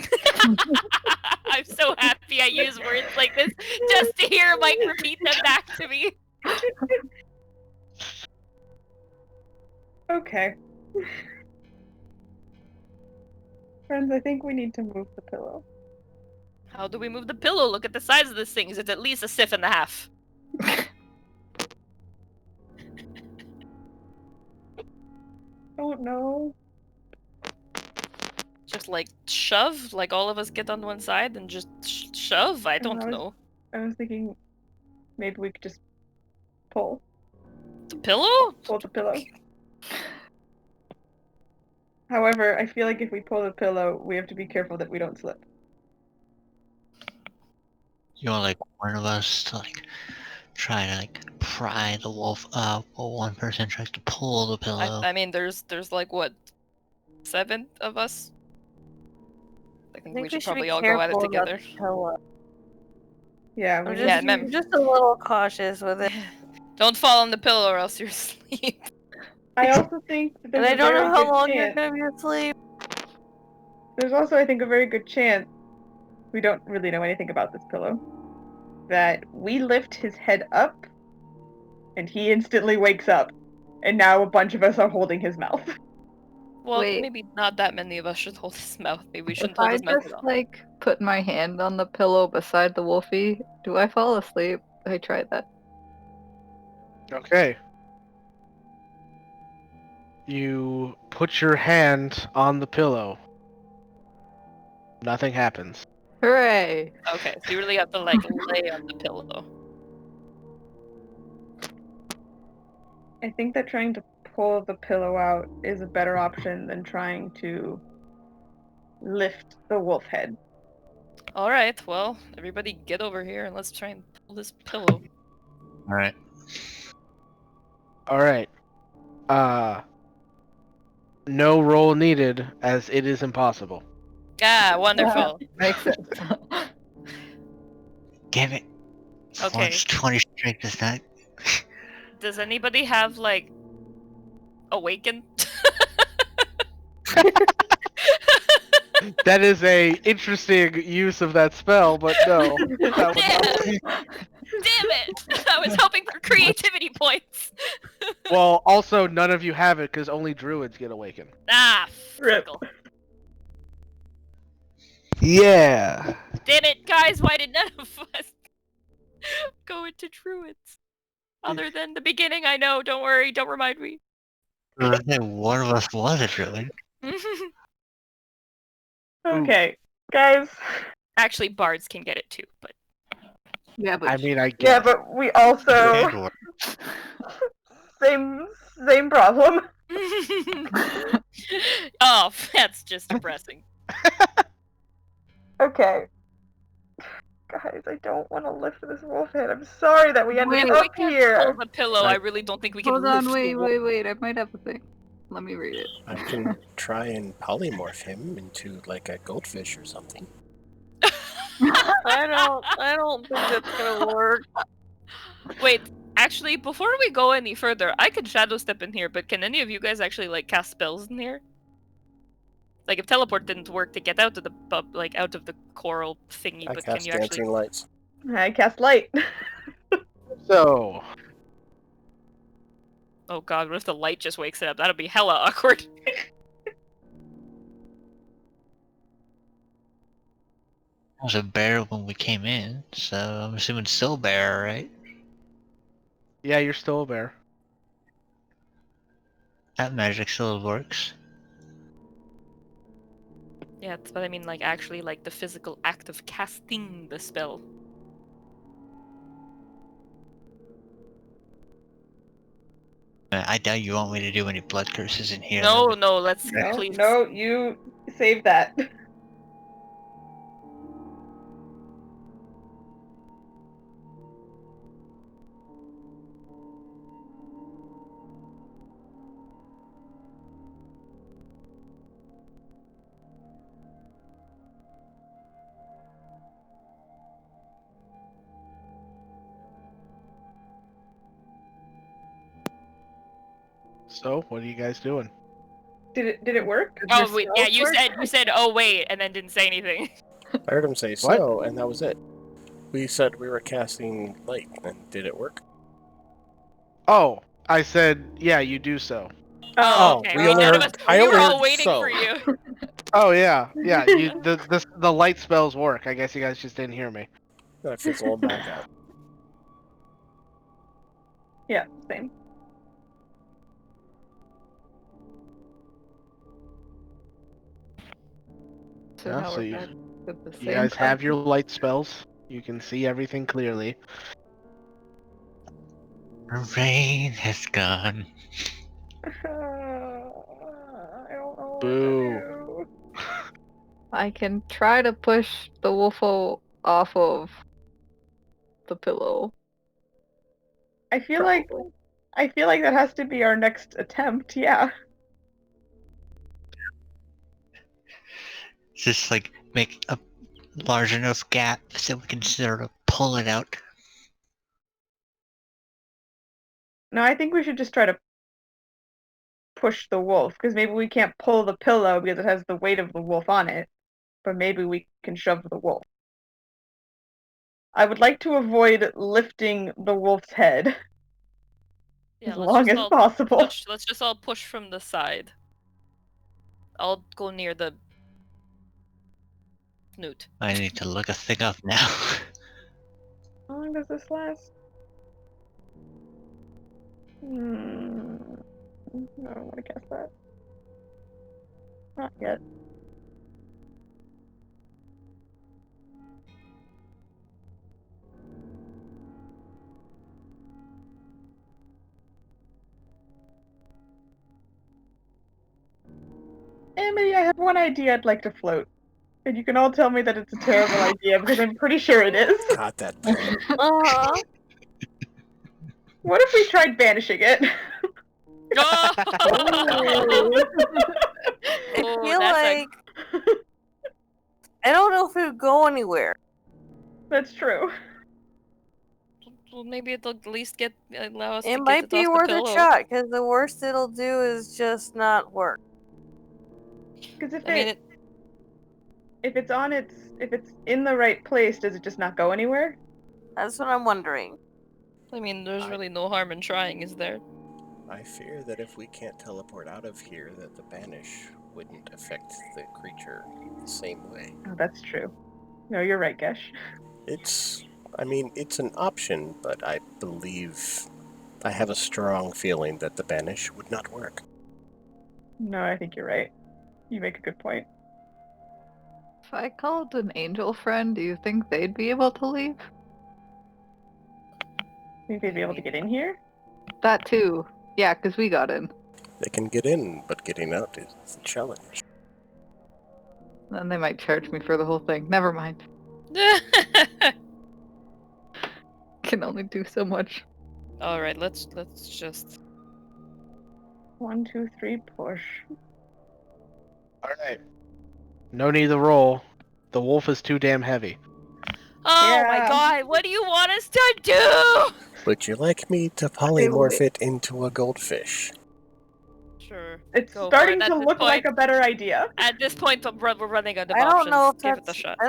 I'm so happy I use words like this just to hear Mike repeat them back to me. Okay. Friends, I think we need to move the pillow. How do we move the pillow? Look at the size of this thing. It's at least a Sif and a half. Don't know. Just like shove, like all of us get on one side and just shove. I don't know. I was thinking maybe we could just pull The pillow? the pillow. However, I feel like if we pull the pillow, we have to be careful that we don't slip. You want like one of us to like try to like pry the wolf up, while one person tries to pull the pillow. I mean, there's like what, 7 of us? I think we should probably all go at it together. Yeah, I'm we just a little cautious with it. Don't fall on the pillow or else you're asleep. I also think that And there's I a don't very know how good long you're chance. gonna be asleep. There's also, I think, a very good chance, we don't really know anything about this pillow, that we lift his head up, and he instantly wakes up, and now a bunch of us are holding his mouth. Well, Wait. maybe not that many of us should hold his mouth. Maybe we If shouldn't hold I his mouth just at all. like put my hand on the pillow beside the wolfie, do I fall asleep? I tried that. Okay. You put your hand on the pillow. Nothing happens. Hooray! Okay, so you really have to like lay on the pillow. I think that trying to pull the pillow out is a better option than trying to lift the wolf head. All right, well, everybody get over here and let's try and pull this pillow. Alright. Alright. No roll needed, as it is impossible. Ah, wonderful. Makes sense. Damn it. Okay. Forge 20 strength is not. Does anybody have like awaken? That is a interesting use of that spell, but no. That would not be... Damn it! I was hoping for creativity points. Well, also, none of you have it, because only druids get awakened. Ah, Rip. fickle. Yeah. Damn it, guys, why did none of us go into druids? Other than the beginning, I know, don't worry, don't remind me. I think one of us was a druid. Okay, guys. Actually, bards can get it too, but... Yeah, but I mean, I guess. Yeah, but we also And same problem. Oh, that's just depressing. Okay. Guys, I don't want to lift this wolf head. I'm sorry that we ended Wait. up We can't here. pull the pillow. I really don't think we can hold lift on, the wall. wait. I might have a thing. Let me read it. I can try and polymorph him into like a goldfish or something. I don't think that's gonna work. Wait, actually, before we go any further, I could shadow step in here, but can any of you guys actually like cast spells in here? Like if teleport didn't work to get out of the out of the coral thingy, I but can cast you dancing actually? lights. I cast light. So, Oh god, what if the light just wakes it up? That'll be hella awkward. was a bear when we came in, so I'm assuming still a bear, right? yeah, you're still a bear. That magic still works. Yeah, that's what I mean. Like actually, like the physical act of casting the spell. I doubt you want me to do any blood curses in here. No, though. no, let's No, please. no, you save that. So, what are you guys doing? Did it work? Oh wait, yeah, Your spells you said oh wait, and then didn't say anything. I heard him say so, and that was it. We said we were casting light, and did it work? Oh, I said, yeah, you do so. Oh, Oh, okay. we only None of heard- us. I We only were all heard waiting so. for you. Oh yeah. The light spells work. I guess you guys just didn't hear me. Then I fizzle him back out. Yeah, same. So Yeah, now so we're you- back with the same You guys have person. your light spells. You can see everything clearly. Rain has gone. I don't know Boo. what to do. I can try to push the wolf off of the pillow. I feel Probably. like that has to be our next attempt. Yeah. Just like make a large enough gap so we can sort of pull it out. No, I think we should just try to push the wolf because maybe we can't pull the pillow because it has the weight of the wolf on it, but maybe we can shove the wolf. I would like to avoid lifting the wolf's head Yeah, as let's long just as all possible. let's just all push from the side. I'll go near the snoot. I need to look a thing up now. How long does this last? No, I don't want to cast that. Not yet. Emily, I have one idea I'd like to float. And you can all tell me that it's a terrible idea because I'm pretty sure it is. Got that pillow. Uh-huh. What if we tried banishing it? Oh, I feel that's like I don't know if it would go anywhere. That's true. well, maybe it'll at least allow us to It get might it be off worth the a pillow. shot because the worst it'll do is just not work. Because if I mean, if it's in the right place, does it just not go anywhere? That's what I'm wondering. I mean, there's really no harm in trying, is there? I fear that if we can't teleport out of here, that the banish wouldn't affect the creature the same way. Oh, that's true. No, you're right, Gesh. It's an option, but I have a strong feeling that the banish would not work. No, I think you're right. You make a good point. If I called an angel friend, do you think they'd be able to leave? Think they'd be able to get in here? That too. Yeah, because we got in. They can get in, but getting out is a challenge. Then they might charge me for the whole thing. Never mind. Can only do so much. All right, let's just. 1, 2, 3, push. Alright. No need to roll. The wolf is too damn heavy. Oh my Yeah. god, what do you want us to do? Would you like me to polymorph it into a goldfish? Sure. It's Go for starting it. to look like a better idea. At this point, we're running out of I don't options. know if Give it that's. a shot. I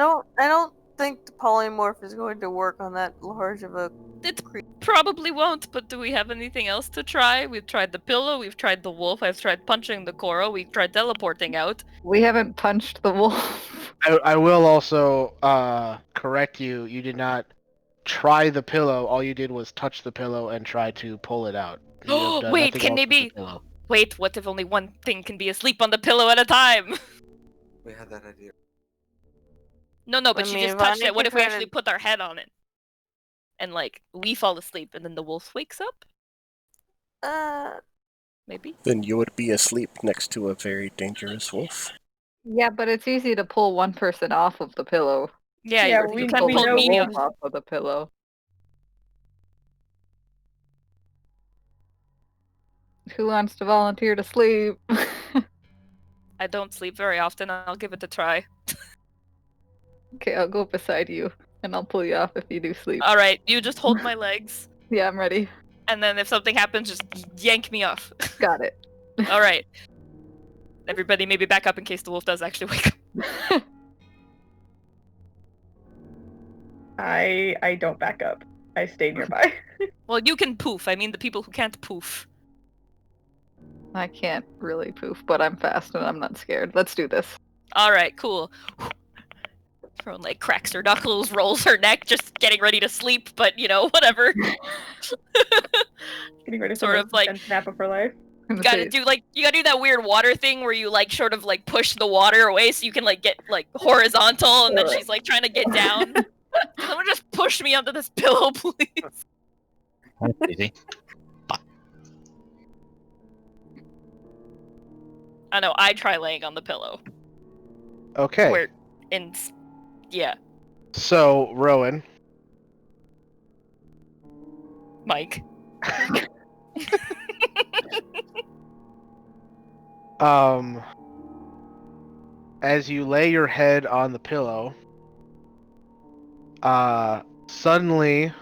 don't think the polymorph is going to work on that large of a. It probably won't, but do we have anything else to try? We've tried the pillow, we've tried the wolf, I've tried punching the coral, we've tried teleporting out. We haven't punched the wolf. I will also correct you. You did not try the pillow. All you did was touch the pillow and try to pull it out. You have done Wait, nothing can else they with the be? pillow. Wait, what if only one thing can be asleep on the pillow at a time? We had that idea. No, but I she mean, just touched Vanya it. What could if we try to- actually put our head on it? And, like, we fall asleep and then the wolf wakes up? Maybe? Then you would be asleep next to a very dangerous wolf. Yeah, but it's easy to pull one person off of the pillow. Yeah, Yeah, you we can know pull the me wolf off. off of the pillow. Who wants to volunteer to sleep? I don't sleep very often, I'll give it a try. Okay, I'll go beside you, and I'll pull you off if you do sleep. Alright, you just hold my legs, Yeah, I'm ready. and then if something happens, just yank me off. Got it. Alright. Everybody maybe back up in case the wolf does actually wake up. I don't back up. I stay nearby. Well, you can poof. I mean the people who can't poof. I can't really poof, but I'm fast and I'm not scared. Let's do this. Alright, cool. Throne like cracks her knuckles, rolls her neck, just getting ready to sleep, but you know, whatever. Getting ready for Sort the of like- best nap of her life. I'm You gonna gotta say- you gotta do that weird water thing where you like sort of like push the water away so you can like get like horizontal and then she's like trying to get down. Someone just push me onto this pillow, please. That's easy. I know, I try laying on the pillow. Okay. Where yeah, So, Rowan. Mike. As you lay your head on the pillow, suddenly,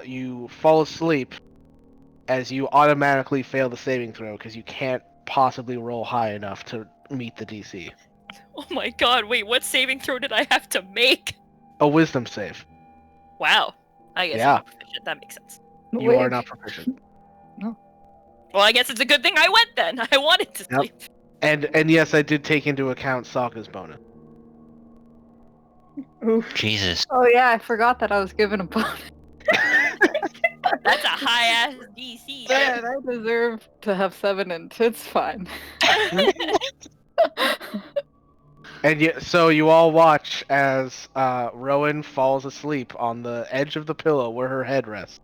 you fall asleep as you automatically fail the saving throw because you can't possibly roll high enough to meet the DC. Oh my god, wait, what saving throw did I have to make? A wisdom save. Wow. I guess Yeah. I'm proficient. That makes sense. You Wait. are not proficient. Well, I guess it's a good thing I went then. I wanted to Yep. sleep. And yes, I did take into account Sokka's bonus. Oof. Jesus. Oh yeah, I forgot that I was given a bonus. That's a high ass DC. Man, I deserve to have 7 and it's fine. And so you all watch as Rowan falls asleep on the edge of the pillow where her head rests.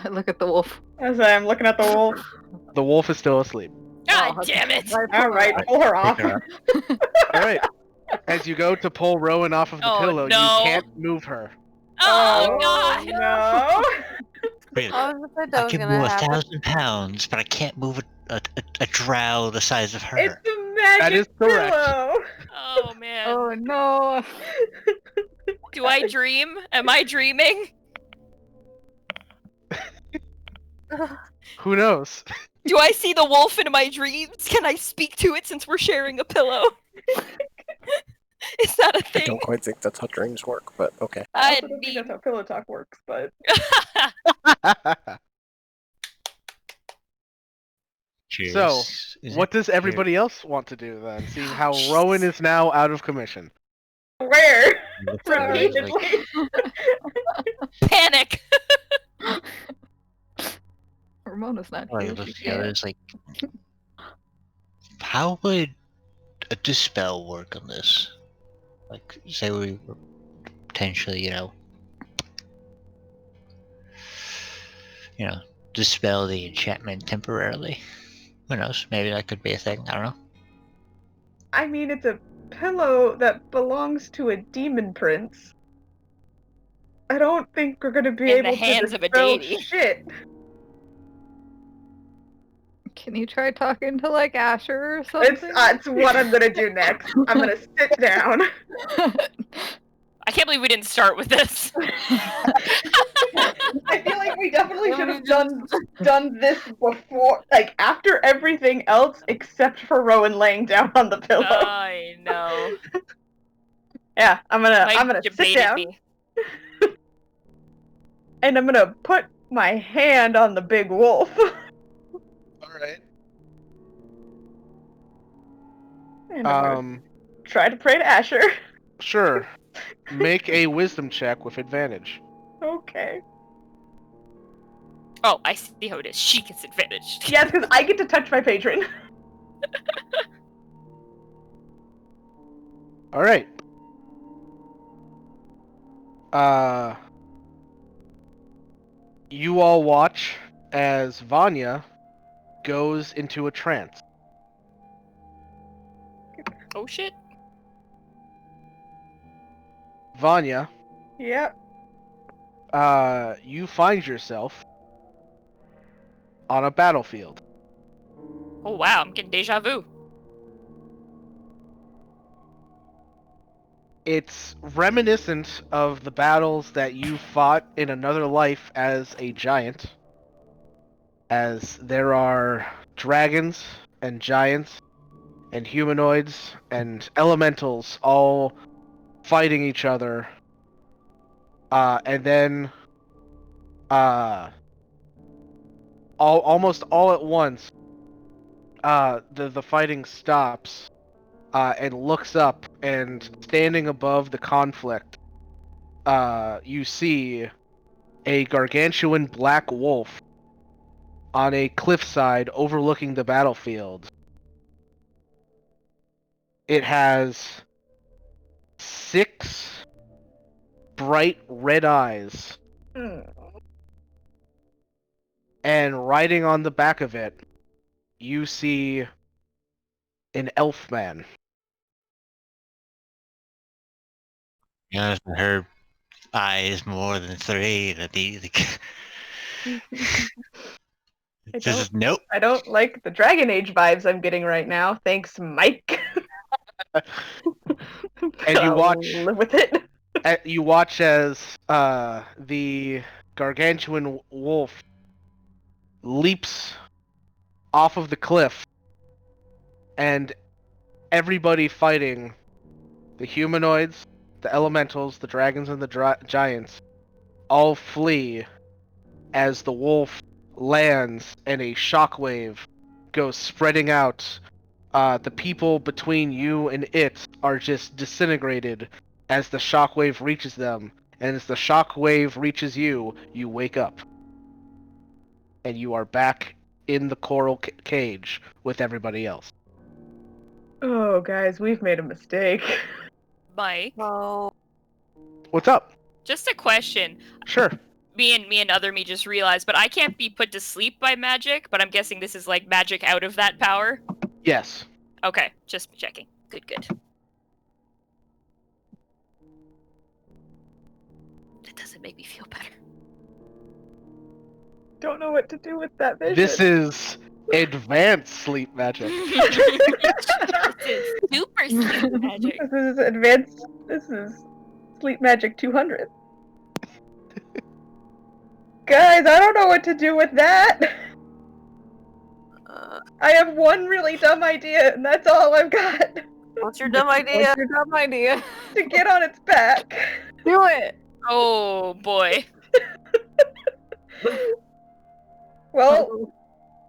I look at the wolf. As I'm looking at the wolf. The wolf is still asleep. God Oh, damn it! All right, pull her off. Pick her up. All right. As you go to pull Rowan off of the Oh, pillow, no. you can't move her. Oh, god! No. Really, I was afraid I that was can gonna move happen. 1,000 pounds, but I can't move a drow the size of her. It's the magic That is correct. pillow. Oh man. Oh no. Do I dream? Am I dreaming? Who knows? Do I see the wolf in my dreams? Can I speak to it since we're sharing a pillow? Is that a I thing? don't quite think that's how dreams work, but okay. I I also don't think that's how pillow talk works, but Cheers. So, Is what it? does everybody else want to do then? Seeing how Rowan is now out of commission. where? Cheers. Sorry. Repeatedly. panic. Ramona's not Or here. look She the can't. others like, how would a dispel work on this? Like, say we were potentially, dispel the enchantment temporarily. Who knows? Maybe that could be a thing. I don't know. I mean, it's a pillow that belongs to a demon prince. I don't think we're gonna be In the able hands to of a dispel deity. shit. Can you try talking to like Asher or something? It's what I'm gonna do next. I'm gonna sit down. I can't believe we didn't start with this. I feel like we definitely should have Can done this before, like after everything else except for Rowan laying down on the pillow. I know. Yeah, I'm gonna Mike sit debated down me. and I'm gonna put my hand on the big wolf. Alright. And I'm gonna try to pray to Asher. Sure. Make a wisdom check with advantage. Okay. Oh, I see how it is. She gets advantage. Yes, because I get to touch my patron. Alright. You all watch as Vanya goes into a trance. Oh shit. Vanya, Yep. you find yourself on a battlefield. Oh wow, I'm getting deja vu. It's reminiscent of the battles that you fought in another life as a giant, as there are dragons and giants and humanoids and elementals all fighting each other. And then almost all at once, the fighting stops, and looks up, and standing above the conflict, you see a gargantuan black wolf on a cliffside overlooking the battlefield. It has 6 bright red eyes, and riding on the back of it, you see an elf man. Her eyes more than 3. Nope. I don't like the Dragon Age vibes I'm getting right now. Thanks, Mike. And you watch. I'll live with it. You watch as the gargantuan wolf leaps off of the cliff, and everybody fighting, the humanoids, the elementals, the dragons, and the giants, all flee as the wolf lands and a shockwave goes spreading out. The people between you and it are just disintegrated as the shockwave reaches them. And as the shockwave reaches you, you wake up. And you are back in the coral cage with everybody else. Oh, guys, we've made a mistake. Mike, Oh, What's up? just a question. Sure. Me and other me just realized, but I can't be put to sleep by magic, but I'm guessing this is like magic out of that power. Yes. Okay, just checking. Good. That doesn't make me feel better. Don't know what to do with that vision. This is advanced sleep magic. This is super sleep magic. This is advanced. This is Sleep Magic 200. Guys, I don't know what to do with that. I have one really dumb idea, and that's all I've got. What's your dumb idea? What's your dumb idea? To get on its back. Do it! Oh boy. Well,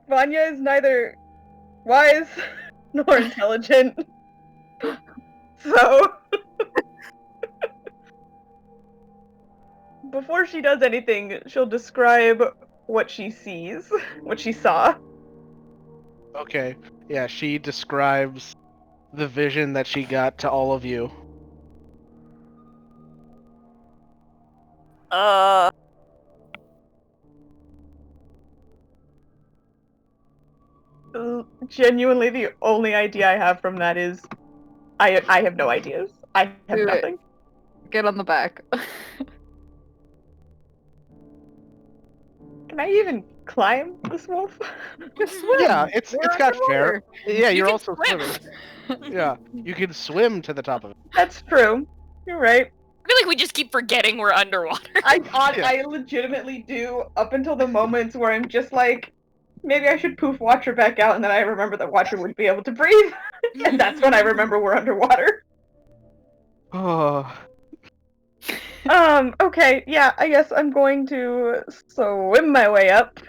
Vanya is neither wise nor intelligent. So, before she does anything, she'll describe what she sees, what she saw. Okay. Yeah, she describes the vision that she got to all of you. Genuinely, the only idea I have from that is I have no ideas. I have Do it. nothing. Get on the back. Can I even climb this wolf? Just swim. Yeah, it's We're got fair. underwater. Yeah, You you're can also swim. swimming. Yeah, you can swim to the top of it. That's true. You're right. I feel like we just keep forgetting we're underwater. I legitimately do up until the moments where I'm just like, maybe I should poof Watcher back out, and then I remember that Watcher wouldn't be able to breathe, and that's when I remember we're underwater. Oh, Okay, yeah, I guess I'm going to swim my way up,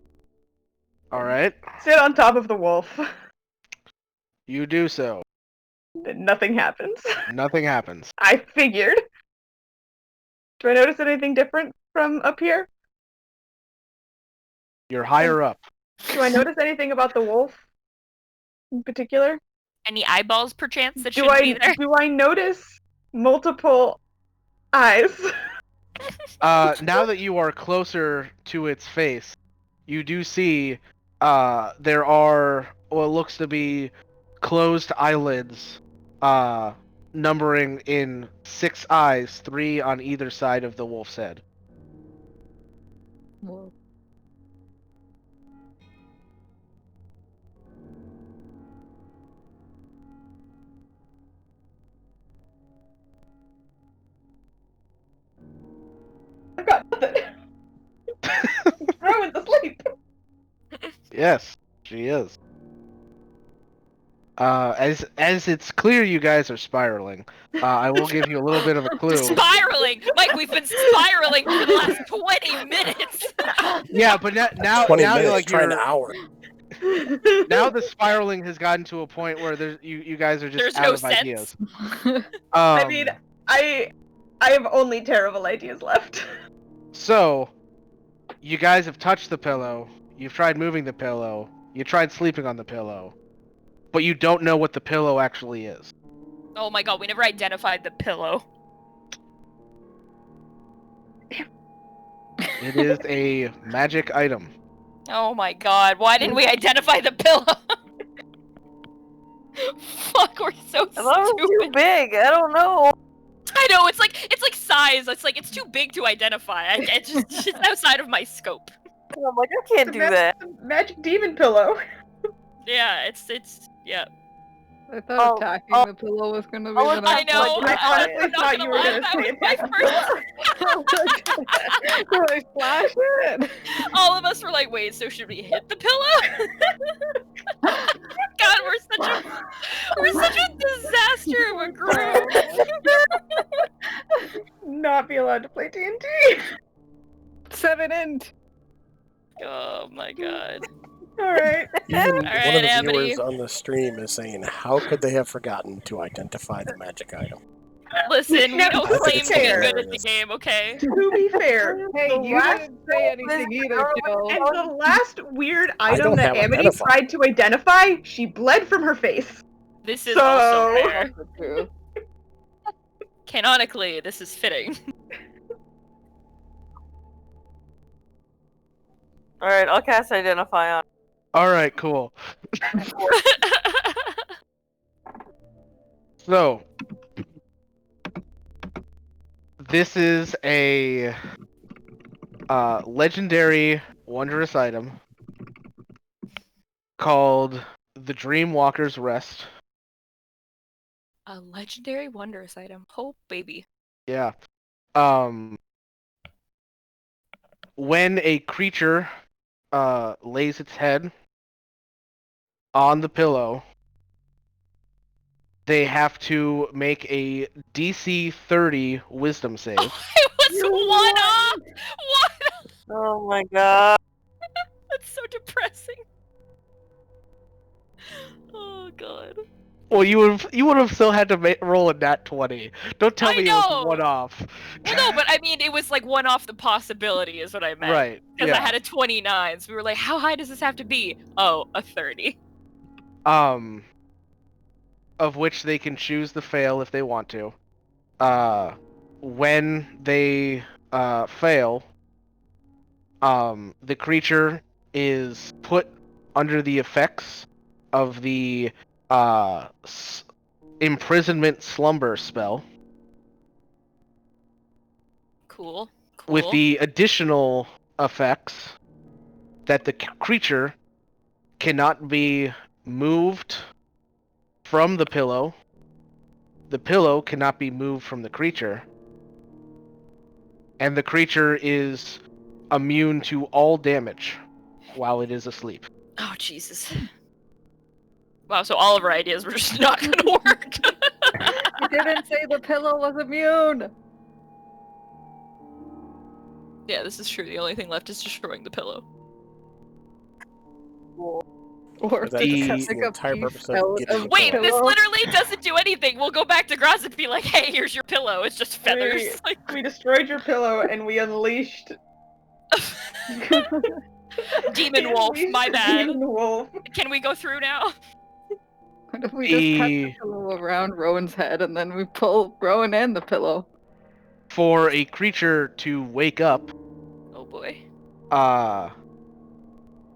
all right. sit on top of the wolf, You do so. and nothing happens. Nothing happens. I figured. Do I notice anything different from up here? You're higher up. Do I notice anything about the wolf in particular? Any eyeballs, perchance, that Do should be there? I notice multiple eyes? Now that you are closer to its face, you do see there are what looks to be closed eyelids, numbering in 6 eyes, 3 on either side of the wolf's head. Whoa. I've got nothing. Rowan's asleep. Yes, she is. As it's clear you guys are spiraling, I will give you a little bit of a clue. Spiraling! Mike, we've been spiraling for the last 20 minutes! Yeah, but now 20 now minutes, like try an you're hour. now the spiraling has gotten to a point where you guys are just There's out no of sense. ideas. I mean, I have only terrible ideas left. So, you guys have touched the pillow. You've tried moving the pillow. You tried sleeping on the pillow, but you don't know what the pillow actually is. Oh my god, we never identified the pillow. It is a magic item. Oh my god, why didn't we identify the pillow? Fuck, we're so I thought it was too stupid. big. I don't know. I know, it's like size. It's like, it's too big to identify. It's just outside of my scope. I'm like, I can't do that. Magic demon pillow. Yeah, yeah. I thought Oh, attacking oh. the pillow was gonna be Oh, the I next know. one. I I'm honestly not thought gonna you were lie, gonna that say was my attack first. Do I splash it? All of us were like, wait, so should we hit the pillow? God, we're such a disaster of a group. Not be allowed to play D&D. 7 int. Oh my god. All right. Even one right, of the Amity. viewers on the stream is saying, how could they have forgotten to identify the magic item? Listen, we Now, don't I think claim it's to be good at the hilarious. game, okay? To be fair, Hey, the you last didn't say anything either, Joe. and the last weird I item don't that have Amity identify. tried to identify, she bled from her face. This is So- also fair. That's the truth. Canonically, this is fitting. Alright, I'll cast Identify on. Alright, cool. So, this is a legendary wondrous item called the Dreamwalker's Rest. A legendary wondrous item. Oh, baby. Yeah. When a creature lays its head on the pillow, they have to make a DC 30 Wisdom save. It was one off! What? Oh my god. That's so depressing. Oh god. Well, you would have still had to roll a nat 20. Don't tell I me it know! was one off. Well, no, but I mean, it was like one off the possibility, is what I meant. Right. Because Yeah. I had a 29, so we were like, how high does this have to be? Oh, a 30. Of which they can choose to fail if they want to. When they fail, the creature is put under the effects of the imprisonment slumber spell, Cool. with the additional effects that the creature cannot be moved from the pillow cannot be moved from the creature, and the creature is immune to all damage while it is asleep. Oh, Jesus. Wow, so all of our ideas were just not gonna work. You didn't say the pillow was immune. Yeah, this is true. The only thing left is destroying the pillow. Or That's The the entire purpose of out getting of the Wait, pillow. this literally doesn't do anything. We'll go back to Graz and be like, hey, here's your pillow. It's just feathers. Like, We destroyed your pillow and we unleashed Demon wolf, my unleashed bad. Demon wolf. Can we go through now? What if we just cut the pillow around Rowan's head and then we pull Rowan and the pillow? For a creature to wake up, Oh boy.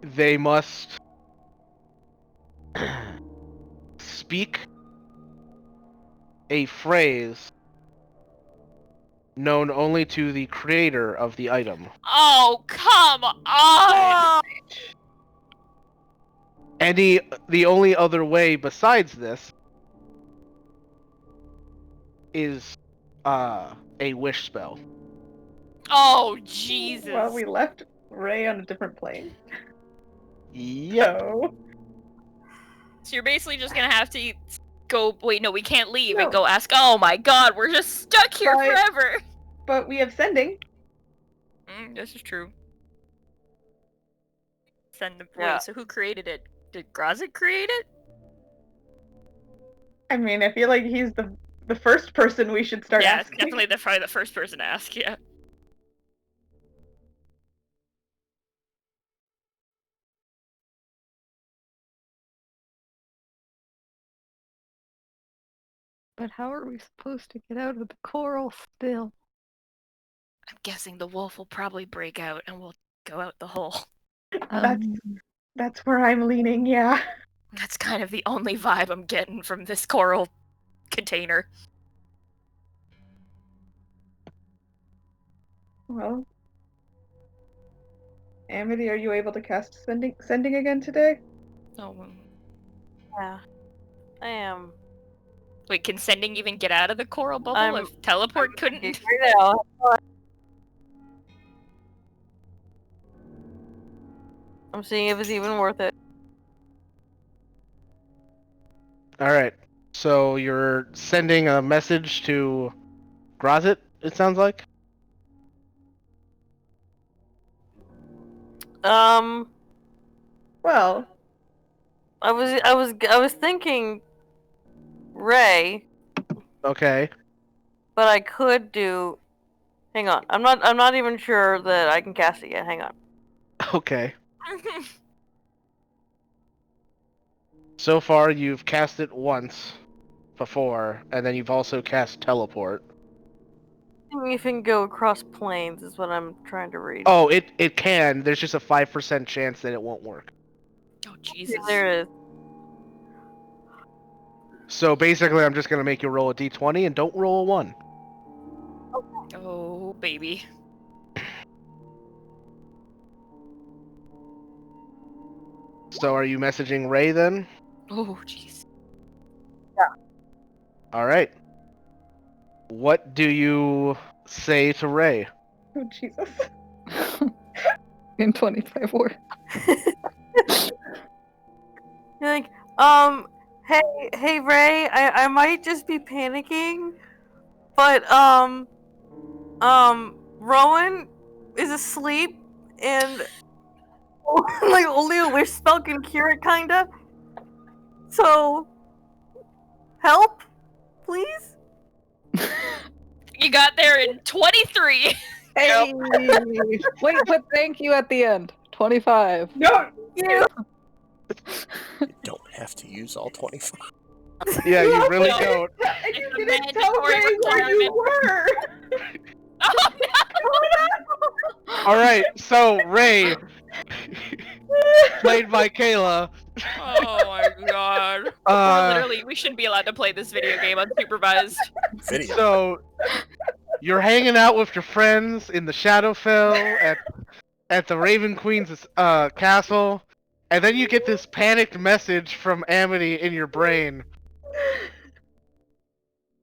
they must speak a phrase known only to the creator of the item. Oh, come on! The only other way besides this is a wish spell. Oh, Jesus. Well, we left Ray on a different plane. Yep. So you're basically just gonna have to go. Wait, no, we can't leave and No. go ask. Oh my god, we're just stuck here But- forever. But we have sending. This is true. Send them. Yeah. Wait, so who created it? Did Grazit create it? I mean, I feel like he's the first person we should start Yeah, it's asking. definitely probably the first person to ask. Yeah. But how are we supposed to get out of the coral still? I'm guessing the wolf will probably break out and we'll go out the hole. That's where I'm leaning, yeah. That's kind of the only vibe I'm getting from this coral container. Well, Amity, are you able to cast sending again today? Oh. Yeah. I am. Wait, can sending even get out of the coral bubble if teleport couldn't? Right now. I'm seeing if it's even worth it. Alright. So you're sending a message to Grazit, it sounds like? Well, I was thinking Ray, Okay. but I could do. Hang on, I'm not even sure that I can cast it yet. Hang on. Okay. So far, you've cast it once before, and then you've also cast teleport. If it can go across planes is what I'm trying to read. Oh, it can. There's just a 5% chance that it won't work. Oh, Jesus. There is. So basically, I'm just gonna make you roll a d20 and don't roll a 1. Oh, baby. So are you messaging Ray then? Oh, jeez. Alright. What do you say to Ray? oh Jesus. In 25 words. You're like, Hey, Ray. I might just be panicking, but Rowan is asleep, and like only a wish spell can cure it, kinda. So, help, please. You got there in 23. Hey! Wait, put thank you at the end. 25. No, You. You don't have to use all 25. Yeah, you really No. don't. and you It's a didn't tell mandatory Ray where you were. Oh All right, so Ray, played by Kayla. Oh my god. We shouldn't be allowed to play this video game unsupervised. Video. So you're hanging out with your friends in the Shadowfell at the Raven Queen's castle, and then you get this panicked message from Amity in your brain.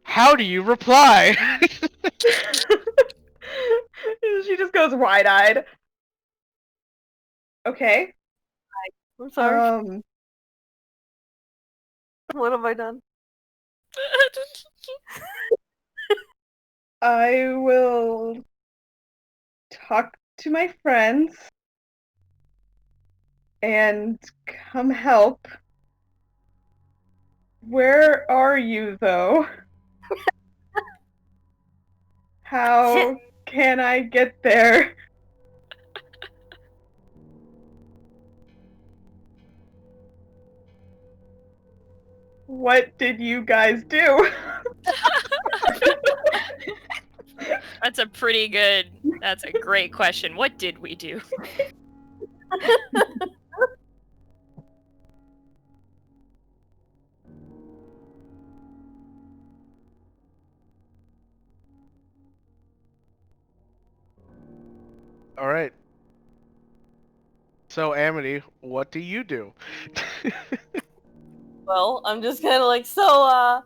How do you reply? She just goes wide-eyed. Okay. I'm sorry. What have I done? I will talk to my friends and come help. Where are you, though? How can I get there? What did you guys do? That's a great question. What did we do? All right. So Amity, what do you do? Well, I'm just kind of like, so,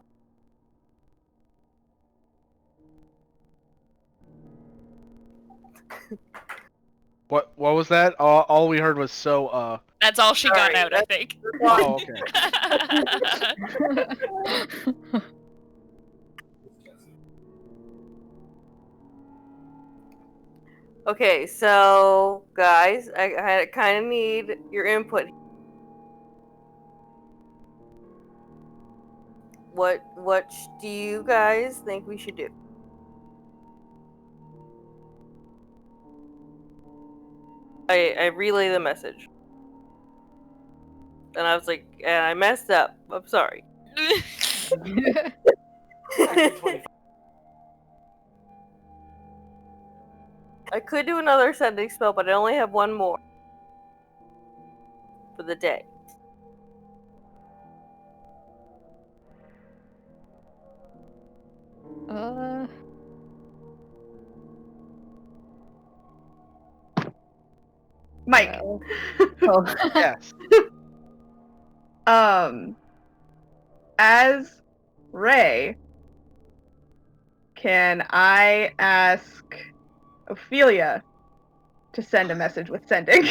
What was that? All we heard was so. That's all she got Sorry, out, I think. Oh, okay. Okay, so guys, I kind of need your input. What do you guys think we should do? I relay the message, and I was like, and I messed up. I'm sorry. I could do another sending spell, but I only have one more for the day. Mike. Oh. Yes. As Ray, can I ask Ophelia to send a message with sending?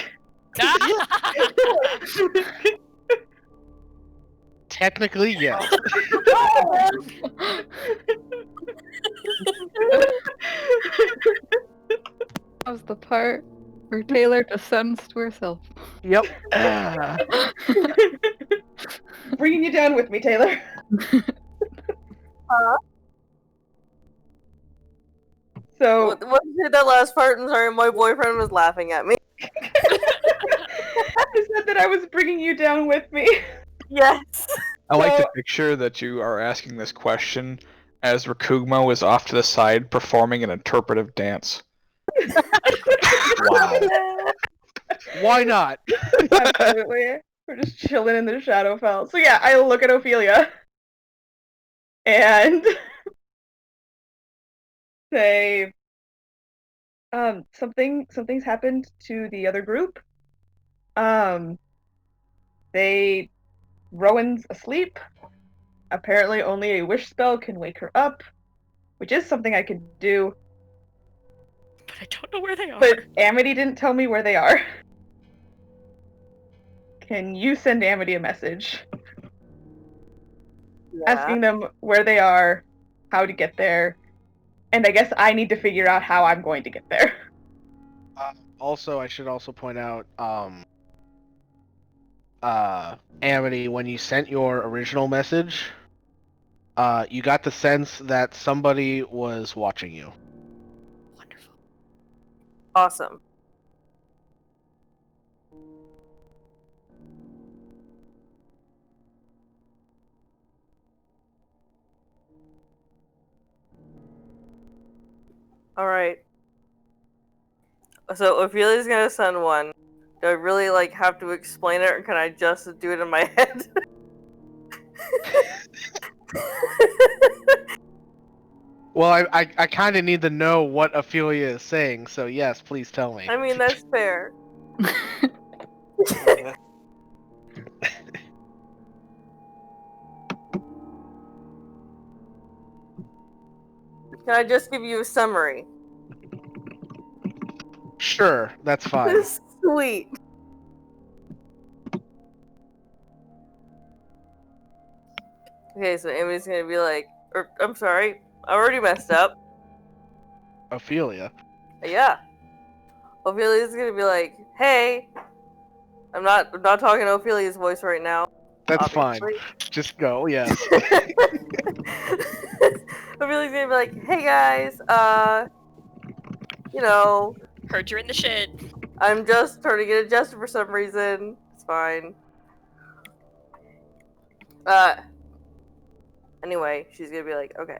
Technically, yes. That was the part where Taylor descends to herself. Yep. Bringing you down with me, Taylor. So What did that last part? I'm sorry, my boyfriend was laughing at me. I said that I was bringing you down with me. Yes. I like to So- picture that you are asking this question as Rakugmo is off to the side performing an interpretive dance. Wow. Why not? Absolutely. We're just chilling in the Shadowfell. So yeah, I look at Ophelia and say, something's happened to the other group. Rowan's asleep. Apparently only a wish spell can wake her up, which is something I could do. But I don't know where they are. But Amity didn't tell me where they are. Can you send Amity a message? asking them where they are, how to get there, and I guess I need to figure out how I'm going to get there. Also, I should also point out, Amity, when you sent your original message, you got the sense that somebody was watching you. Wonderful. Awesome. All right. So Ophelia's gonna send one. Do I really have to explain it, or can I just do it in my head? Well, I kind of need to know what Ophelia is saying, so yes, please tell me. I mean, that's fair. Can I just give you a summary? Sure, that's fine. Sweet. Okay, so Amy's gonna be like, I'm sorry, I already messed up. Ophelia. Yeah. Ophelia's gonna be like, hey, I'm not talking to Ophelia's voice right now. That's obviously. fine. Just go, yes. Ophelia's gonna be like, hey guys, Heard you're in the shit. I'm just trying to get adjusted for some reason. It's fine. Anyway, she's gonna be like, okay.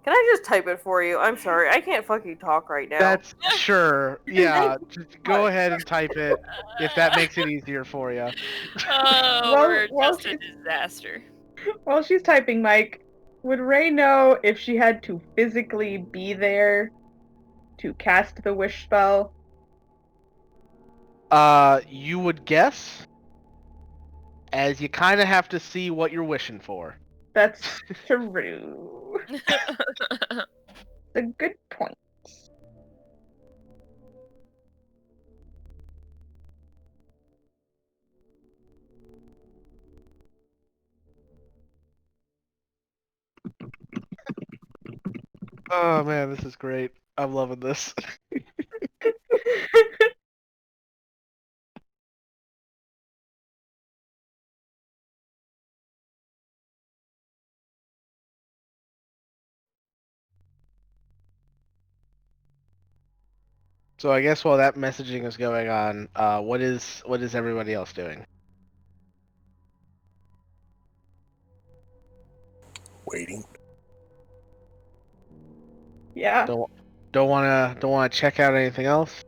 Can I just type it for you? I'm sorry, I can't fucking talk right now. That's sure. Yeah, just go ahead and type it if that makes it easier for you. Oh, we're just a disaster. While she's typing, Mike, would Ray know if she had to physically be there to cast the wish spell? You would guess, as you kind of have to see what you're wishing for. That's true. A good point. Oh man, this is great. I'm loving this. So I guess while that messaging is going on, what is everybody else doing? Waiting. Yeah. Don't wanna check out anything else?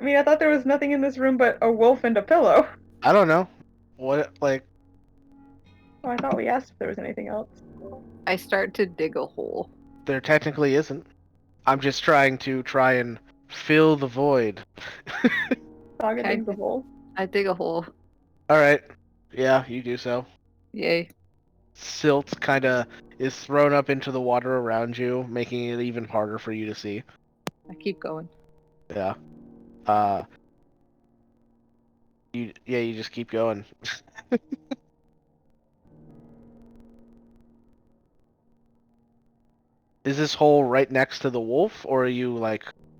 I mean, I thought there was nothing in this room but a wolf and a pillow. I don't know. What Oh, I thought we asked if there was anything else. I start to dig a hole. there technically isn't. I'm just trying and fill the void. Saga Okay. digs a hole. I dig a hole. All right. Yeah, you do so. Yay. Silt kind of is thrown up into the water around you, making it even harder for you to see. I keep going. Yeah. You just keep going. Is this hole right next to the wolf, or are you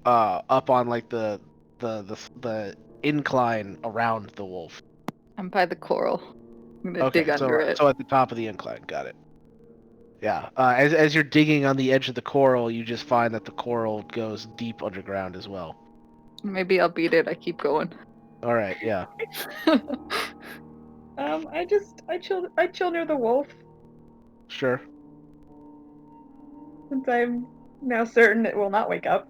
up on the incline around the wolf? I'm by the coral. I'm gonna Okay, dig under it. so at the top of the incline, got it. Yeah. As you're digging on the edge of the coral, you just find that the coral goes deep underground as well. Maybe I'll beat it. I keep going. All right. Yeah. I chill near the wolf Sure. since I'm now certain it will not wake up.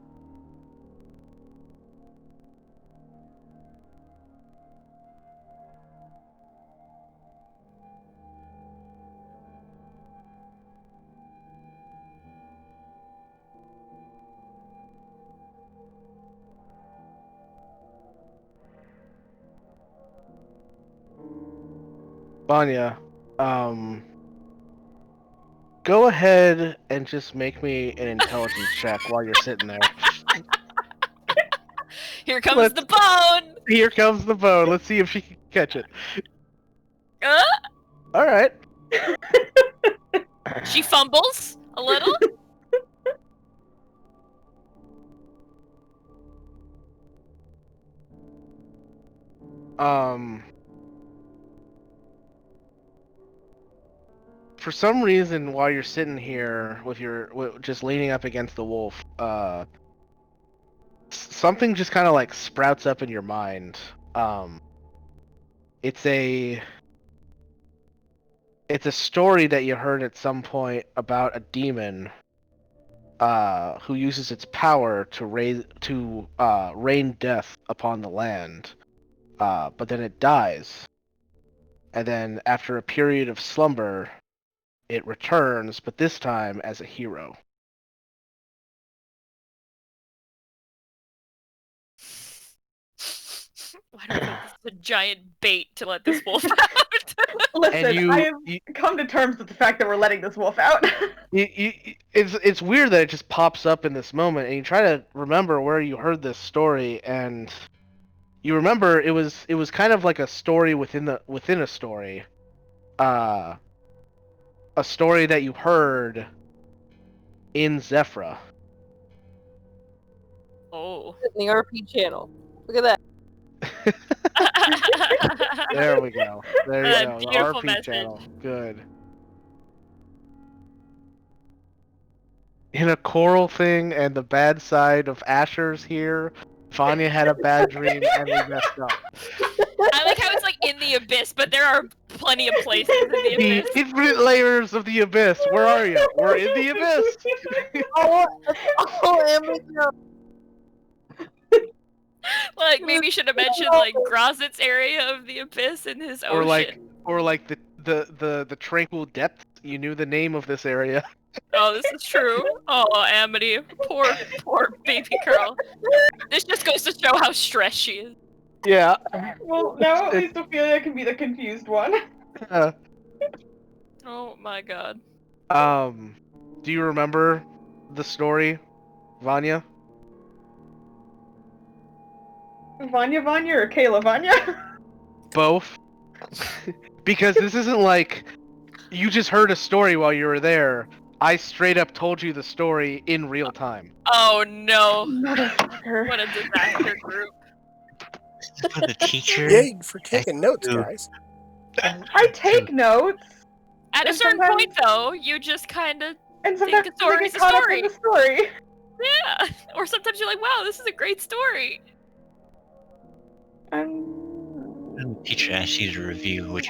Vanya, go ahead and just make me an intelligence check while you're sitting there. Here comes the bone! Here comes the bone. Let's see if she can catch it. All right. She fumbles a little. For some reason, while you're sitting here with just leaning up against the wolf, something just kind of like sprouts up in your mind. It's a story that you heard at some point about a demon who uses its power to rain death upon the land, but then it dies, and then after a period of slumber, it returns, but this time as a hero. Why do I feel like this is a giant bait to let this wolf out? Listen, I have come to terms with the fact that we're letting this wolf out. It's weird that it just pops up in this moment, and you try to remember where you heard this story, and you remember it was kind of like a story within a story, a story that you heard in Zephyra. Oh. In the RP channel. Look at that. There we go. There you go. The Beautiful RP message. channel. Good. In a choral thing and the bad side of Asher's here, Vanya had a bad dream and we messed up. I like how it's like in the abyss, but there are plenty of places in the The abyss. infinite layers of the abyss. Where are you? We're in the abyss. Like maybe you should have mentioned like Grozit's area of the abyss in his ocean. Or like the tranquil depths. You knew the name of this area. Oh, this is true. Oh, Amity, poor baby girl. This just goes to show how stressed she is. Yeah. Well, now at least Ophelia can be the confused one. Oh my god. Do you remember the story, Vanya? Vanya or Kayla Vanya? Both. Because this isn't like you just heard a story while you were there. I straight up told you the story in real time. Oh no. Motherfucker. What a disaster group. For the teacher. Yay for taking notes, guys. I take notes. At a And certain sometimes- point though, you just kinda And sometimes think a story's I get a caught up story. in the story. Yeah. Or sometimes you're like, wow, this is a great story. The teacher asks you to review which.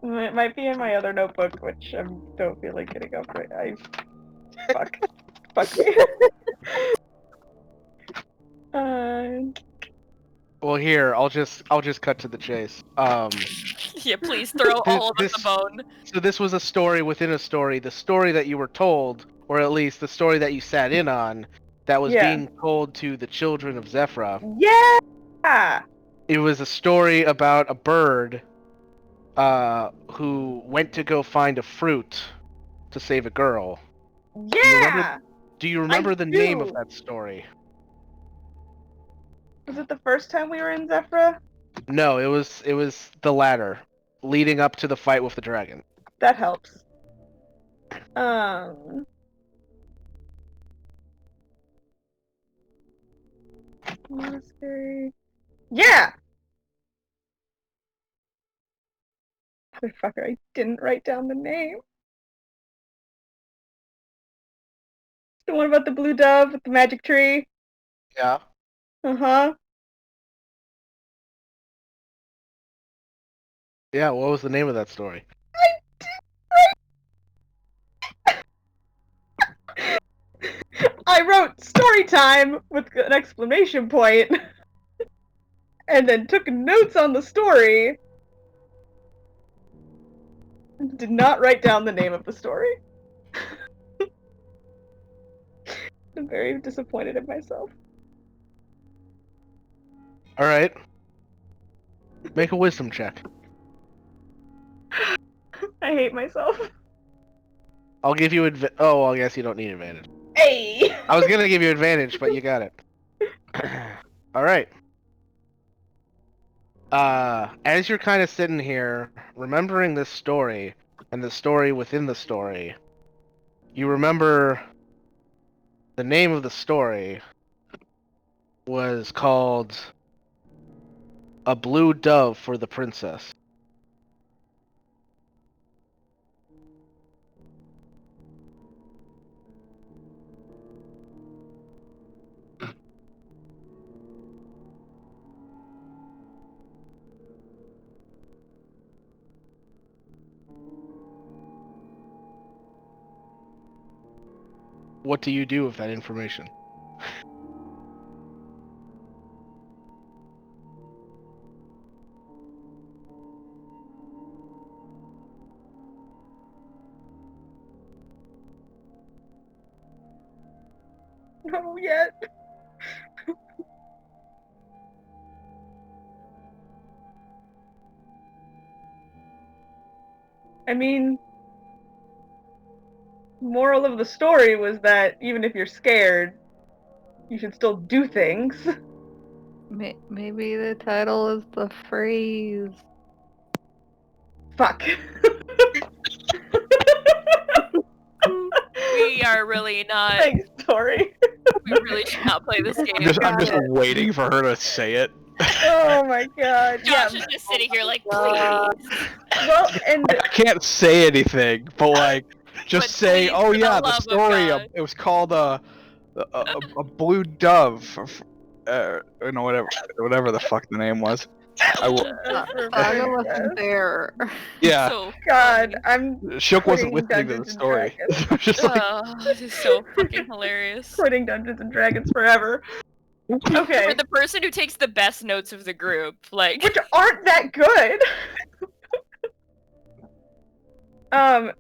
It might be in my other notebook, which I don't feel like getting up right. Fuck me. Well, here I'll just cut to the chase. Yeah, please throw all of us a bone. So this was a story within a story. The story that you were told, or at least the story that you sat in on, that was being told to the children of Zephyra. Yeah. It was a story about a bird who went to go find a fruit to save a girl. Yeah. Do you remember the name of that story? Was it the first time we were in Zephyra? No, it was the latter, leading up to the fight with the dragon. That helps. Monastery. Yeah. Motherfucker, I didn't write down the name. The one about the blue dove with the magic tree. Yeah. Uh-huh. Yeah, what was the name of that story? I wrote story time with an exclamation point and then took notes on the story. Did not write down the name of the story. I'm very disappointed in myself. Alright. Make a wisdom check. I hate myself. I'll give you oh, well, I guess you don't need advantage. Hey! I was gonna give you advantage, but you got it. Alright. As you're kind of sitting here, remembering this story, and the story within the story, you remember the name of the story was called A Blue Dove for the Princess. What do you do with that information? No, yet. I mean, moral of the story was that even if you're scared, you should still do things. Maybe the title is the phrase. Fuck. We are really not. Thanks, Tori. We really should not play this game. I'm just Got it. waiting for her to say it. Oh my god. Josh Yeah. is just sitting here like, please. Well, and I can't say anything, but like, just But say, please, oh for the yeah, the love of story. God. It was called a blue dove. Whatever the fuck the name was. I will. Saga wasn't there. Yeah, So God, funny. I'm Shook wasn't quitting listening to the Dungeons and story. Dragons. Just like, This is so fucking hilarious. Quitting Dungeons and Dragons forever. Okay. For the person who takes the best notes of the group, like Which aren't that good.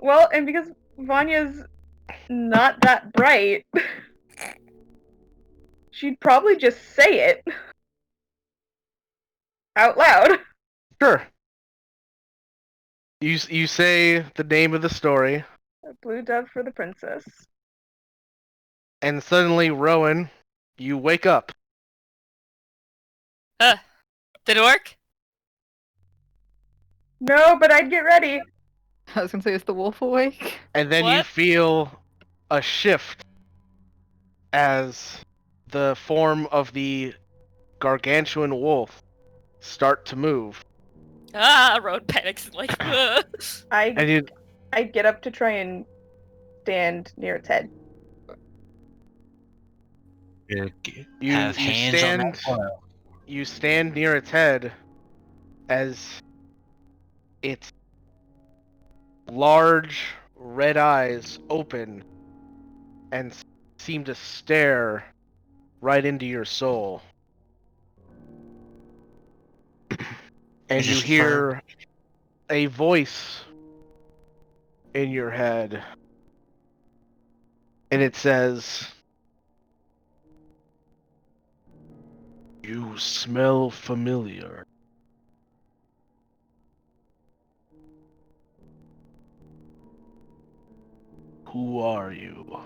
Well, and because Vanya's not that bright, she'd probably just say it out loud. Sure. You say the name of the story, A blue dove for the princess. and suddenly, Rowan, you wake up. did it work? No, but I'd get ready. I was gonna say, is the wolf awake? And then you What? feel a shift as the form of the gargantuan wolf start to move. Road panics like And I get up to try and stand near its head. you Have hands on that foil. you stand near its head as its large red eyes open and seem to stare right into your soul. And Is you this hear a voice in your head. And it says, "You smell familiar." Who are you?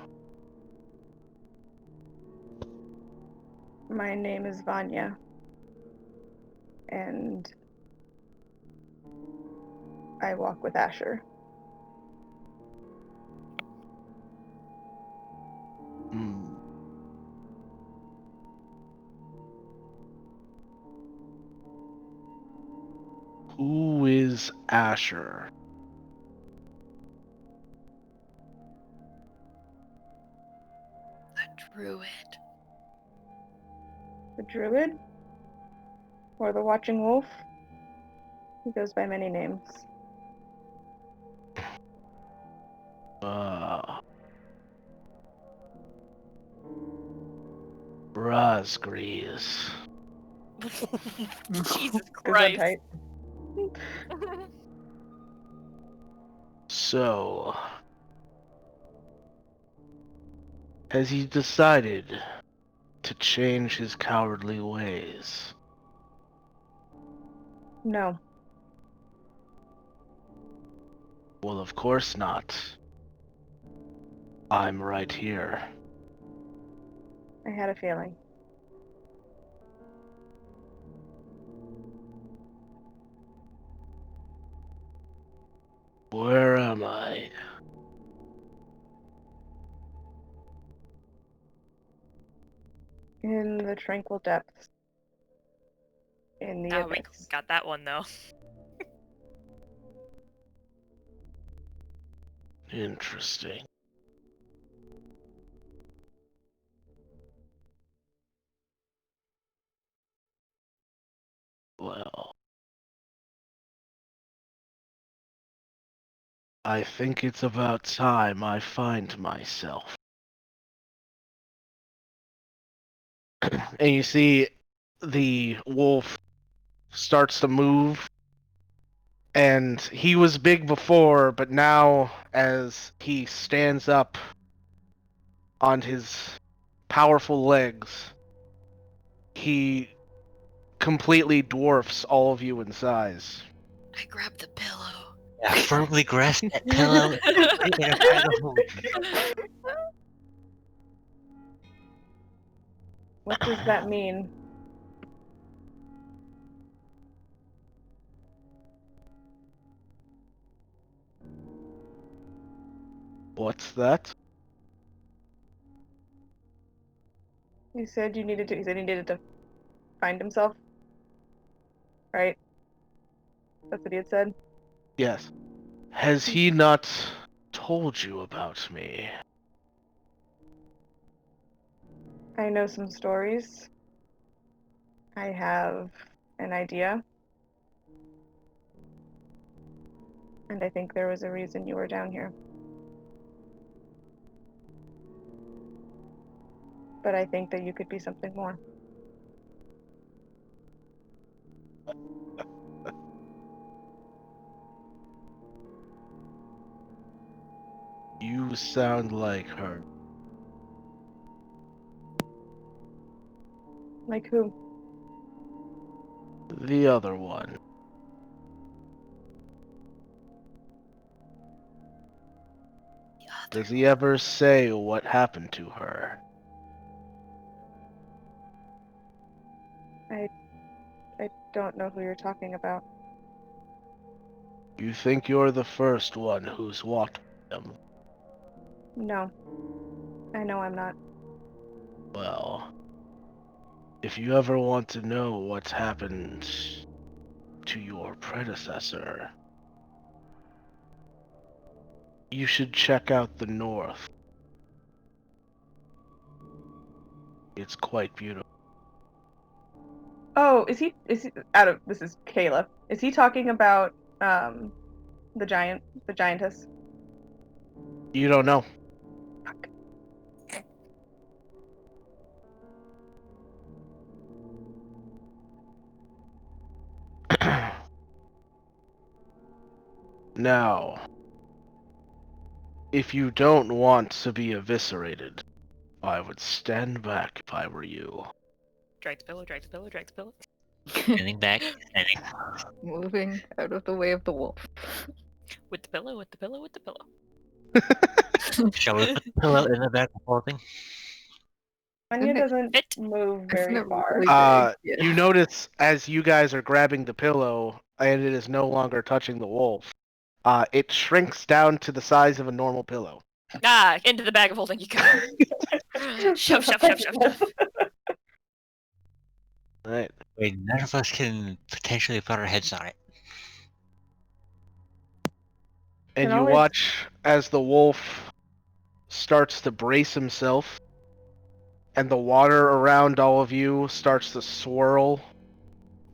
My name is Vanya. And I walk with Asher. Hmm. Who is Asher? the druid. The druid? Or the watching wolf? He goes by many names. Razgrees. Jesus Good one, Christ. tight. So, has he decided to change his cowardly ways? No. Well, of course not. I'm right here. I had a feeling. Where am I? In the tranquil depths. In the Ah, we abyss. got that one though. Interesting. Well, I think it's about time I find myself. And you see the wolf starts to move, and he was big before, but now as he stands up on his powerful legs, he completely dwarfs all of you in size. I grabbed the pillow. Yeah, firmly grasp that pillow. Put it in a bag of holding. What does that mean? What's that? He said he needed to find himself. Right? That's what he had said. Yes. Has he not told you about me? I know some stories. I have an idea. And I think there was a reason you were down here. But I think that you could be something more. You sound like her. Like who? The other one. Does he ever say what happened to her? I don't know who you're talking about. You think you're the first one who's walked with him? No. I know I'm not. Well, if you ever want to know what's happened to your predecessor, you should check out the north. It's quite beautiful. Oh, is he this is Kayla. Is he talking about the giantess? You don't know. Fuck. Now, if you don't want to be eviscerated, I would stand back if I were you. Drag the pillow, drag the pillow, drag the pillow. Standing back, standing. Moving out of the way of the wolf. With the pillow, with the pillow, with the pillow. Shall we put the pillow in the bag of holding? Anya Isn't it- doesn't Fit. move Isn't very it far. really big? Yeah. You notice as you guys are grabbing the pillow, and it is no longer touching the wolf, it shrinks down to the size of a normal pillow. Ah, into the bag of holding you go. Shove, shove, shove, shove, shove. Right. Wait, none of us can potentially put our heads on it. And Can you always- watch as the wolf starts to brace himself, and the water around all of you starts to swirl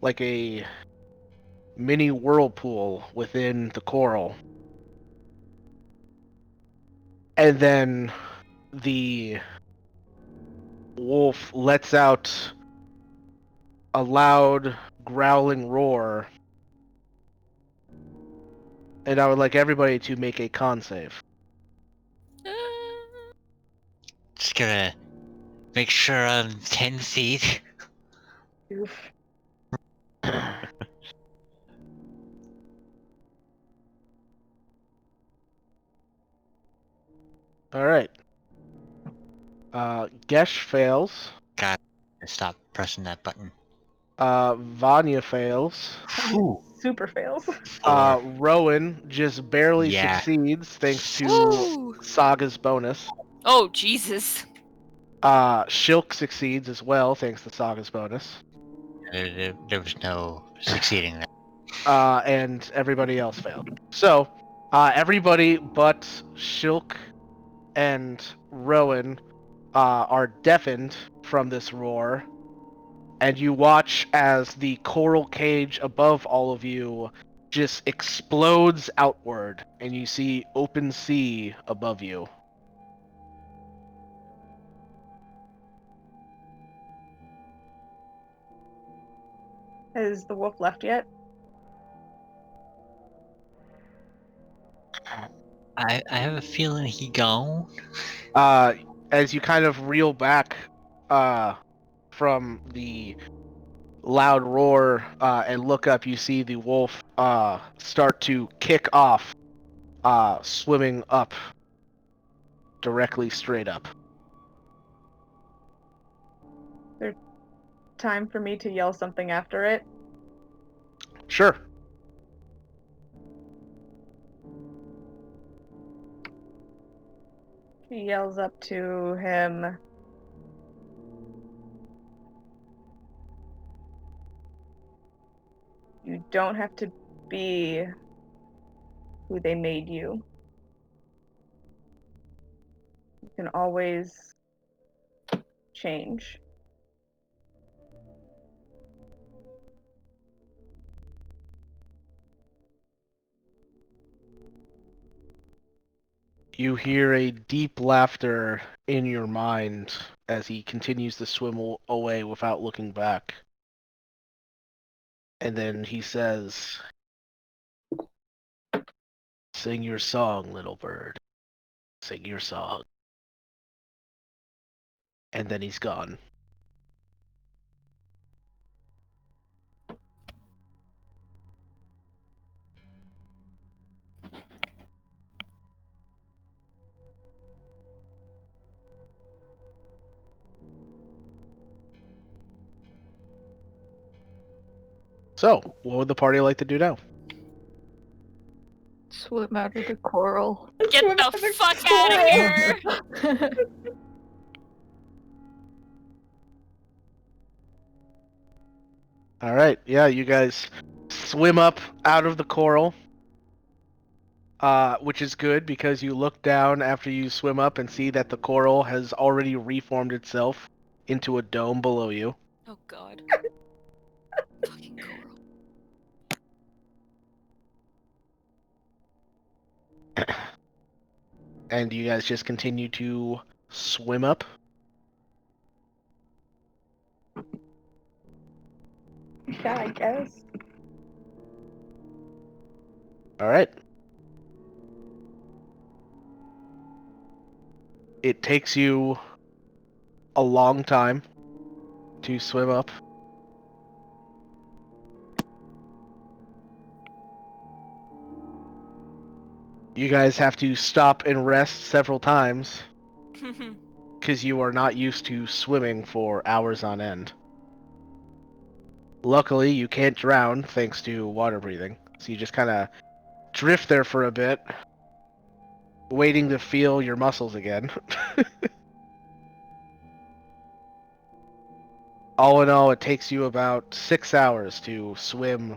like a mini whirlpool within the coral. And then the wolf lets out a loud growling roar. And I would like everybody to make a con save. Just gonna make sure I'm 10 feet. Oof. Alright. Gesh fails. God, stop pressing that button. Vanya fails. Whew. super fails. 4. Rowan just barely Yeah. succeeds thanks to Woo! Saga's bonus. Oh, Jesus. Shilk succeeds as well thanks to Saga's bonus. There was no succeeding that. And everybody else failed. So, everybody but Shilk and Rowan are deafened from this roar, and you watch as the coral cage above all of you just explodes outward, and you see open sea above you. Has the wolf left yet? I have a feeling he gone. As you kind of reel back from the loud roar and look up, you see the wolf start to kick off, swimming up, directly straight up. Time for me to yell something after it. Sure. He yells up to him. You don't have to be who they made you. You can always change. You hear a deep laughter in your mind as he continues to swim away without looking back. And then he says, "Sing your song, little bird. Sing your song." And then he's gone. So, what would the party like to do now? Swim out of the coral. Get the fuck out of here! All right, yeah, you guys swim up out of the coral, which is good because you look down after you swim up and see that the coral has already reformed itself into a dome below you. Oh god. Fucking coral. And you guys just continue to swim up. Yeah, I guess. All right. It takes you a long time to swim up. You guys have to stop and rest several times because you are not used to swimming for hours on end. Luckily, you can't drown thanks to water breathing, so you just kind of drift there for a bit, waiting to feel your muscles again. All in all, it takes you about 6 hours to swim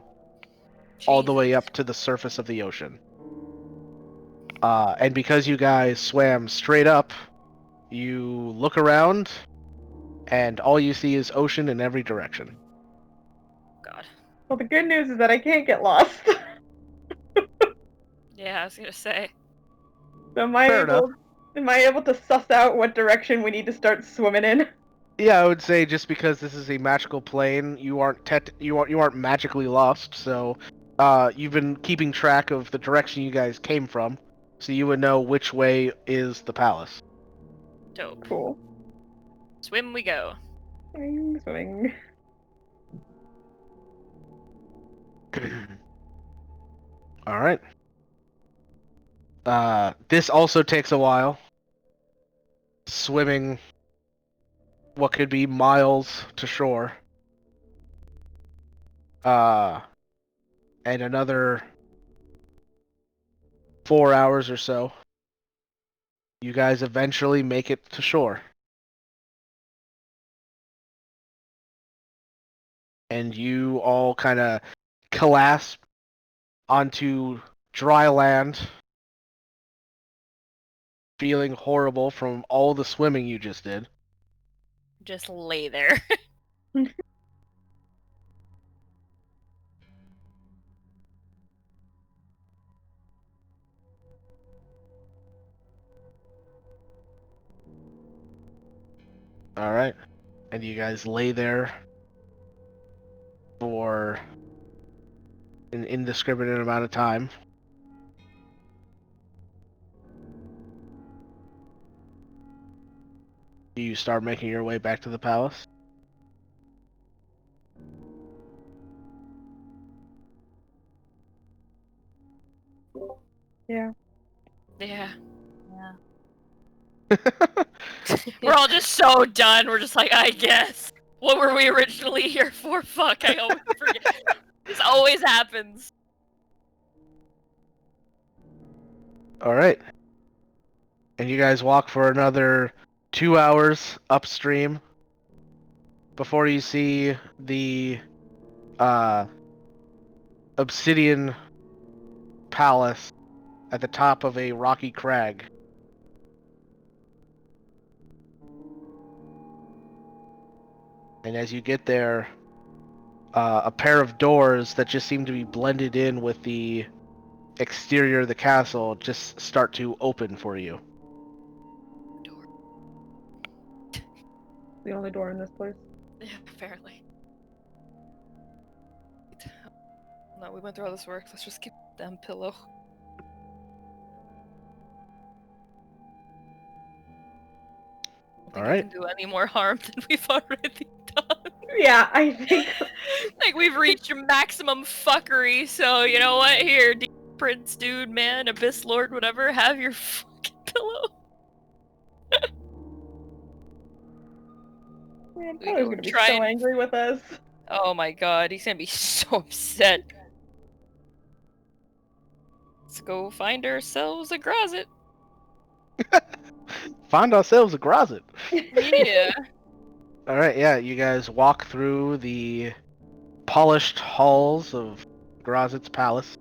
all the way up to the surface of the ocean. And because you guys swam straight up, you look around, and all you see is ocean in every direction. God. Well, the good news is that I can't get lost. Yeah, I was gonna say. So am Fair enough. I able to suss out what direction we need to start swimming in? Yeah, I would say just because this is a magical plane, you aren't magically lost. So, you've been keeping track of the direction you guys came from, so you would know which way is the palace. Dope. Cool. Swim we go. Swimming. All right. This also takes a while. Swimming what could be miles to shore. and another 4 hours or so, you guys eventually make it to shore. And you all kind of collapse onto dry land, feeling horrible from all the swimming you just did. Just lay there. All right. And you guys lay there for an indiscriminate amount of time. Do you start making your way back to the palace? Yeah. Yeah. Yeah. We're all just so done. We're just like, I guess. What were we originally here for? Fuck, I always forget. This always happens. All right. And you guys walk for another 2 hours upstream before you see the obsidian palace at the top of a rocky crag. And as you get there, a pair of doors that just seem to be blended in with the exterior of the castle just start to open for you. The only door in this place. Yeah, apparently. No, we went through all this work. Let's just keep the damn pillow. I don't think I can do any more harm than we've already done. Yeah, I think. Like, we've reached maximum fuckery, so you know what? Here, Prince, dude, man, Abyss Lord, whatever, have your fucking pillow. Man, We Tyler's go gonna be try so and- angry with us. Oh my god, he's gonna be so upset. Let's go find ourselves a closet. Find ourselves a closet. Yeah. All right, yeah, you guys walk through the polished halls of Grazit's palace,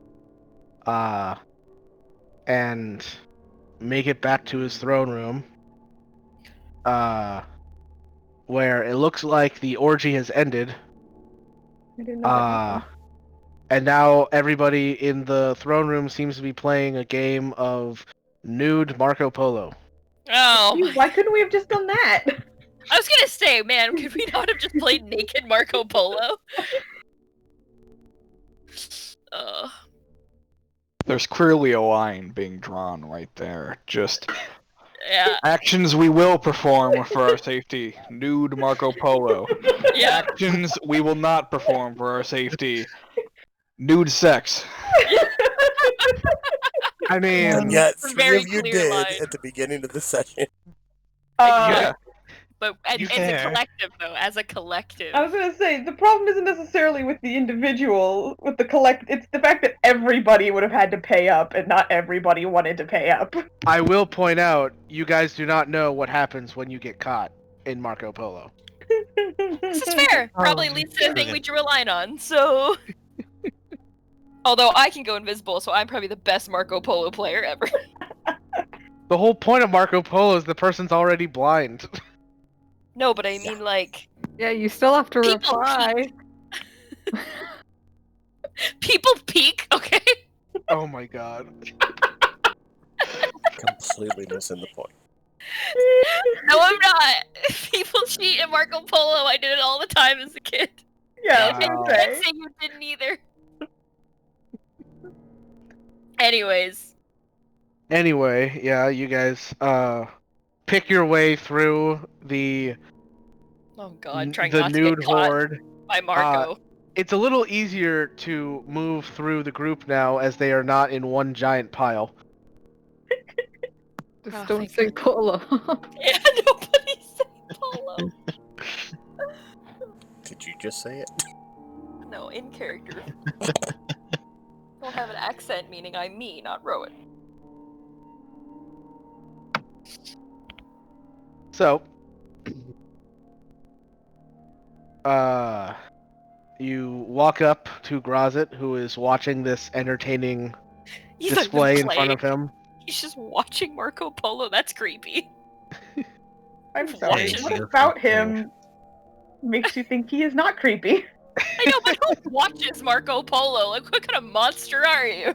and make it back to his throne room, where it looks like the orgy has ended, I didn't know that happened. and now everybody in the throne room seems to be playing a game of nude Marco Polo. Oh Gee, my. why couldn't we have just done that? I was gonna say, man, could we not have just played naked Marco Polo? There's clearly a line being drawn right there. Just Yeah. actions we will perform for our safety. Nude Marco Polo. Yeah. Actions we will not perform for our safety. Nude sex. I mean, And yet, It's a three very of you clear did line. at the beginning of the session. Yeah. But as a Fair. collective, though, as a collective. I was gonna say, the problem isn't necessarily with the individual, with the it's the fact that everybody would have had to pay up, and not everybody wanted to pay up. I will point out, you guys do not know what happens when you get caught in Marco Polo. This is fair. Probably leads to the thing we drew a line on, so... Although I can go invisible, so I'm probably the best Marco Polo player ever. The whole point of Marco Polo is the person's already blind. No, but I mean, like... Yeah, you still have to People reply. People peek, okay? Oh my god. Completely missing the point. No, I'm not. People cheat at Marco Polo. I did it all the time as a kid. Yeah, And Wow. you can't say you didn't either. Anyways. Anyway, yeah, you guys pick your way through the Oh god, trying the not to nude get caught horde. by Marco. It's a little easier to move through the group now as they are not in one giant pile. Just Oh, don't thank say polo. Yeah, nobody said Polo. Did you just say it? No, in character. don't have an accent, meaning I'm me, not Rowan. So, you walk up to Grozit, who is watching this entertaining He's not even display in front playing. of him. He's just watching Marco Polo. That's creepy. I'm Watch sorry. it. What about him makes you think he is not creepy? I know, but who watches Marco Polo? Like, what kind of monster are you?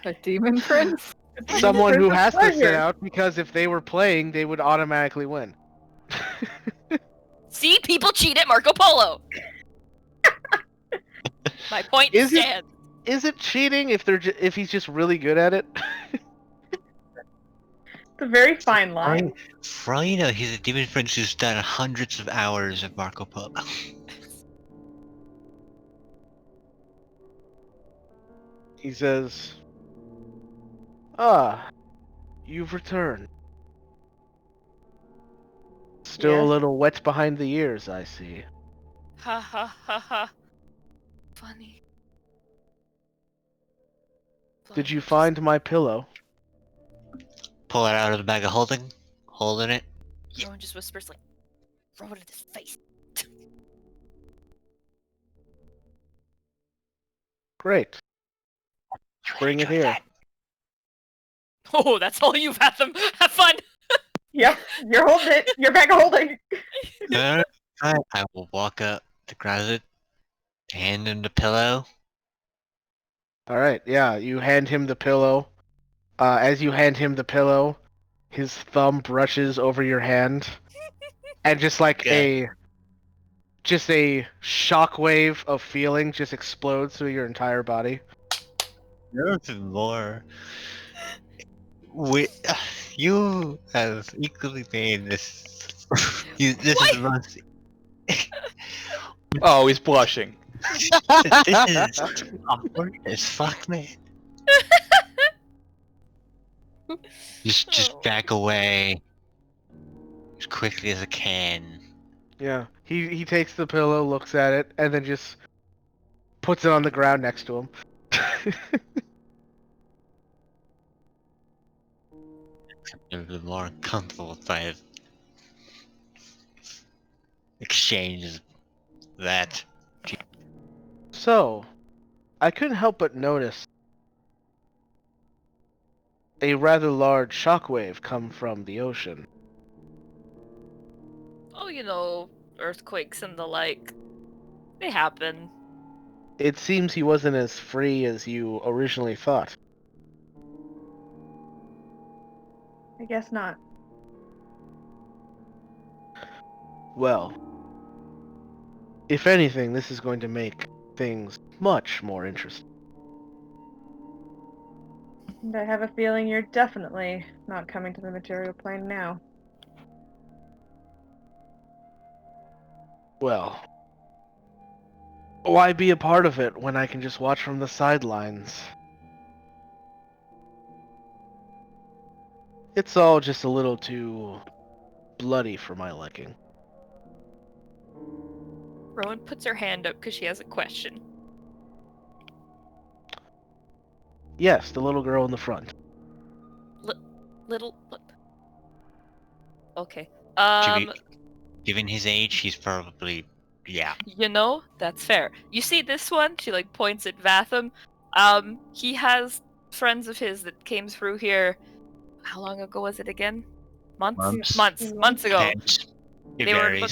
A demon prince? Someone who Prince of has to sit pleasure. out because if they were playing, they would automatically win. See, people cheat at Marco Polo. My point Is it- stands. Is it cheating if if he's just really good at it? It's a very fine line. For all you know, he's a demon prince who's done hundreds of hours of Marco Polo. He says, "Ah, you've returned. Still a Yes. little wet behind the ears, I see." Ha ha ha ha. Funny. Did you find my pillow? Pull it out of the bag of holding, holding it. Rowan just whispers like, throw it in his face. Great. Bring it here. Oh, that's all you've had them. Have fun. Yep, you're holding it. You're back holding. I will walk up to Grazit, hand him the pillow. All right, yeah, you hand him the pillow. As you hand him the pillow, his thumb brushes over your hand, and just like a shockwave of feeling just explodes through your entire body. Nothing more. You have equally made this. This is the most. Oh, he's blushing. This is awkward as fuck, man. Just back away as quickly as I can. Yeah, he takes the pillow, looks at it, and then just puts it on the ground next to him. I'm a bit more comfortable if I have exchanged that. So, I couldn't help but notice a rather large shockwave come from the ocean. Oh, you know, earthquakes and the like. They happen. It seems he wasn't as free as you originally thought. I guess not. Well, if anything, this is going to make things much more interesting. And I have a feeling you're definitely not coming to the material plane now. Well, why be a part of it when I can just watch from the sidelines? It's all just a little too bloody for my liking. Rowan puts her hand up because she has a question. Yes, the little girl in the front. Little. Okay. Given his age, he's probably You know, that's fair. You see this one? She like points at Vatham. He has friends of his that came through here. How long ago was it again? Months ago. It They varies. were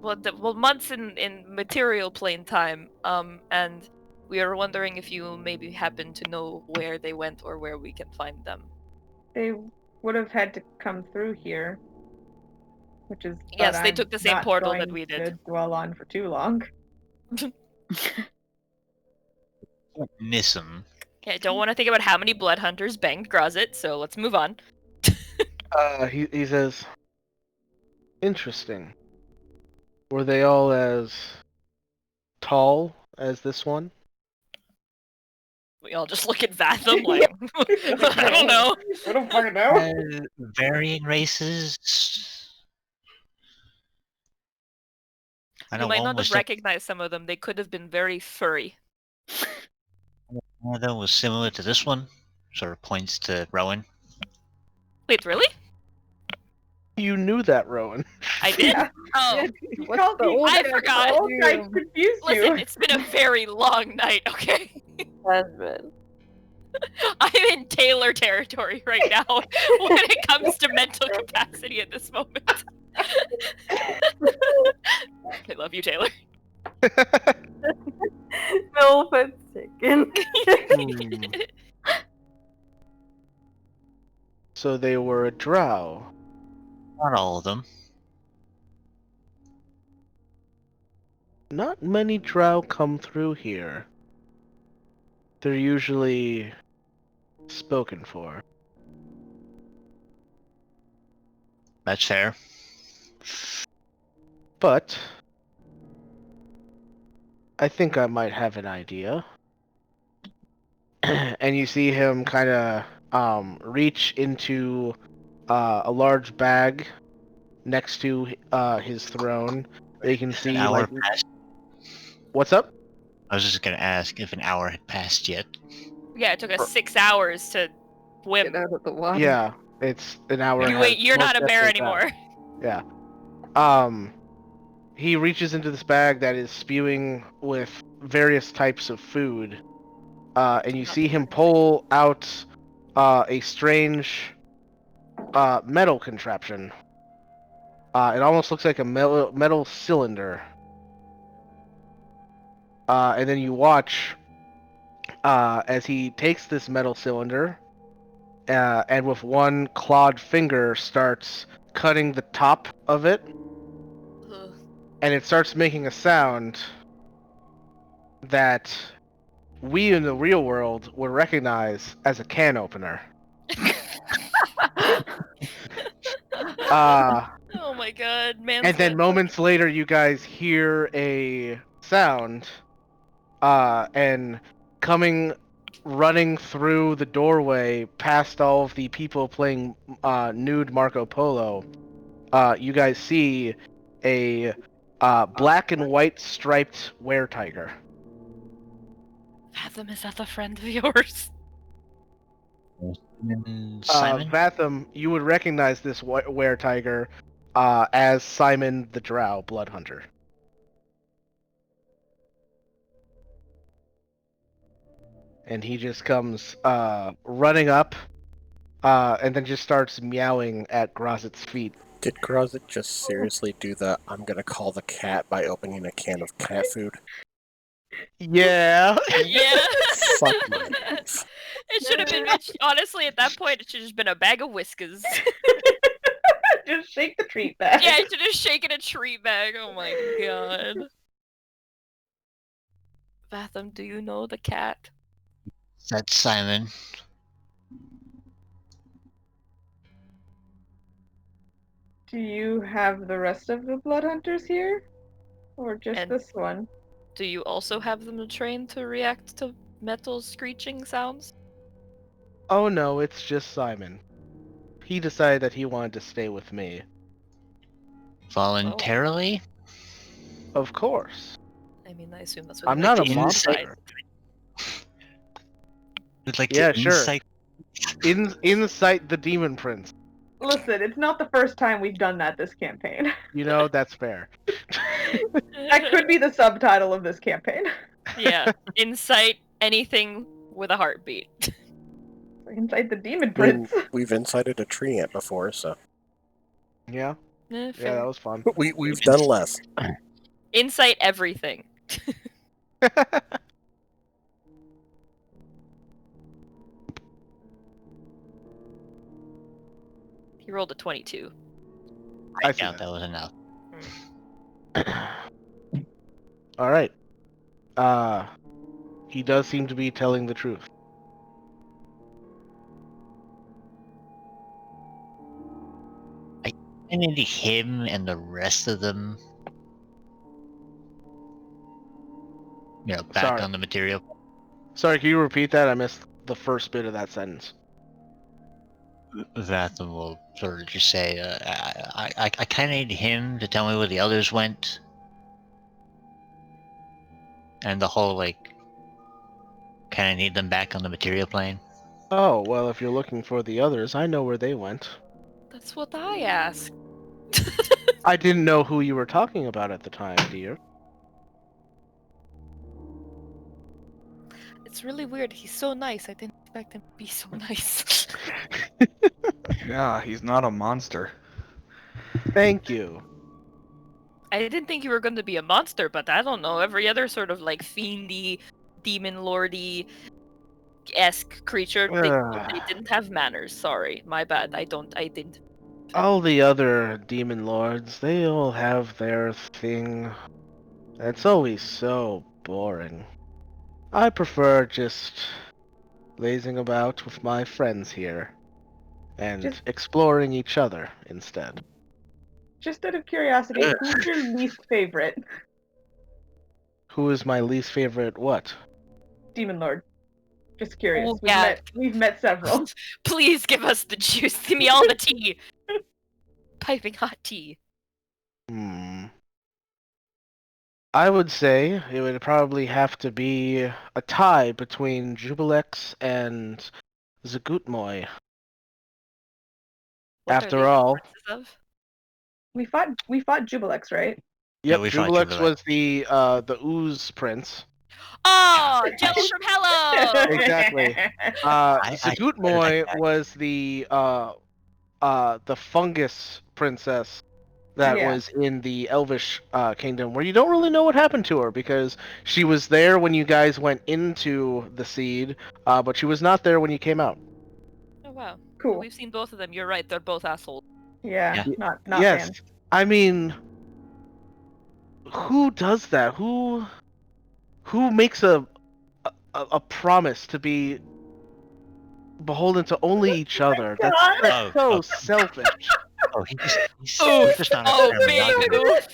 looking months in material plane time. And we are wondering if you maybe happen to know where they went or where we can find them. They would have had to come through here, which is Yes, what they I'm took the same not portal that going we to did. dwell on for too long. Miss him. Okay, I don't want to think about how many blood hunters banged Grozit, so let's move on. He says, interesting. Were they all as tall as this one? We all just look at Vatham like, I don't know. I don't fucking know. Varying races. I know You might one not was have recognized some of them. They could have been very furry. One of them was similar to this one. Sort of points to Rowan. Wait, really? You knew that, Rowan. I did? Yeah. Oh, Yeah, you What's called the me. old I man forgot. called I you? confused listen, you. it's been a very long night, okay? Husband. I'm in Taylor territory right now when it comes to mental capacity at this moment. I love you, Taylor. No offense taken. Hmm. So they were a drow. Not all of them. Not many drow come through here. They're usually spoken for. That's fair. But I think I might have an idea. And you see him kind of reach into a large bag next to his throne. They can An see hour like passed. what's up? I was just gonna ask if an hour had passed yet. Yeah, it took us 6 hours to swim. Get out of the water. Yeah, it's an hour. You has wait, you're most not a bear definitely passed. anymore. Yeah. He reaches into this bag that is spewing with various types of food. And you see him pull out a strange metal contraption. It almost looks like a metal cylinder. And then you watch as he takes this metal cylinder and with one clawed finger starts cutting the top of it, Ugh. and it starts making a sound that we in the real world would recognize as a can opener. Oh my god, man. And then moments later, you guys hear a sound, and running through the doorway past all of the people playing nude Marco Polo, you guys see a black and white striped were-tiger. Fathom, is that a friend of yours? Simon? Vatham, you would recognize this were-tiger as Simon the Drow, Blood Hunter. And he just comes running up and then just starts meowing at Grozit's feet. Did Grozit just seriously do the I'm gonna call the cat by opening a can of cat food? Yeah. Yeah. Fuck my life. It should have been, honestly, at that point, it should have just been a bag of whiskers. Just shake the treat bag. Yeah, I should have shaken a treat bag. Oh my god. Vatham, do you know the cat? That's Simon. Do you have the rest of the blood hunters here? Or just And- this one? Do you also have them trained to react to metal screeching sounds? Oh no, it's just Simon. He decided that he wanted to stay with me. Voluntarily? Of course. I mean, I assume that's what I'm they not a like to do. monster. You'd like Yeah, to sure. insight? Incite the Demon Prince. Listen, it's not the first time we've done that this campaign. You know, that's fair. That could be the subtitle of this campaign. Yeah, incite anything with a heartbeat. Inside the demon I mean, prince. we've incited a tree ant before, so Yeah, Eh, yeah, fair. that was fun. we've done less. Incite everything. He rolled a 22. I I see doubt that. that was enough. All right. He does seem to be telling the truth. I need him and the rest of them. Back Sorry. on the material. Sorry, can you repeat that? I missed the first bit of that sentence. Vatham will sort of just say, I kind of need him to tell me where the others went. And the whole, kind of need them back on the material plane. Oh, well, if you're looking for the others, I know where they went. That's what I asked. I didn't know who you were talking about at the time, dear. It's really weird. He's so nice. I didn't expect him to be so nice. Yeah, he's not a monster. Thank you. I didn't think you were going to be a monster, but I don't know. Every other sort of like fiendy, demon lordy esque creature, they didn't have manners. Sorry, my bad. I didn't. All the other demon lords, they all have their thing. It's always so boring. I prefer just lazing about with my friends here and Just- exploring each other instead. Just out of curiosity, who's your least favorite Who is my least favorite what? demon lord? Just curious. Oh, yeah. We've met several. Please give us the juice. Give me all the tea. Piping hot tea. I would say it would probably have to be a tie between Jubilex and Zagutmoy. What are After they all, references of? We fought Jubilex, right? yep, we fought Jubilex Jubilex. was the Ooze Prince. Oh, Jelly from Hello! Exactly. I Zagutmoy was the fungus princess that Yeah. was in the Elvish kingdom, where you don't really know what happened to her because she was there when you guys went into the seed, but she was not there when you came out. Oh, wow. Cool. We've seen both of them. You're right. They're both assholes. Yeah, Yeah. not Yes, fans. I mean, who does that? Who makes a promise to be beholden to only each other? God. That's so selfish. Oh, he's Oof. just not a Oh, fair big monogamy. oof.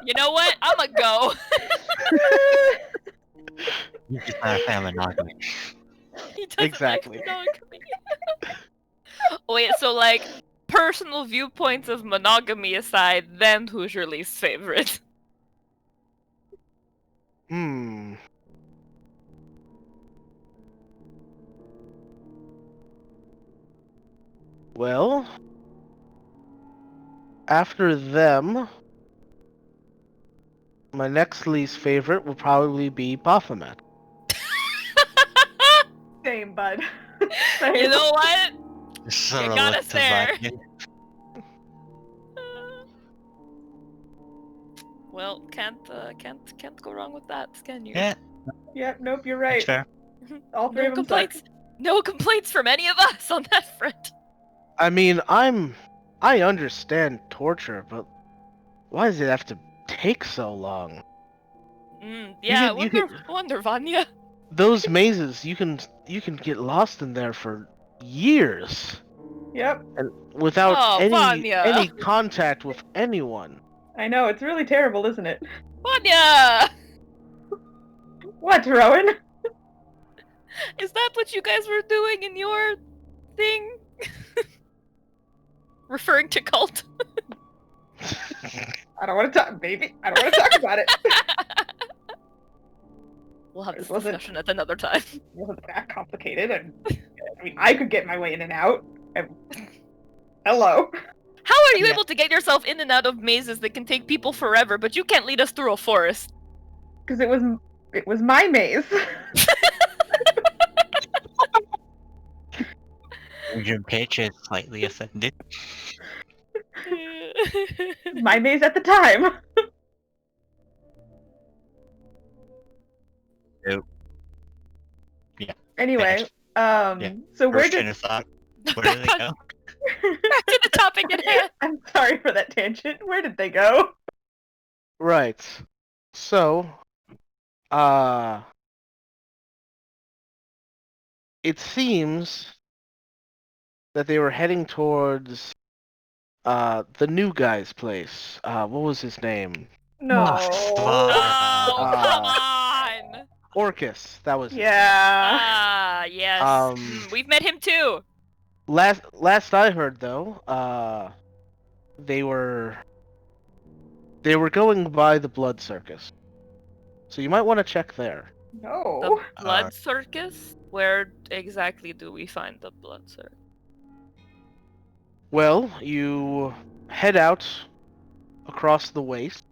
You know what? I'ma go. He's just not a fan of monogamy. He doesn't Exactly. like monogamy. Wait, so like personal viewpoints of monogamy aside, then who's your least favorite? Well, after them, my next least favorite will probably be Baphomet. Same, bud. You know what? So You got us there. Well, can't go wrong with that, can you? Yeah, Yep, nope, you're that's right. fair. All three No of them complaints. suck. No complaints from any of us on that front. I mean, I understand torture, but why does it have to take so long? Yeah, you wonder, Vanya. Those mazes, you can get lost in there for years Yep, and without Oh, any Vanya. contact with anyone. I know, it's really terrible, isn't it? Vanya! What, Rowan? Is that what you guys were doing in your thing? Referring to cult? I don't want to talk, baby. I don't want to talk about it. We'll have this It wasn't- discussion at another time. It wasn't that complicated, and I mean, I could get my way in and out. Hello. How are you Yeah. able to get yourself in and out of mazes that can take people forever, but you can't lead us through a forest? Because it was my maze. Your pitch is slightly offended. My maze at the time. Nope. Yeah. Anyway, Yeah. so where First train did of thought. Where did they go? Back to the topic at hand. I'm sorry for that tangent. Where did they go? Right. So, it seems that they were heading towards the new guy's place. What was his name? No. Oh, come on! Orcus. That was his name. Yeah. Ah, yes. We've met him too. Last I heard though, they were going by the Blood Circus. So you might want to check there. The No. blood circus? Where exactly do we find the blood circus? Well, you head out across the waste,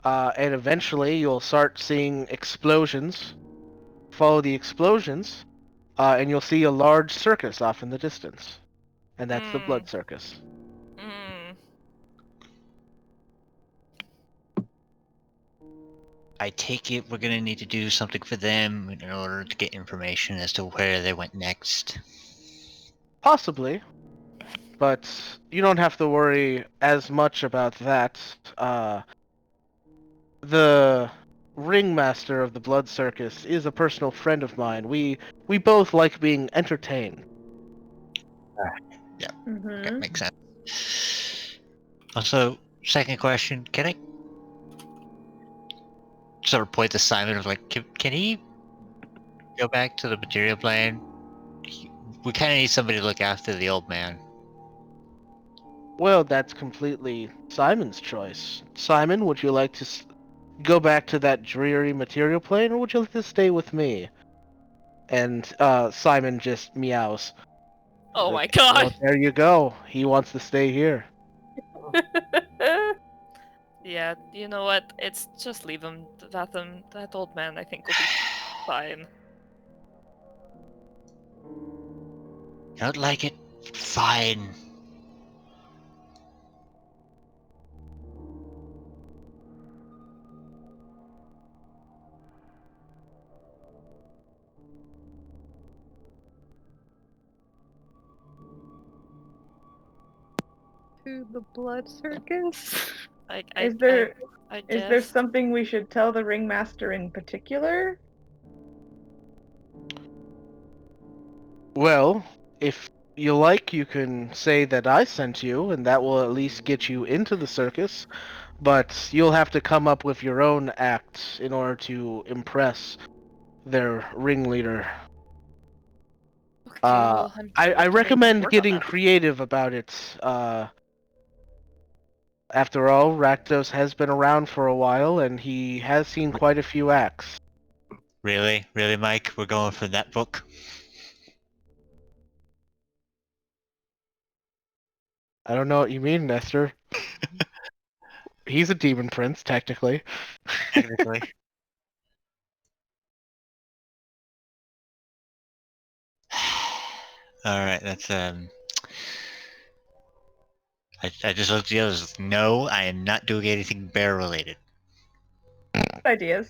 and eventually you'll start seeing explosions. Follow the explosions, and you'll see a large circus off in the distance. And that's the blood circus. Mm. I take it we're gonna need to do something for them in order to get information as to where they went next. Possibly, but you don't have to worry as much about that. The ringmaster of the blood circus is a personal friend of mine. We both like being entertained. That Mm-hmm. makes sense. Also, second question, can I sort of point to Simon of like, can he go back to the material plane? We kind of need somebody to look after the old man. Well, that's completely Simon's choice. Simon, would you like to go back to that dreary material plane, or would you like to stay with me? And Simon just meows. Oh Like, my god! well, there you go. He wants to stay here. Yeah, you know what? It's just leave him. That old man, I think, will be fine. Don't like it? Fine. To the blood circus. Is there I is there guess. something we should tell the ringmaster in particular? Well, if you like, you can say that I sent you, and that will at least get you into the circus. But you'll have to come up with your own act in order to impress their ringleader. Okay, well, I we can recommend work on getting that. creative about it. After all, Rakdos has been around for a while, and he has seen quite a few acts. Really? Really, Mike? We're going for that book? I don't know what you mean, Nestor. He's a demon prince, technically. Technically. Alright, that's I just looked at the others. No, I am not doing anything bear related. Ideas.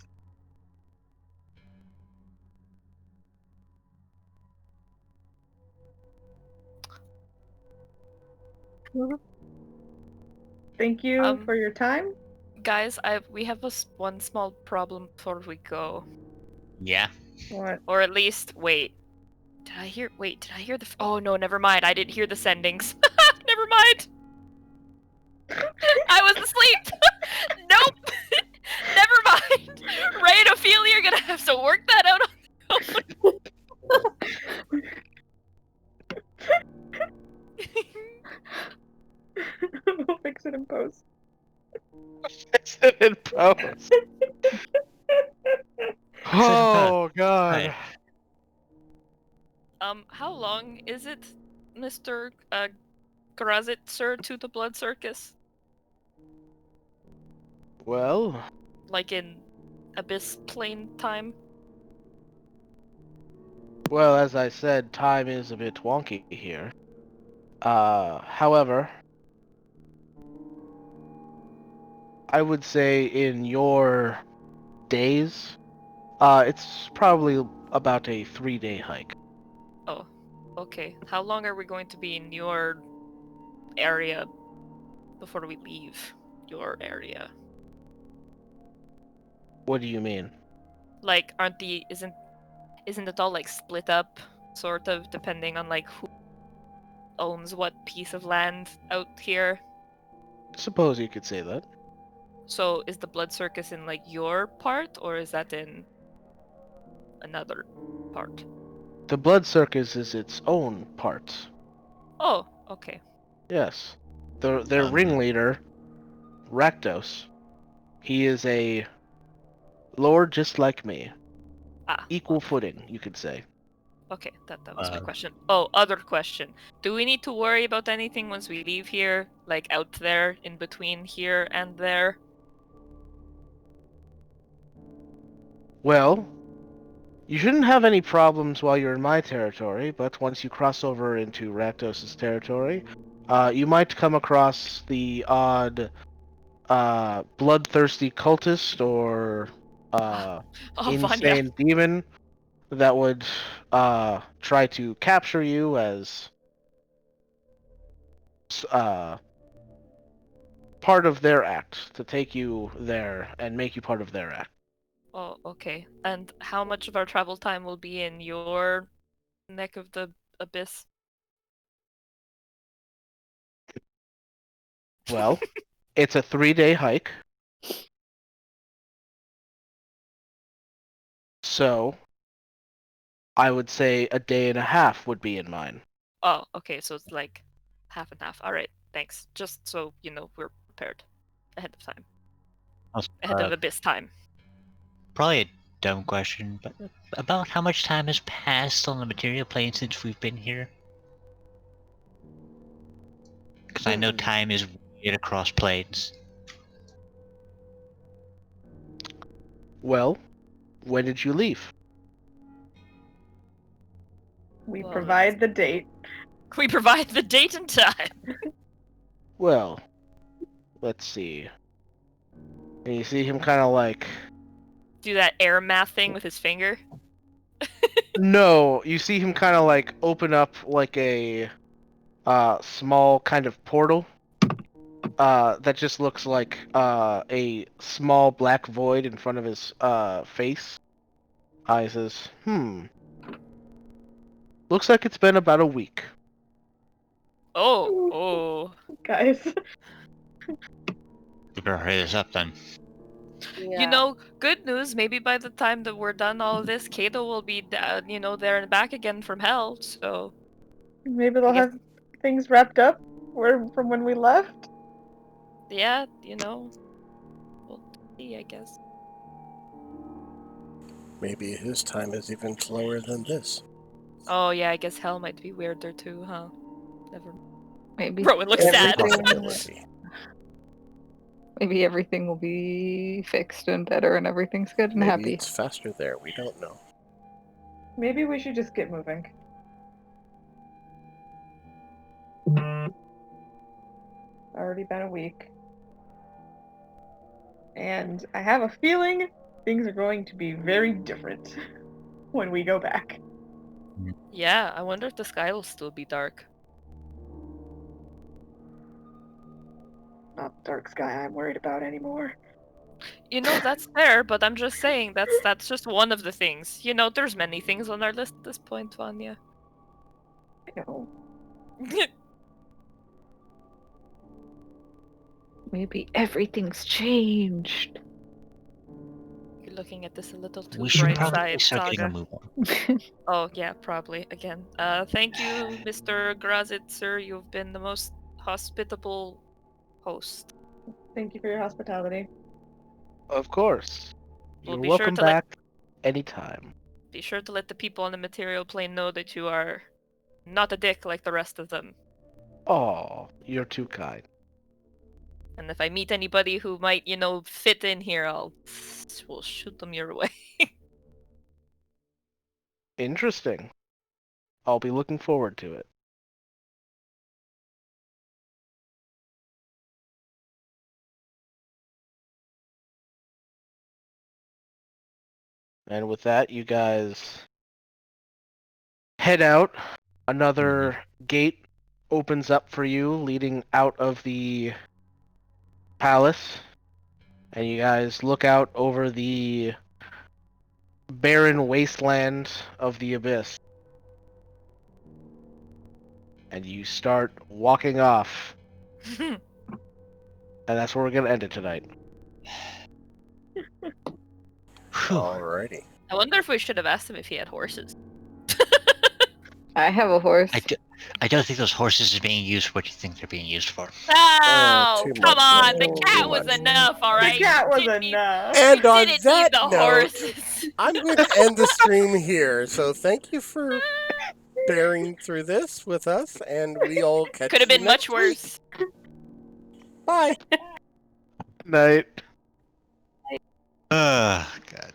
Thank you for your time. Guys, we have one small problem before we go. Yeah. What? Or at least, wait. Did I hear the... Oh, no, never mind. I didn't hear the sendings. Never mind. I was asleep. Nope. Never mind. Ray and Ophelia are gonna have to work that out on We'll fix it in post. Fix it in post. Oh, God. Right. How long is it, Mr. Karazit, sir, to the blood circus? Well, Like in abyss plane time? well, as I said, time is a bit wonky here. However, I would say in your days, it's probably about a 3-day hike. Oh, okay. How long are we going to be in your area before we leave your area? What do you mean? Like, isn't it all like split up, sort of, depending on like who owns what piece of land out here? Suppose you could say that. So is the blood circus in like your part, or is that in another part? The blood circus is its own part. Oh, okay. Yes. Their ringleader, Rakdos, he is a lord just like me. equal footing, you could say. Okay, that was my question. Oh, other question. Do we need to worry about anything once we leave here? Like out there, in between here and there? Well, you shouldn't have any problems while you're in my territory, but once you cross over into Rakdos' territory, you might come across the odd bloodthirsty cultist or Vanya. insane demon that would try to capture you as part of their act, to take you there and make you part of their act. Oh, okay. And how much of our travel time will be in your neck of the abyss? Well, it's a 3-day hike. So, I would say a day and a half would be in mine. Oh, okay, so it's like half and half. Alright, thanks. Just so you know, we're prepared ahead of time. Ahead of abyss time. Probably a dumb question, but about how much time has passed on the material plane since we've been here? Because I know time is weird across planes. Well, when did you leave? We Well, provide the date. We provide the date and time. Well, let's see. And you see him kind of like... Do that air math thing with his finger. No, you see him kind of like open up like a small kind of portal that just looks like a small black void in front of his face. He says, looks like it's been about a week. Oh. Guys. We better hurry this up then. Yeah. You know, good news, maybe by the time that we're done all of this, Kato will be, there and back again from hell, so... Maybe they'll have things wrapped up from when we left? Yeah, we'll see, I guess. Maybe his time is even slower than this. Oh, yeah, I guess hell might be weirder too, huh? Never. Maybe Rowan looks sad. Possibility. maybe everything will be fixed and better and everything's good and Maybe happy. it's faster there. We don't know. Maybe we should just get moving. Already been a week. And I have a feeling things are going to be very different when we go back. Yeah, I wonder if the sky will still be dark. Not the dark sky I'm worried about anymore. That's fair, but I'm just saying that's just one of the things. There's many things on our list at this point, Vanya. I know. Maybe everything's changed. You're looking at this a little too We should bright probably side, start getting a Saga. move on. Oh, yeah, probably. Again. Thank you, Mr. Grazit, sir. You've been the most hospitable host. Thank you for your hospitality. Of course. We'll You're be sure welcome to back anytime. Be sure to let the people on the material plane know that you are not a dick like the rest of them. Oh, you're too kind. And if I meet anybody who might, fit in here, we'll shoot them your way. Interesting. I'll be looking forward to it. And with that, you guys head out. Another gate opens up for you, leading out of the palace. And you guys look out over the barren wasteland of the abyss. And you start walking off. And that's where we're going to end it tonight. Alrighty. I wonder if we should have asked him if he had horses. I have a horse. I don't think those horses are being used for what you think they're being used for. Oh, too come much, on! man. The Too cat was much. enough, all right? The cat was Didn't need- enough. And we on didn't that need the note, horses. I'm going to end the stream here. So tink you for bearing through this with us, and we all catch Could have you been much next week. worse. Bye. Night. God.